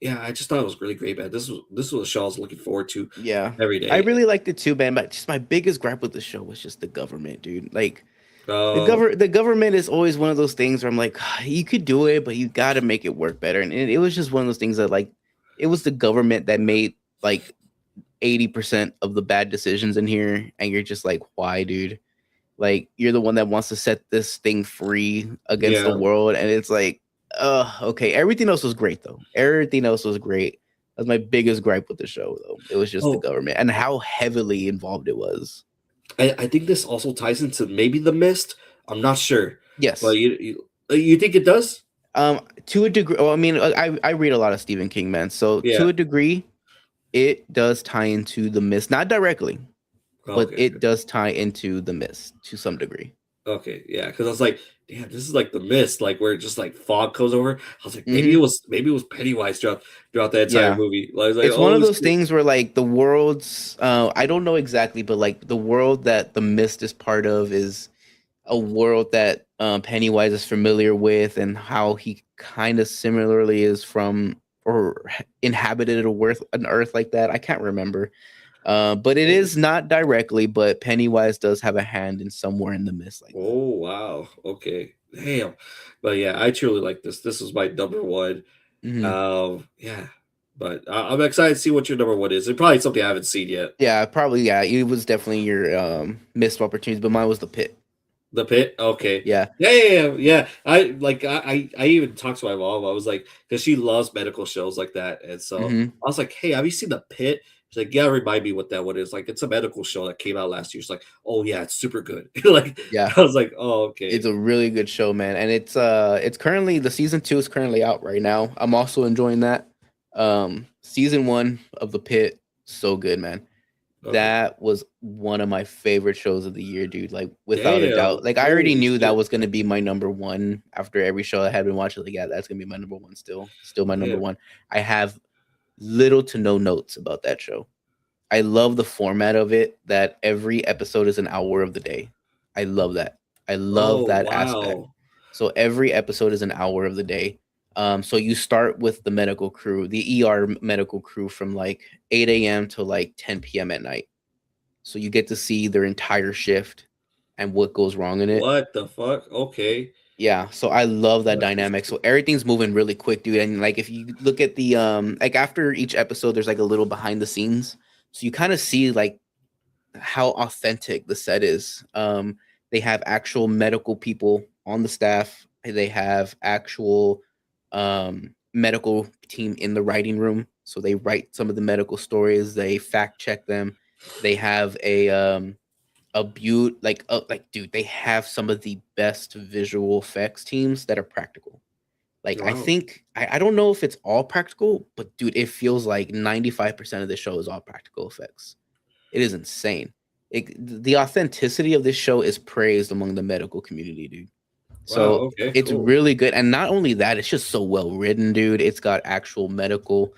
yeah, I just thought it was really great, man. This was a show I was looking forward to Yeah. every I day. really liked it too, man. But just my biggest gripe with the show was just the government, dude. Like Uh, the government is always one of those things where I'm like, you could do it, but you got to make it work better. And it was just one of those things that like it was the government that made like 80% of the bad decisions in here, and you're just like, why, dude? Like you're the one that wants to set this thing free against the yeah. world, and it's like, okay. Everything else was great though. Everything else was great. That's my biggest gripe with the show, though. It was just the Oh, government and how heavily involved it was. I think this also ties into maybe the mist. I'm not sure, but Yes. you think it does? To a degree. Well, I mean, I read a lot of Stephen King, man. So to Yeah. a degree, it does tie into the mist, not directly, but Okay. it does tie into the mist to some degree. Okay. Yeah. Because I was like, damn, this is like the mist, like where just like fog comes over. I was like, maybe it Hmm. was maybe it was Pennywise throughout the entire Yeah. movie. Like, I was like, It's one oh of those shit. things where like the world's I don't know exactly, but like the world that the mist is part of is a world that Pennywise is familiar with, and how he kind of similarly is from or inhabited an earth like that. I can't remember. But it Oh, is not directly, but Pennywise does have a hand in somewhere in the mist like that. oh wow. Okay. Damn. But yeah, I truly like this. This was my number one. Hmm. Yeah. But I'm excited to see what your number one is. It's probably something I haven't seen yet. Yeah, probably. Yeah, it was definitely your missed opportunities, but mine was the pit. The Pit? Okay. Yeah. Yeah. I even talked to my mom. I was like, because she loves medical shows like that. And so Hmm. I was like, hey, have you seen The Pit? She's like, yeah, remind me what that one is. Like, it's a medical show that came out last year. She's like, oh yeah, it's super good. Like, Yeah, I was like, oh it's okay. a really good show, man, and it's currently the season 2 is currently out right now. I'm also enjoying that. Season 1 of The Pit, so good, man. Okay. That was one of my favorite shows of the year, dude. Like without a doubt. Damn. Like I already Holy knew that shit. was gonna be my number one after every show I had been watching. Like, yeah, that's gonna be my number one still my number Damn. one. I have little to no notes about that show. I love the format of it that every episode is an hour of the day. I love that. I love Oh that aspect. wow. So every episode is an hour of the day. So you start with the medical crew, the ER medical crew from like 8 a.m. to like 10 p.m. at night. So you get to see their entire shift and what goes wrong in it. What the fuck? Okay. Yeah, so I love that That's dynamic. interesting. So everything's moving really quick, dude. And like if you look at the like after each episode there's like a little behind the scenes. So you kind of see like how authentic the set is. They have actual medical people on the staff. They have actual medical team in the writing room. So they write some of the medical stories. They fact check them. They have a beaut like dude. They have some of the best visual effects teams that are practical. Like I Wow. think I don't know if it's all practical, but dude, it feels like 95% of the show is all practical effects. It is insane. The authenticity of this show is praised among the medical community, dude. Wow. So Okay. it's Cool. really good, and not only that, it's just so well written, dude. It's got actual medical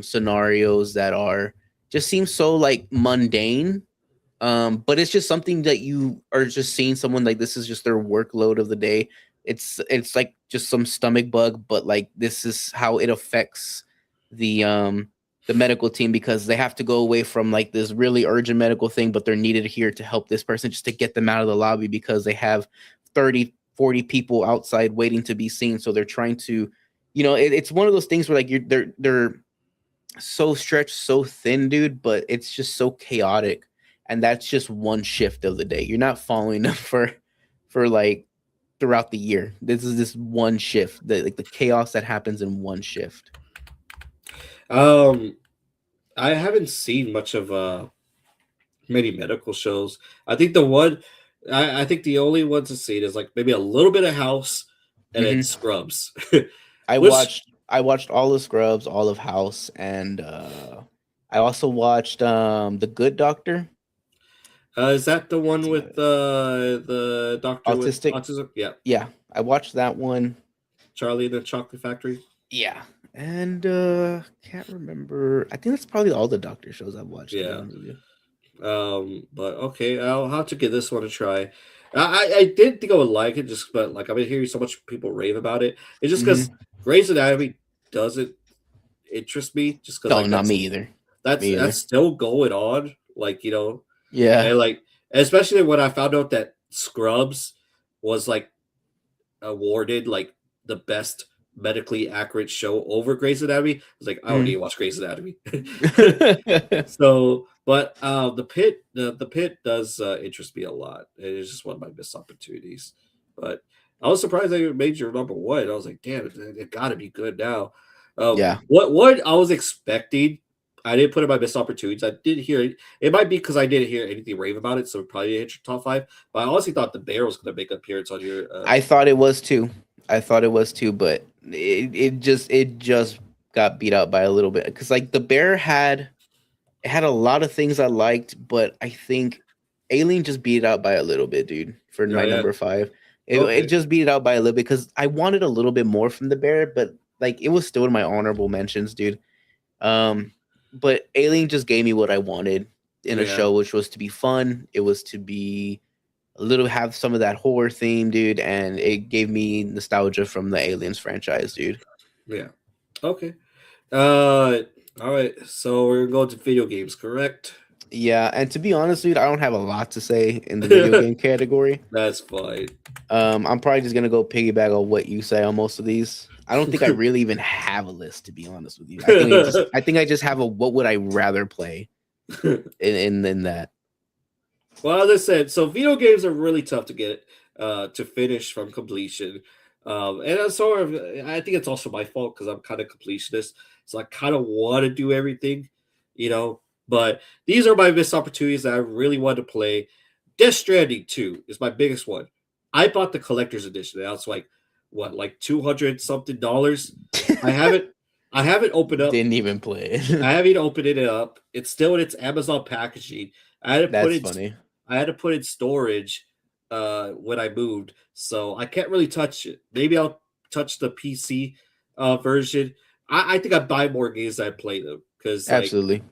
scenarios that are just seem so like mundane, but it's just something that you are just seeing someone like this is just their workload of the day. It's like just some stomach bug, but like this is how it affects the um the medical team because they have to go away from like this really urgent medical thing, but they're needed here to help this person just to get them out of the lobby because they have 30, 40 people outside waiting to be seen. So they're trying to, it's one of those things where like they're so stretched, so thin, dude, but it's just so chaotic. And that's just one shift of the day. You're not following them for like throughout the year. This is this one shift, like the chaos that happens in one shift. Um, I haven't seen much of many medical shows. I think the one, I think the only ones to see it is like maybe a little bit of House, and then Hmm. Scrubs. I Which watched I watched all of Scrubs, all of House, and I also watched The Good Doctor. is that the one That's about with it. the doctor with Autistic. autism? Yeah, Yeah, I watched that one. Charlie and the Chocolate Factory. Yeah. And can't remember. I think that's probably all the doctor shows I've watched, to be Yeah. honest with you. But okay, I'll have to give this one a try. I did think I would like it, just but like I've been hearing so much people rave about it. It's just because Hmm. Grey's Anatomy doesn't interest me, just because No, like not me either. Me that's either. still going on, like Yeah. and like especially when I found out that Scrubs was like awarded like the best medically accurate show over Grey's Anatomy. I was like, I don't need Mm. to watch Grey's Anatomy. So, but the pit does interest me a lot. It is just one of my missed opportunities. But I was surprised they made your number one. I was like, damn, it got to be good now. Yeah. What I was expecting, I didn't put in my missed opportunities. I did hear it. It might be because I didn't hear anything rave about it, so it probably hit your top five. But I honestly thought the Bear was going to make an appearance on your. I thought it was too. I thought it was too, but it just got beat out by a little bit because like the bear had it had a lot of things I liked, but I think Alien just beat it out by a little bit, dude. For Oh my yeah, number five, it okay, just beat it out by a little bit because I wanted a little bit more from the bear, but like it was still in my honorable mentions, dude. Um, but Alien just gave me what I wanted in a yeah, show, which was to be fun. It was to be a little have some of that horror theme, dude, and it gave me nostalgia from the Aliens franchise, dude. yeah, okay. Uh, all right. So we're going to video games, correct? Yeah, and to be honest, dude, I don't have a lot to say in the video game category. That's fine. I'm probably just gonna go piggyback on what you say on most of these. I don't think I really even have a list, to be honest with you. I think I just have a what would I rather play in that. Well, as I said, so video games are really tough to get to finish from completion. And I'm sort of, I think it's also my fault because I'm kind of completionist. So I kind of want to do everything. you know. But these are my missed opportunities that I really want to play. Death Stranding 2 is my biggest one. I bought the collector's edition. That's like what, like 200 something dollars. I haven't I haven't opened up. Didn't even play I it. haven't opened it up. It's still in its Amazon packaging. I had to put That's it funny. I had to put in storage when I moved, so I can't really touch it. Maybe I'll touch the PC version. I think I buy more games than I play them because like Absolutely.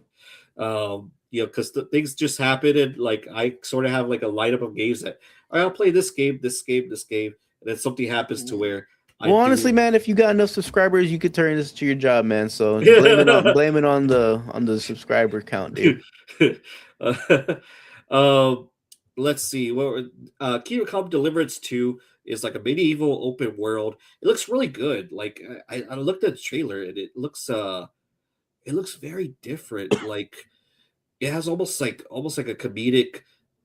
because the things just happen and like I sort of have like a lineup of games that all right, I'll play this game, this game, this game, and then something happens to where I Well, honestly, do. man, if you got enough subscribers, you could turn this to your job, man. So blame it on the subscriber count, dude. Uh, um, let's see. Kingdom Come Deliverance 2 is like a medieval open world. It looks really good. Like I looked at the trailer and it looks very different. Like it has almost like a comedic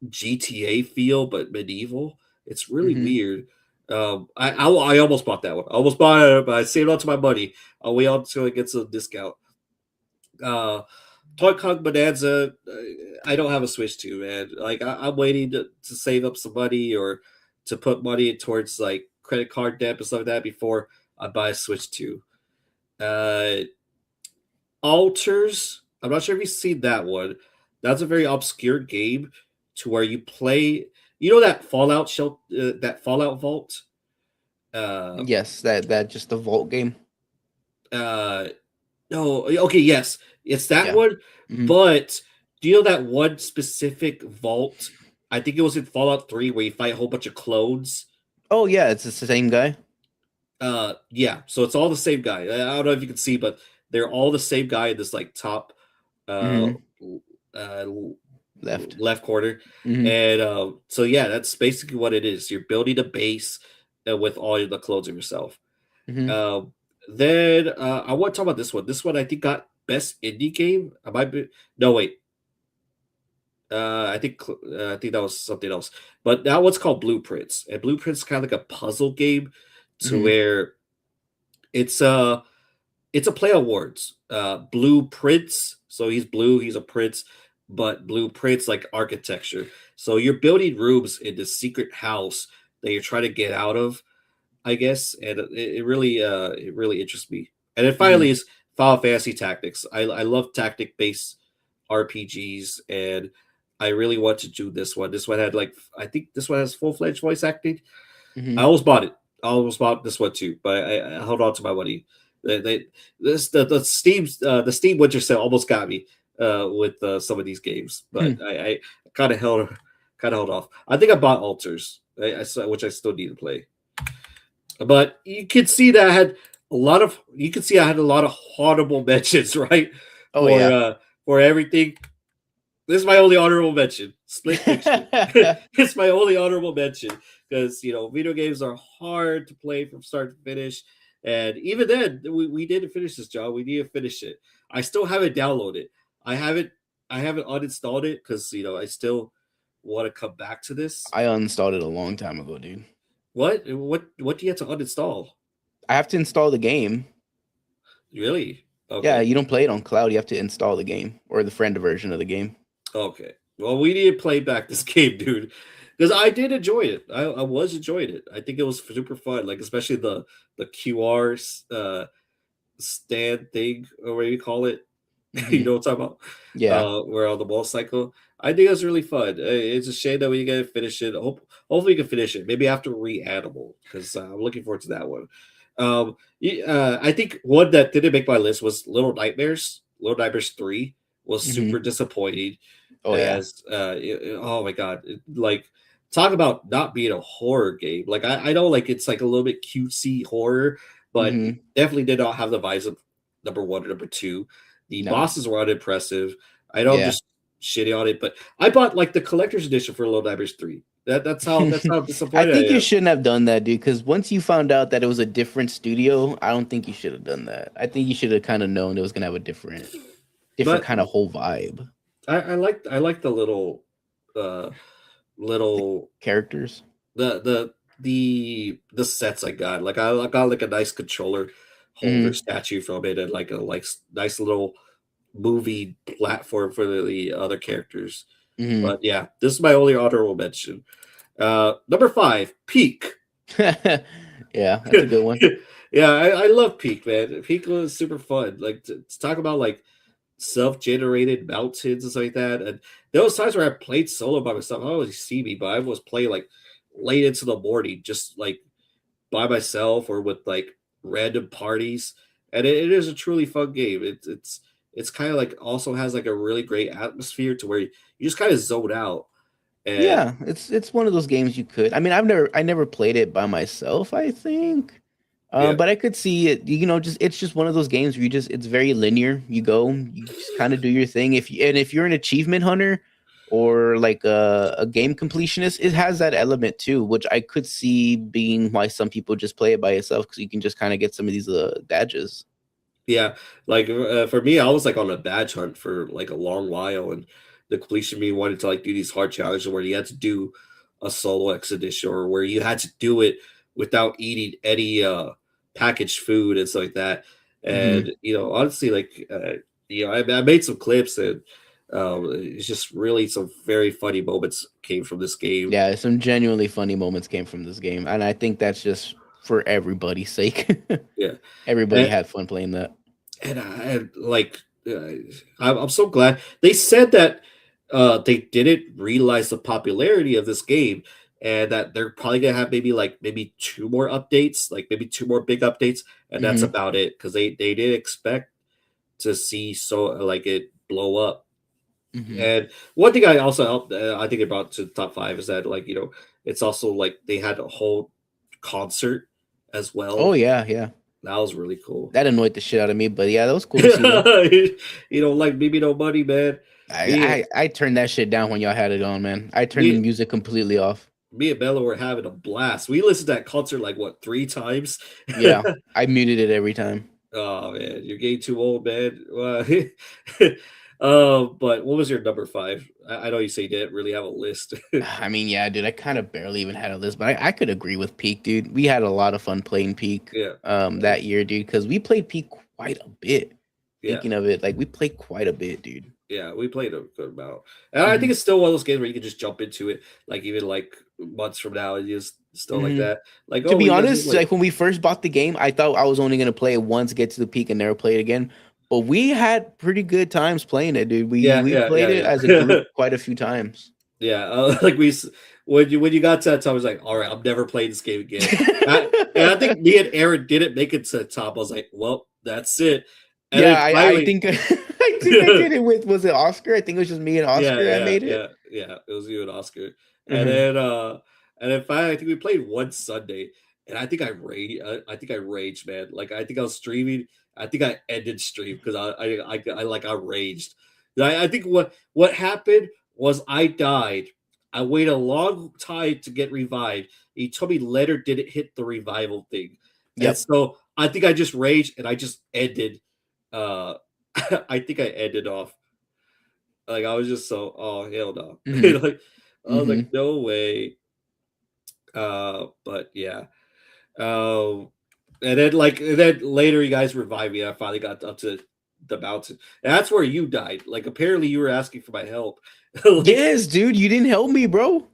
GTA feel, but medieval. It's really Hmm. weird. I almost bought that one. I almost bought it, but I saved onto my money. I'll wait until it gets a discount. Uh, Toy Kong Bonanza, I don't have a Switch to, man. Like I'm waiting to save up some money or to put money towards like credit card debt and stuff like that before I buy a Switch 2. Uh, Alters. I'm not sure if you've seen that one. That's a very obscure game to where you play. You know that Fallout Vault. Uh, Yes, that just the vault game. uh, no, okay, yes, it's that Yeah. one. Hmm. But do you know that one specific vault? I think it was in Fallout 3 where you fight a whole bunch of clones. Oh yeah, it's the same guy. Yeah, so it's all the same guy. I don't know if you can see, but they're all the same guy in this like top uh Hmm. uh Left. left corner. Hmm. And so yeah, that's basically what it is. You're building a base with all the clones of yourself. Hmm. Um, then I want to talk about this one. This one I think got best indie game. I might be no wait. I think that was something else. But that one's called Blueprints, and Blueprints is kind of like a puzzle game to Hmm. where it's it's a play on words. Blueprints. So he's blue. He's a prince, but blueprints like architecture. So you're building rooms in this secret house that you're trying to get out of, I guess, and it really interests me. And then finally Hmm. is Final Fantasy Tactics. I love tactic based RPGs, and I really want to do this one. This one had like I think this one has full fledged voice acting. I Hmm. almost bought it. I almost bought this one too, but I held on to my money. They the Steam Winter Sale almost got me with some of these games, but I kind of held off. I think I bought Alters, which I still need to play. But you could see that I had you could see I had a lot of horrible mentions, right? Oh For yeah. uh for everything. This is my only honorable mention. Split Fiction. It's my only honorable mention because video games are hard to play from start to finish, and even then we didn't finish this job. We need to finish it. I still haven't downloaded. I haven't I haven't uninstalled it because I still want to come back to this. I uninstalled it a long time ago, dude. What do you have to uninstall? I have to install the game. Really? Yeah, Okay. you don't play it on cloud. You have to install the game or the friend version of the game. Okay. Well, we need to play back this game, dude, because I did enjoy it. I was enjoying it. I think it was super fun, like especially the QR stand thing or what do you call it? You Hmm. know what I'm talking Yeah. about? Where on the wall cycle. I think it was really fun. It's a shame that we get to finish it. Hopefully, we can finish it. Maybe after Reanimal, because I'm looking forward to that one. I think one that didn't make my list was Little Nightmares. Little Nightmares 3 was super Hmm. disappointing. Oh yeah. Oh my god, like talk about not being a horror game. Like I know like it's like a little bit cutesy horror, but it Hmm. definitely did not have the vibes of number one or number two. The No. bosses were unimpressive. I know I'm Yeah. just shitting on it, but I bought like the collector's edition for Little Nightmares 3. That's how I disappointed think I you am. shouldn't have done that, dude. Because once you found out that it was a different studio, I don't think you should have done that. I think you should have kind of known it was gonna have a different But kind of whole vibe. I like the uh The little characters. the sets I got. Like I got like a nice controller holder Hmm. statue from it and like nice little movie platform for the other characters. Hmm. But yeah, this is my only honorable mention. Number five, Peak. Yeah, that's a good one. Yeah, I love Peak, man. Peak was super fun. Like to talk about like self-generated mountains and stuff like that. And there was times where I played solo by myself. I don't always see me, but I was playing like late into the morning, just like by myself or with like random parties. And it is a truly fun game. It's kind of like also has like a really great atmosphere to where you just kind of zone out. And Yeah, it's one of those games you could. I mean, I never played it by myself, I think. yeah, But I could see it, just it's just one of those games where it's very linear. You go, you just kind of do your thing. If you're an achievement hunter or like a game completionist, it has that element too, which I could see being why some people just play it by yourself because you can just kind of get some of these badges. yeah, like for me, I was like on a badge hunt for like a long while, and the completion me wanted to like do these hard challenges where you had to do a solo expedition or where you had to do it without eating any packaged food and stuff like that. Hmm. And honestly, like I made some clips and it's just really some very funny moments came from this game. Yeah, some genuinely funny moments came from this game, and I think that's just for everybody's sake. Yeah, Everybody and, had fun playing that. and like I'm so glad they said that they didn't realize the popularity of this game and that they're probably gonna have maybe two more updates, like maybe two more big updates, and that's Hmm. about it because they didn't expect to see so like it blow up. Hmm. And one thing I also helped, I think it brought to the top five is that like it's also like they had a whole concert as Oh well. yeah, yeah. That was really cool. That annoyed the shit out of me, but yeah, that was cool to see though. Like maybe no money, man. Me, I turned that shit down when y'all had it on, man. I turned the me, music completely off. me and Bella were having a blast. We listened to that concert like what three times. Yeah, I muted it every time. Oh man, you're getting too old, man. But what was your number five? I know you say you didn't really have a list. I mean, yeah, dude, I kind of barely even had a list, but I could agree with Peak, dude. We had a lot of fun playing Peak Yeah, that year, dude, because we played Peak quite a bit. yeah, Thinking of it, like we played quite a bit, dude. yeah. We played a good amount, and I think Hmm. it's still one of those games where you can just jump into it, like even like months from now, and just still like Hmm. that. Like, To oh, be what you guys gonna honest, play? like when we first bought the game, I thought I was only gonna play it once, get to the peak, and never play it again. But we had pretty good times playing it, dude. We Yeah, we yeah, played yeah, it as a yeah. group quite a few times. Yeah, like when you got to that time, I was like, all right, I'm never playing this game again. And I think me and Aaron didn't make it to the top. I was like, well, that's it. And Yeah, then I finally, think I think I did it with, was it Oscar? I think it was just me and yeah, Oscar that yeah, made it. yeah, yeah, it was you and Oscar. And Hmm. then finally, I think we played one Sunday, and I think I raged, man. Like I think I was streaming. I think I ended stream because I raged. I think what happened was I died. I waited a long time to get revived. He told me Leonard didn't hit the revival thing, and Yep. so I think I just raged and I just ended. Uh, I think I ended off. Like I was just so, oh hell no. Hmm. Like I was Hmm. like, no way. But yeah. Um and then later you guys revived me. I finally got up to the mountain. And that's where you died. Like apparently you were asking for my help. Like Yes, dude, you didn't help me, bro.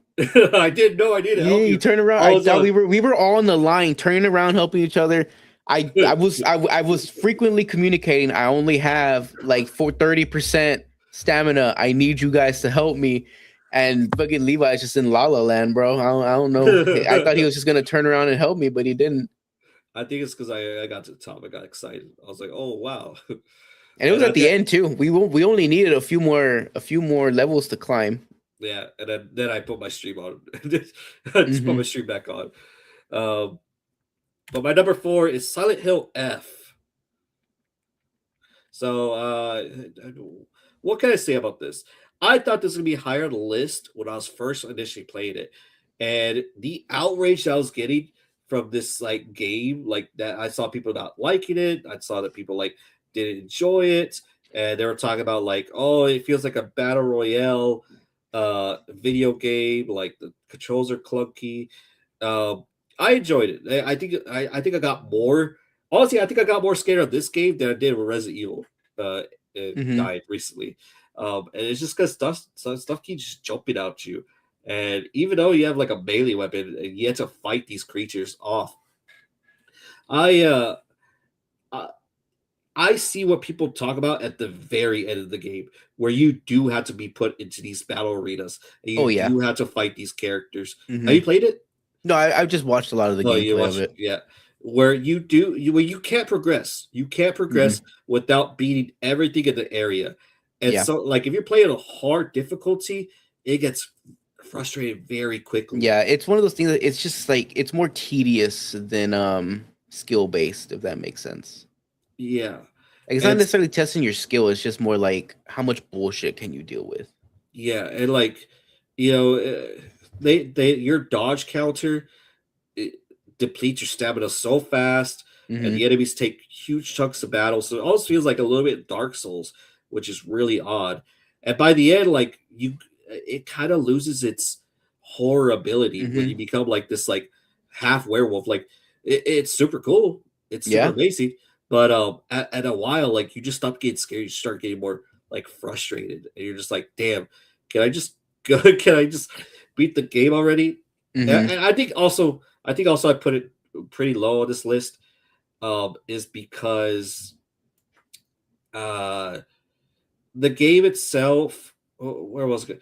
I didn't know I needed to Yeah, help you you. turn around. I I was thought we were all on the line, turning around, helping each other. I was frequently communicating. I only have like for 30% stamina. I need you guys to help me. And fucking Levi's just in La La Land, bro. I don't know. I thought he was just gonna turn around and help me, but he didn't. I think it's because I got to the top. I got excited. I was like, oh wow. And it was And I at the think end too. We only needed a few more levels to climb. yeah, and then I put my stream on. I just put my Hmm. stream back on. Um But my number four is Silent Hill F. So, what can I say about this? I thought this was gonna be higher on the list when I was first initially playing it, and the outrage I was getting from this like game, like that, I saw people not liking it. I saw that people like didn't enjoy it, and they were talking about like, oh, it feels like a battle royale, video game. Like the controls are clunky. Um, I enjoyed it. I think I got more. Honestly, I think I got more scared of this game than I did with Resident Evil. Mm-hmm. died recently, and it's just because stuff keeps just jumping at you, and even though you have like a melee weapon, and you have to fight these creatures off. I uh I, I see what people talk about at the very end of the game, where you do have to be put into these battle arenas and Oh you yeah. do have to fight these characters. Have Mm-hmm. you played it? No, I've just watched a lot of the Oh, you gameplay of watch, it. yeah. Where you can't progress. You can't Mm-mm. progress without beating everything in the area. And Yeah. so, like, if you're playing a hard difficulty, it gets frustrated very quickly. Yeah, it's one of those things that it's just like it's more tedious than skill based, if that makes sense. Yeah, Like, it's not and necessarily testing your skill, it's just more like how much bullshit can you deal with. yeah, and like, you know, they your dodge counter it depletes your stamina so fast, and the Mm-hmm. enemies take huge chunks of battle. So it almost feels like a little bit Dark Souls, which is really odd. And by the end, like it kind of loses its horror ability when Mm-hmm. you become like this like half werewolf. Like it's super cool, it's super Yeah. amazing. But at a while, like you just stop getting scared, you start getting more like frustrated, and you're just like, damn, can I just go? Can I just beat the game already? Mm-hmm. And I think also I put it pretty low on this list, is because uh, the game itself. Where was it?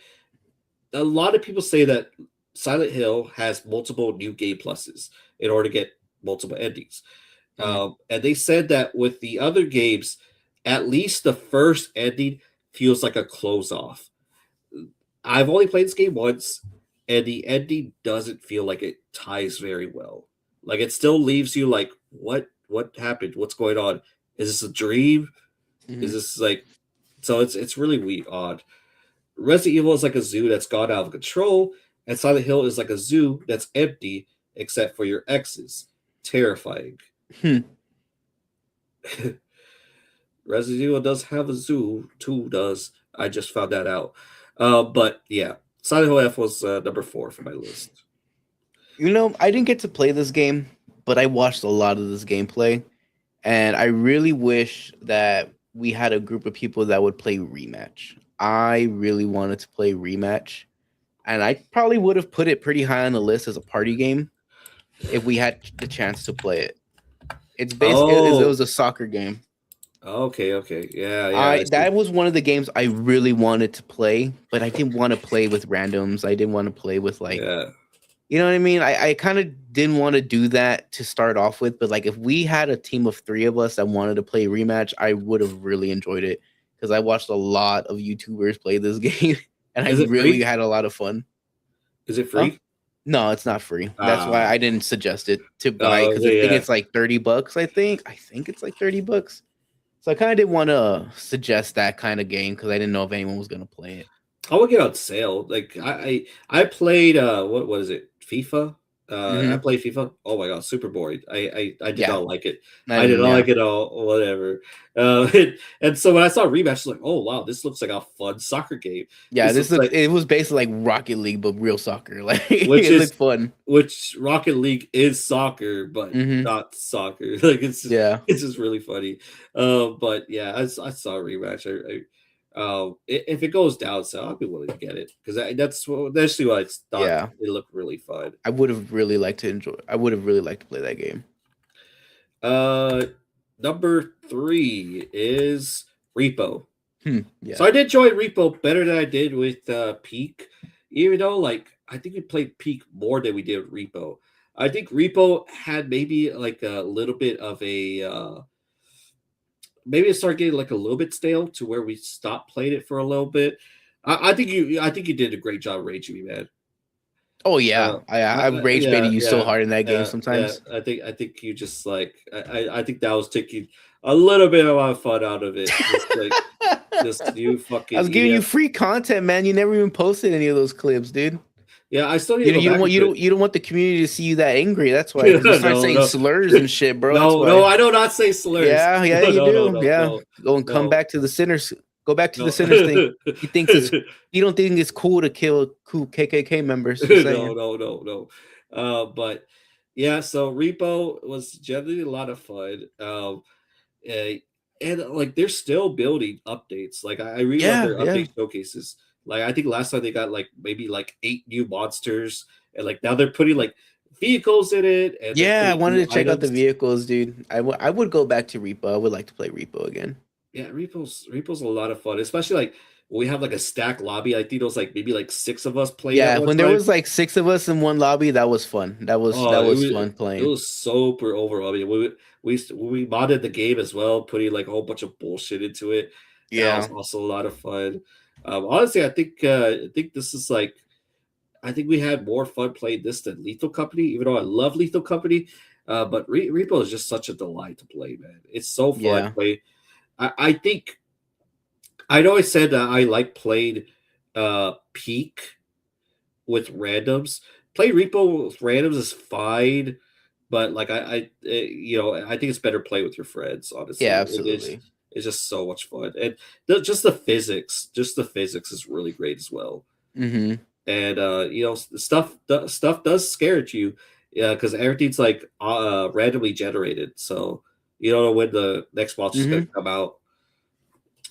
A lot of people say that Silent Hill has multiple new game pluses in order to get multiple endings, Mm. and they said that with the other games, at least the first ending feels like a close off. I've only played this game once, and the ending doesn't feel like it ties very well. Like it still leaves you like, what happened? What's going on? Is this a dream? Is Mm-hmm. this like so? It's really weird, odd. Resident Evil is like a zoo that's gone out of control, and Silent Hill is like a zoo that's empty except for your exes. Terrifying. Hmm. Resident Evil does have a zoo, two does. I just found that out. But yeah, Silent Hill F was number 4 for my list. You know, I didn't get to play this game, but I watched a lot of this gameplay, and I really wish that we had a group of people that would play rematch. I really wanted to play rematch, and I probably would have put it pretty high on the list as a party game if we had the chance to play it. It Oh, was a soccer game. okay, okay. Yeah, yeah, I I see. That was one of the games I really wanted to play, but I didn't want to play with randoms. I didn't want to play with like, Yeah. you know what I mean? I kind of didn't want to do that to start off with, but like if we had a team of three of us that wanted to play rematch, I would have really enjoyed it because I watched a lot of YouTubers play this game and I Is it really free? had a lot of fun. Is it Huh? free? No, it's not free. That's why Ah. I didn't suggest it to buy because I Okay, think yeah. it's like $30. I think it's like $30. So I kind of didn't want to suggest that kind of game because I didn't know if anyone was gonna play it. I would get on sale. Like I played what is it? FIFA. I Hmm. played FIFA. Oh my god, super boring. I did Yeah, not like it. I I did mean, not yeah, like it all. Whatever. And so when I saw rematch, I was like, oh wow, this looks like a fun soccer game. yeah. This This looks looks. like It was basically like Rocket League, but real soccer. Like which it is looked fun. which Rocket League is soccer, but Hmm. not soccer. Like Yeah, it's just really funny. But yeah, I saw a rematch. If it goes down, so I'll be willing to get it because that's what I thought. yeah. It looked really fun. I would have really liked to enjoy. I would have really liked to play that game. Uh, Number 3 is Repo. Hmm. So Yeah. I did enjoy Repo better than I did with Peak, even though like I think we played Peak more than we did Repo. I think Repo had maybe like a little bit of a maybe it started getting like a little bit stale to where we stopped playing it for a little bit. I think you did a great job raging me, man. Oh yeah. Uh, I rage yeah, baited you so yeah, hard in that game yeah. sometimes. I think you just like I think that was taking a little bit of my fun out of it. Just like just you I fucking was giving eating you up. free content, man. You never even posted any of those clips, dude. Yeah, I still need to go You don't back want into it. you don't want the community to see you that angry. That's why, because you start No, saying no, slurs and shit, bro. That's no. why. I do not say slurs. Yeah, yeah, No, you no, no, do. no, Yeah, no, go and come no, back to the sinners. Go back to the no. sinners thing. He thinks it's. You don't think it's cool to kill cool KKK members? Just No, saying. no, no, no. But yeah, so Repo was generally a lot of fun. Uh, and like they're still building updates. Like I really love Yeah, their yeah, update showcases. Like I think last time they got like maybe like 8 new monsters, and like now they're putting like vehicles in it, and they're yeah. I putting wanted new to check out the items. vehicles, dude. I would go back to Repo. I would like to play Repo again. Yeah, Repo's a lot of fun, especially like when we have like a stack lobby. I think there was like maybe like 6 of us playing at Yeah, one when there time. was like 6 of us in one lobby, that was fun. Oh, That was fun it playing. was super overwhelming. We modded the game as well, putting like a whole bunch of bullshit into it. That was Yeah, also a lot of fun. Honestly, I think this is like I think we had more fun playing this than Lethal Company, even though I love Lethal Company. But Repo is just such a delight to play, man. It's so fun to yeah, play. I think I know I said that I like playing Peak with randoms. Play Repo with randoms is fine, but like you know, I think it's better play with your friends. yeah. Honestly, Absolutely. it's just so much fun, and just the physics is really great as well. Mm-hmm. And you know, stuff does scare at you, yeah, because everything's like randomly generated, so you don't know when the next monster is gonna Mm-hmm. come out.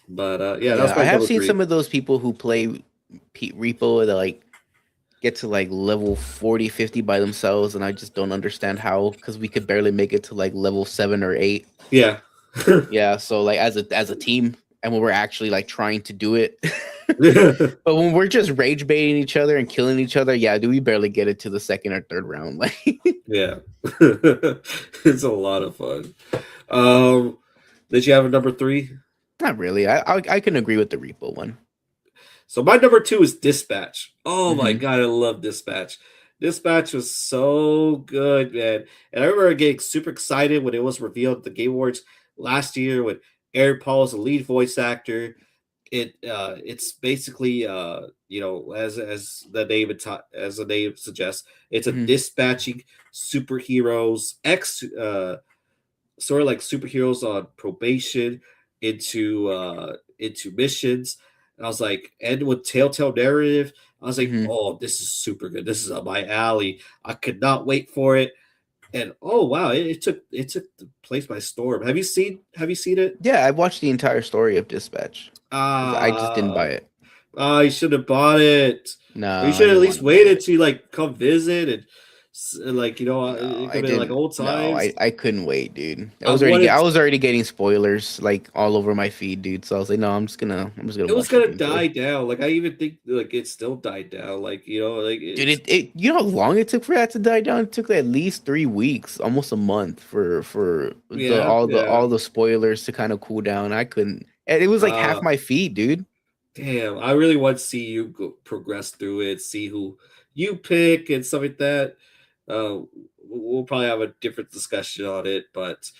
But yeah, Yeah, that's I my have number seen three. some of those people who play Repo that like get to like level 40, 50 by themselves, and I just don't understand how because we could barely make it to like level 7 or 8. Yeah. Yeah, so like as a team, and when we're actually like trying to do it, but when we're just rage baiting each other and killing each other, yeah, do we barely get it to the second or third round? Like, Yeah. It's a lot of fun. Um, did you have a number three? not really. I can agree with the Repo one. So my number two is Dispatch. Oh my Hmm. god, I love Dispatch. Dispatch was so good, man. And I remember getting super excited when it was revealed at the Game Awards last year when Aaron Paul is the lead voice actor. It's basically you know, as the name suggests, it's a Hmm. dispatching superheroes ex sort of like superheroes on probation into missions. And I was like, and with Telltale narrative, I was like, Hmm. oh, this is super good. This is up my alley. I could not wait for it. And oh wow, it took the place by storm. Have you seen it? Yeah, I watched the entire story of Dispatch. I just didn't Ah, buy it. you should have bought it. Or you No, I should at didn't want least to buy waited it. to like come visit and like you know No, it I could be like didn't. old No, times. I couldn't wait, dude. I wanted I was already getting spoilers like all over my feed, dude. So I was like, no, I'm just gonna it was watch the gonna gameplay. die down. Like I even think like it still died down. Like you know, like Dude, it's you know how long it took for that to die down? It took at least 3 weeks, almost a month for yeah, yeah. all the spoilers to kind of cool down. I couldn't. And it was like half Uh my feed, dude. damn. I really want to see you progress through it, see who you pick and stuff like that. We'll probably have a different discussion on it, but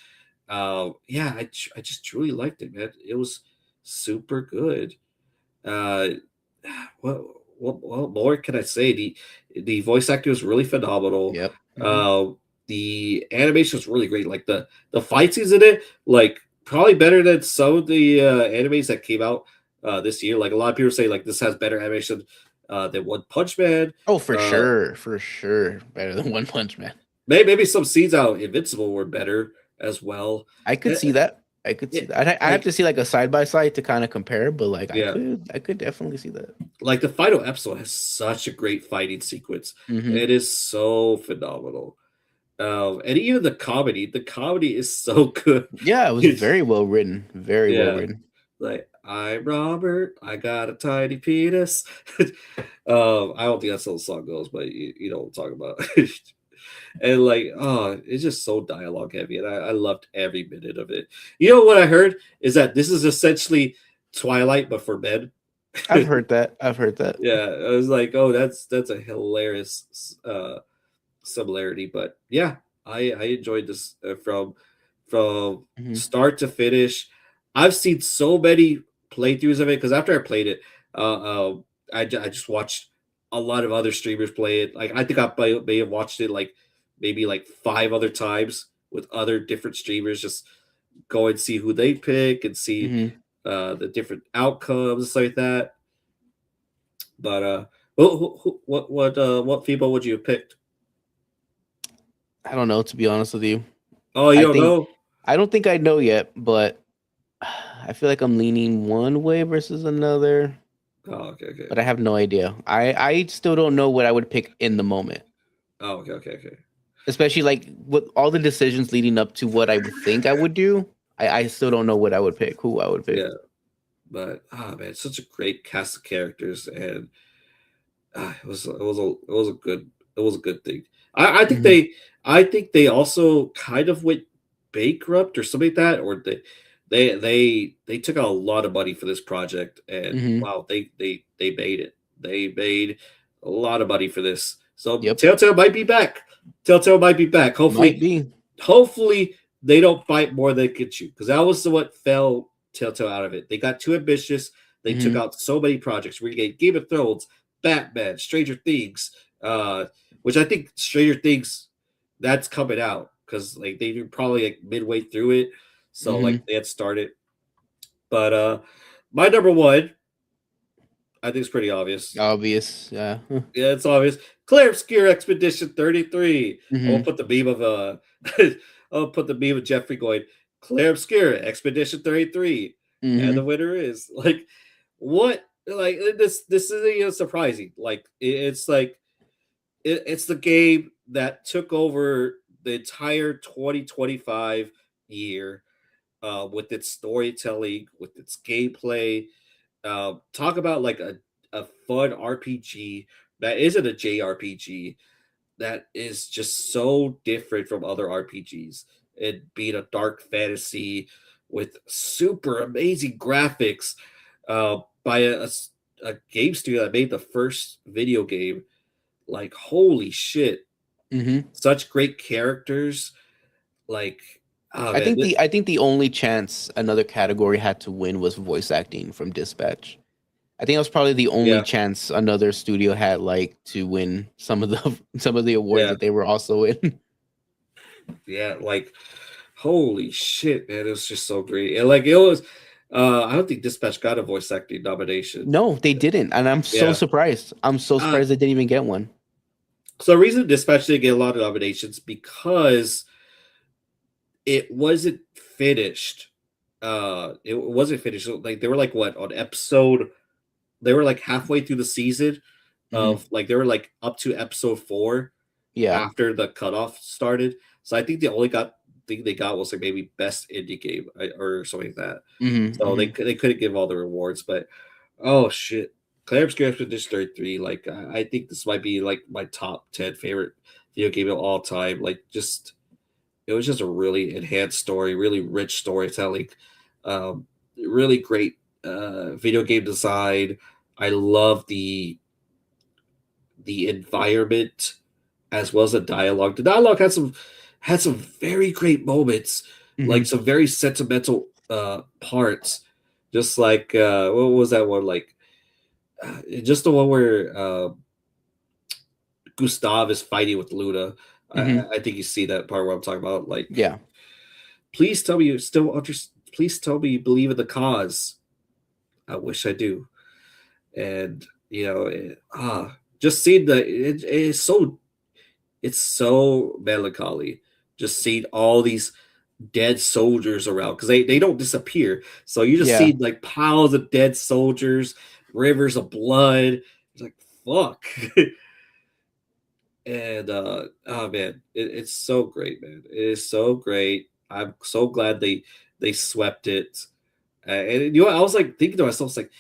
yeah, I just truly liked it, man. It was super good. Uh, what more can I say? The voice acting was really phenomenal. Yep. Hmm. Uh, the animation was really great. Like the fight scenes in it, like probably better than some of the animes that came out this year. Like a lot of people say, like this has better animation than One Punch Man. Oh, Uh, for sure, better than One Punch Man. maybe some scenes out Invincible were better as well. I could Eh, see that. I could see eh, that. I have like to see like a side by side to kind of compare, but like yeah, I could definitely see that. like the final episode has such a great fighting sequence. Hmm. It is so phenomenal. And even the comedy is so good. Yeah, it was It's, very well written. Very well yeah, written. like I'm Robert, I got a tiny penis. I don't think that's how the song goes, but you know what I'm talking about. And like, oh, it's just so dialogue heavy, and I loved every minute of it. You know what I heard is that this is essentially Twilight, but for men. I've heard that. I've heard that. Yeah, I was like, oh, that's a hilarious similarity. But yeah, I enjoyed this from Hmm. start to finish. I've seen so many playthroughs of it because after I played it, I just watched a lot of other streamers play it. Like I think may have watched it like maybe like 5 other times with other different streamers. Just go and see who they pick and see Hmm. the different outcomes and stuff like that. But what FIBA would you have picked? I don't know, to be honest with you. Oh, you I don't think know? I don't think I know yet, but I feel like I'm leaning one way versus another, Oh, okay, okay. but I have no idea. I still don't know what I would pick in the moment, Oh, okay, okay, okay. especially like with all the decisions leading up to what I would think I would do. I still don't know what I would pick, who I would pick. Yeah, but man, such a great cast of characters, and it was a good thing. I think Hmm. they also kind of went bankrupt or something like that, or they took out a lot of money for this project, and Hmm. wow, they made it. They made a lot of money for this. So Yep, Telltale might be back. Telltale might be back. might be. Hopefully they don't fight more than they can chew, because that was what fell Telltale out of it. They got too ambitious. They took Hmm. out so many projects. We get Game of Thrones, Batman, Stranger Things, uh, which I think Stranger Things that's coming out because like they do probably like midway through it, so like Hmm. they had started. But my number one, I think it's pretty obvious. Obvious. Yeah. Yeah, it's obvious. Claire Obscure Expedition 33. I will Hmm. put the meme of I'll put the meme of Jeffrey going, Claire Obscure Expedition 33. And the Hmm. winner is like what like this isn't even surprising. Like it's like it's the game that took over the entire 2025 year with its storytelling, with its gameplay. Talk about like a fun RPG that isn't a JRPG that is just so different from other RPGs. It being a dark fantasy with super amazing graphics by a game studio that made the first video game. Like, holy shit. Hmm. Such great characters. Like, oh man. I think the only chance another category had to win was voice acting from Dispatch. I think that was probably the only Yeah, chance another studio had like to win some of the some of the awards yeah, that they were also in. yeah. Like, holy shit, man. It was just so great. And like, it was, I don't think Dispatch got a voice acting nomination. No, they didn't, and I'm so Yeah. surprised. I'm so Uh, surprised they didn't even get one. so the reason Dispatch didn't get a lot of nominations because it wasn't finished. It wasn't finished. So, like they were like what on episode? They were like halfway through the season Hmm. of like they were like up to episode 4 Yeah. after the cutoff started. So I think the only got thing they got was like maybe best indie game or something like that. Hmm. So Hmm. they couldn't give all the rewards, but oh shit, Claire Obscure Expedition 33. Like I think this might be like my top 10 favorite video game of all time. Like just it was just a really enhanced story, really rich storytelling, really great video game design. I love the environment as well as the dialogue. The dialogue had some very great moments, Hmm. like some very sentimental parts. Just like what was that one like? Just the one where Gustav is fighting with Luna. Hmm. I think you see that part where I'm talking about. Like, Yeah. please tell me you still understand. Please tell me you believe in the cause. I wish I do. And you know, just seeing it's so melancholy. Just seeing all these dead soldiers around because they don't disappear. So you just Yeah. see like piles of dead soldiers, rivers of blood. It's like fuck. And oh man, it's so great, man. It is so great. I'm so glad they swept it. And you know, I was like thinking to myself, like,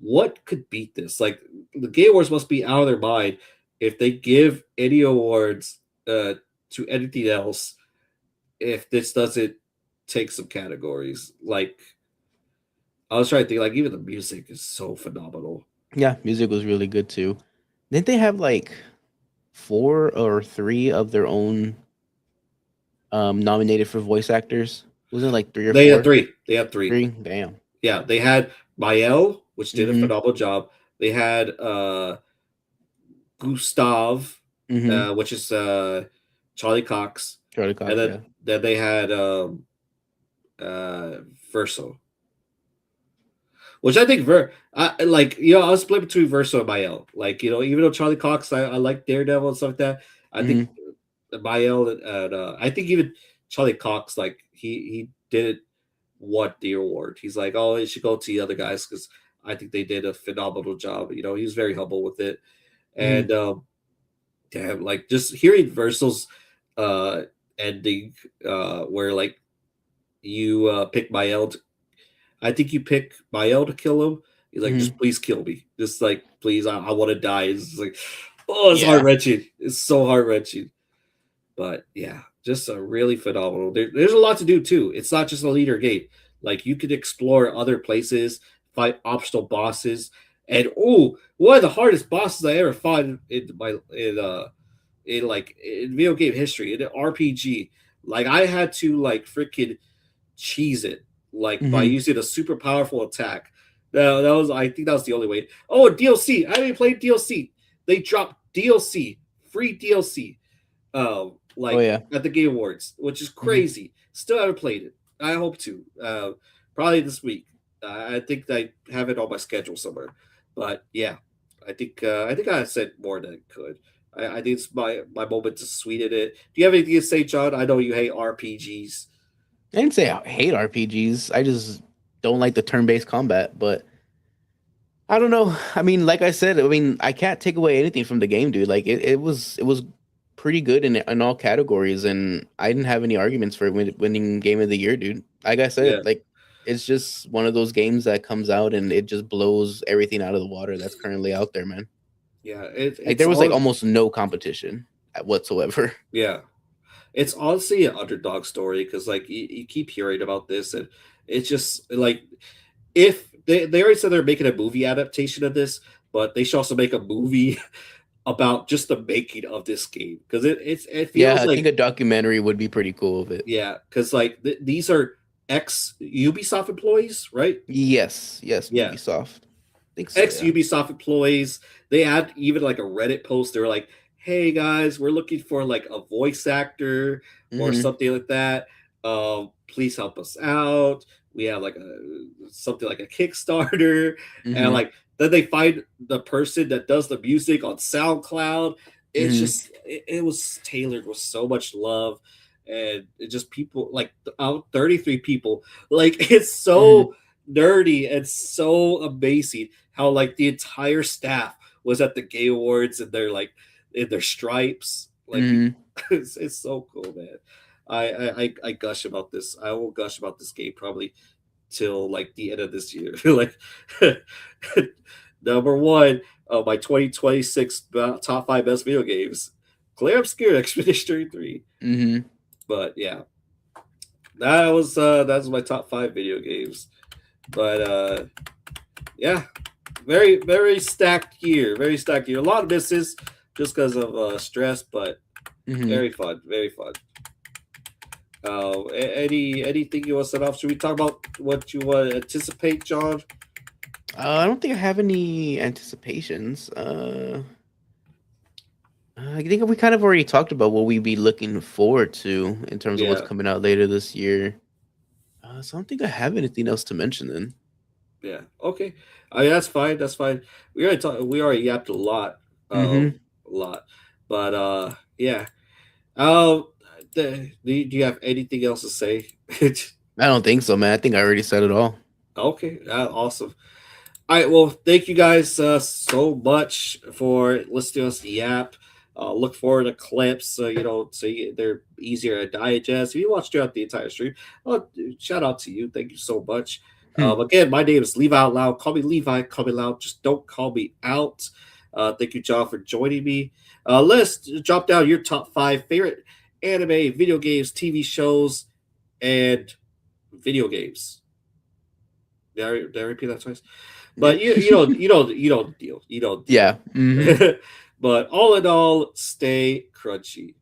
what could beat this? Like, the Game Awards must be out of their mind if they give any awards to anything else. If this doesn't take some categories, like I was trying to think, like even the music is so phenomenal. Yeah. Music was really good too. Didn't they have like four or three of their own nominated for voice actors? Wasn't it like three or They had four? three. They had three. Three. Damn. Yeah, they had Mael, which did a Hmm. phenomenal job. They had Gustav, Hmm. which is Charlie Cox, Charlie and Cox. Yeah. then they had uh, Verso, which I think I like. You know, I was split between Verso and Mael. Like you know, even though Charlie Cox, I like Daredevil and stuff like that. I think Hmm. Mael and I think even Charlie Cox, like he did it want the award. He's like, oh, it should go to the other guys because I think they did a phenomenal job. You know, he was very humble with it, Mhm. and damn, like just hearing Versal's uh ending, where like you pick Mael. I think you pick Mael to kill him. He's like, Mhm. just please kill me. Just like, please, I want to die. It's like, oh, it's heart Yeah. wrenching. It's so heart wrenching. But yeah, just a really phenomenal. There's a lot to do too. It's not just a leader game. Like you could explore other places, fight optional bosses, and oh, one of the hardest bosses I ever fought in like in video game history in an RPG. Like I had to like freaking cheese it like by Mhm. using a super powerful attack. That was I think that was the only way. Oh, DLC! I haven't played DLC. They dropped DLC, free DLC, Oh like yeah. at the Game Awards, which is Mhm. crazy. Still haven't played it. I hope to. Probably this week. I think I have it on my schedule somewhere. But yeah, I think I said more than I could. I think it's my moment to sweeten it. Do you have anything to say, John? I know you hate RPGs. I didn't say I hate RPGs. I just don't like the turn-based combat, but I don't know. I mean, like I said, I mean, I can't take away anything from the game, dude. Like it was pretty good in all categories, and I didn't have any arguments for winning game of the year, dude. Like I Yeah, said, like it's just one of those games that comes out and it just blows everything out of the water that's currently out there, man. yeah. Like It's there was like all almost no competition whatsoever. yeah. It's honestly an underdog story because like you keep hearing about this and it's just like if they already said they're making a movie adaptation of this, but they should also make a movie about just the making of this game because it Yeah, feels I think like a documentary would be pretty cool of it. yeah because like these are ex Ubisoft employees, right? Yes, yes, Yeah, Ubisoft. I think so, ex yeah. Ubisoft employees. They had even like a Reddit post. They were like, "Hey guys, we're looking for like a voice actor or Mhm. something like that. Please help us out. We have like a something like a Kickstarter." And Mhm. like then they find the person that does the music on SoundCloud. It's Mhm. just it was tailored with so much love. And it just people like out 33 people. Like it's Mhm. so nerdy and so amazing how like the entire staff was at the gay awards and they're like in their stripes like Mhm. it's so cool, man. I gush about this. I will gush about this game probably till like the end of this year. Like number one of my 2026 top five best video games, Claire Obscure Expedition 3. Mhm. But yeah, that was my top five video games. But yeah, very stacked year. Very stacked year. A lot of misses just because of stress, but Mhm. very fun. Very fun. Anything you want to set off? Should we talk about what you want to anticipate, John? I don't think I have any anticipations. I think we kind of already talked about what we'd be looking forward to in terms of what's Yeah, coming out later this year. So I don't think I have anything else to mention then. yeah. Okay, I mean, that's fine. That's fine. We already talked. We already yapped Hmm. a lot. But yeah. Um, do you have anything else to say? I don't think so, man. I think I already said it all. Okay, awesome. All right. Well, thank you guys so much for listening to us the app. Look forward to clips, they're easier to digest. If you watch throughout the entire stream, shout out to you. Thank you so much. Hmm. Again, my name is Levi Out Loud. Call me Levi. Call me Loud. Just don't call me out. Thank you, John, for joining me. Let's drop down your top five favorite anime, video games, TV shows, and video games. Did I repeat that twice? Yeah. But you don't deal. You don't deal. Yeah. Hmm. But all in all, stay crunchy.